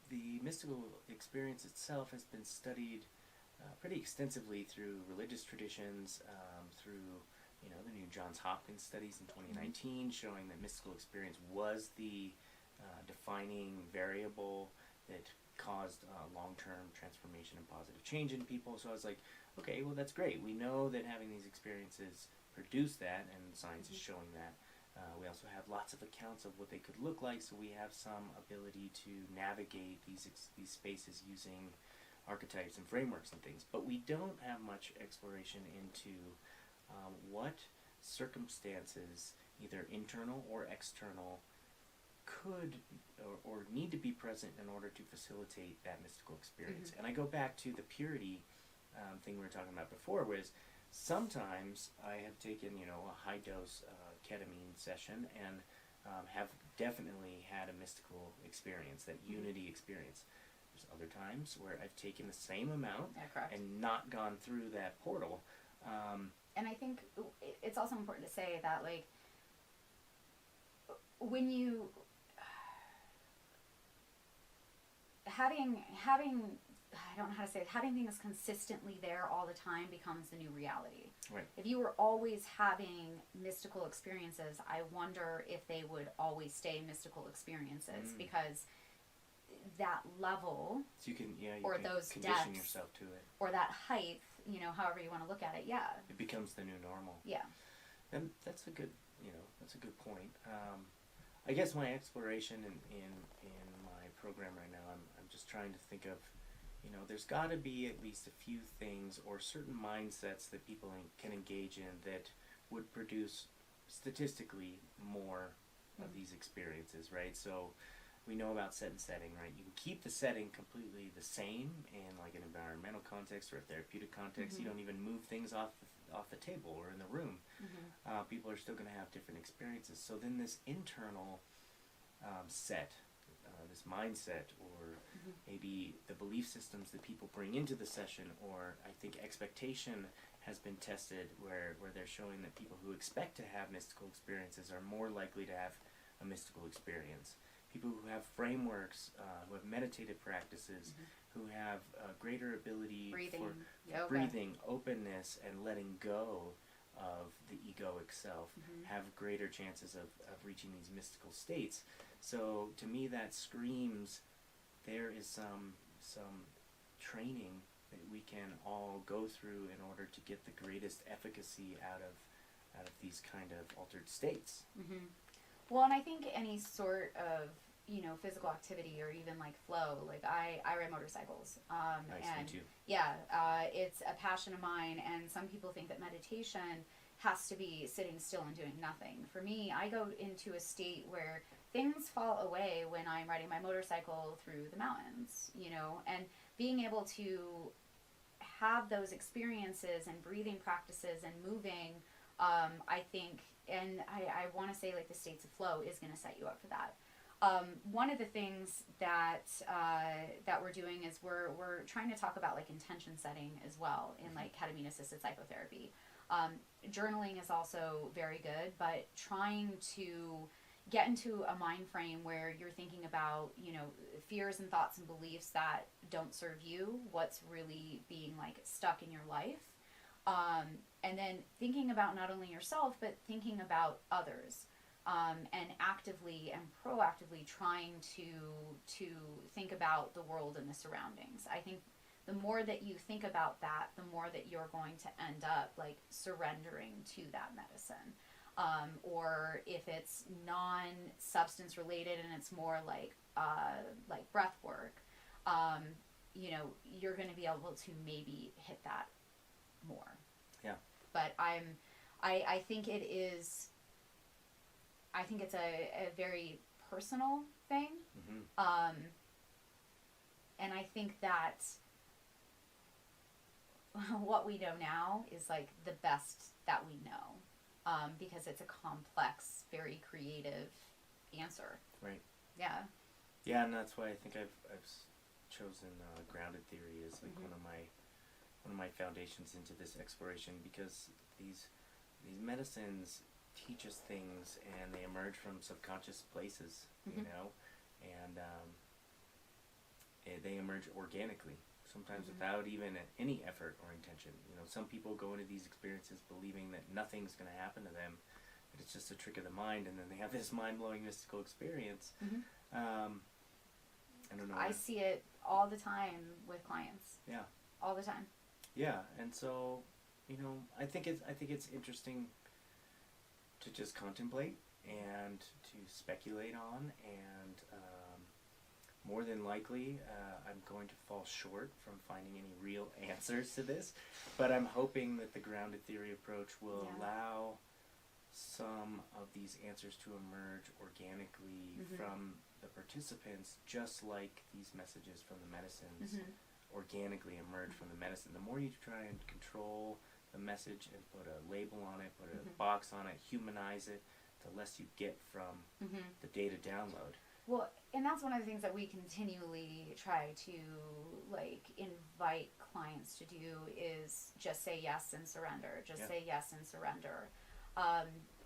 the mystical experience itself has been studied pretty extensively through religious traditions, through the new Johns Hopkins studies in 2019 showing that mystical experience was the defining variable that caused long-term transformation and positive change in people. So I was like, okay, well that's great. We know that having these experiences produce that, and science is showing that. We also have lots of accounts of what they could look like, so we have some ability to navigate these spaces using archetypes and frameworks and things. But we don't have much exploration into what circumstances, either internal or external, could or need to be present in order to facilitate that mystical experience. And I go back to the purity thing we were talking about before, was sometimes I have taken, a high-dose ketamine session and have definitely had a mystical experience, that unity experience. There's other times where I've taken the same amount and not gone through that portal. And I think it's also important to say that, like, when you having I don't know how to say it, having things consistently there all the time becomes the new reality. Right. If you were always having mystical experiences, I wonder if they would always stay mystical experiences, because that level, so you can or can those condition depths, yourself to it, or that height, however you want to look at it, it becomes the new normal. Yeah. And that's a good point. I guess my exploration in my program right now, I'm just trying to think of, there's got to be at least a few things or certain mindsets that people can engage in that would produce statistically more of these experiences, right? So we know about set and setting, right? You can keep the setting completely the same in like an environmental context or a therapeutic context. You don't even move things off the table or in the room. People are still going to have different experiences. So then this internal set, this mindset, or maybe the belief systems that people bring into the session, or I think expectation has been tested where they're showing that people who expect to have mystical experiences are more likely to have a mystical experience. People who have frameworks, who have meditative practices, who have a greater ability for breathing, openness, and letting go of the egoic self, have greater chances of reaching these mystical states. So to me that screams there is some training that we can all go through in order to get the greatest efficacy out of these kind of altered states. Well, and I think any sort of physical activity or even like flow, like I ride motorcycles, Nice, and me too. yeah, it's a passion of mine, and some people think that meditation has to be sitting still and doing nothing. For me, I go into a state where things fall away when I'm riding my motorcycle through the mountains, you know, and being able to have those experiences and breathing practices and moving, I think, and I want to say like the states of flow is going to set you up for that. One of the things that we're doing is we're trying to talk about like intention setting as well in like ketamine assisted psychotherapy. Journaling is also very good, but trying to get into a mind frame where you're thinking about, you know, fears and thoughts and beliefs that don't serve you, what's really being like stuck in your life. And then thinking about not only yourself, but thinking about others. And actively and proactively trying to think about the world and the surroundings. I think the more that you think about that, the more that you're going to end up like surrendering to that medicine. Or if it's non-substance related and it's more like breath work, you know, you're going to be able to maybe hit that more. Yeah. But I think it is. I think it's a very personal thing. Mm-hmm. And I think that what we know now is like the best that we know, because it's a complex, very creative answer. Right. Yeah. Yeah, and that's why I think I've chosen grounded theory as like mm-hmm. one of my foundations into this exploration, because these medicines teach us things and they emerge from subconscious places, mm-hmm. you know, and they emerge organically, sometimes mm-hmm. without even any effort or intention. You know, some people go into these experiences believing that nothing's going to happen to them, that it's just a trick of the mind, and then they have this mind-blowing mystical experience. Mm-hmm. I don't know. I see it all the time with clients. Yeah. All the time. Yeah, and so, you know, I think it's interesting to just contemplate and to speculate on, and more than likely I'm going to fall short from finding any real answers to this, but I'm hoping that the grounded theory approach will allow some of these answers to emerge organically mm-hmm. from the participants, just like these messages from the medicines mm-hmm. organically emerge from the medicine. The more you try and control the message and put a label on it, put a mm-hmm. box on it, humanize it, the less you get from mm-hmm. the data download. Well, and that's one of the things that we continually try to like invite clients to do is just say yes and surrender. Just say yes and surrender.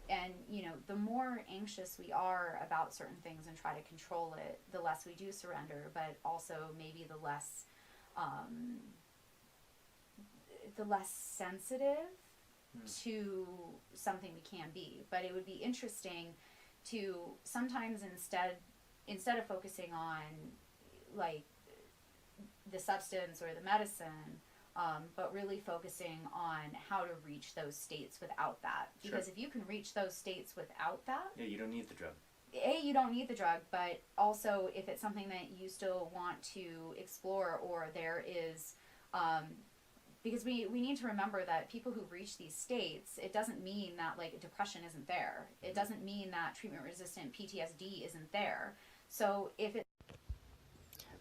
And, you know, the more anxious we are about certain things and try to control it, the less we do surrender, but also maybe the less sensitive to something we can be. But it would be interesting to sometimes instead of focusing on like the substance or the medicine, but really focusing on how to reach those states without that. Because if you can reach those states without that... Yeah, you don't need the drug. You don't need the drug, but also if it's something that you still want to explore, or there is... because we need to remember that people who reach these states, it doesn't mean that like depression isn't there. It doesn't mean that treatment-resistant PTSD isn't there. So if it...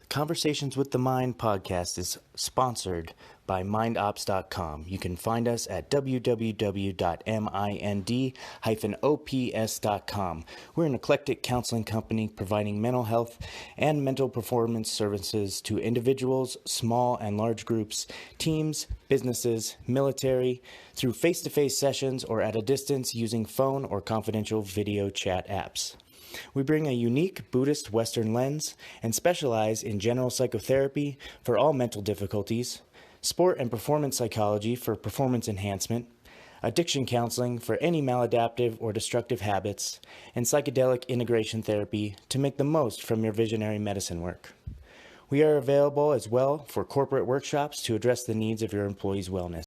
Conversations with the Mind podcast is sponsored by mindops.com. You can find us at www.mind-ops.com. We're an eclectic counseling company providing mental health and mental performance services to individuals, small and large groups, teams, businesses, military, through face-to-face sessions or at a distance using phone or confidential video chat apps. We bring a unique Buddhist Western lens and specialize in general psychotherapy for all mental difficulties, sport and performance psychology for performance enhancement, addiction counseling for any maladaptive or destructive habits, and psychedelic integration therapy to make the most from your visionary medicine work. We are available as well for corporate workshops to address the needs of your employees' wellness.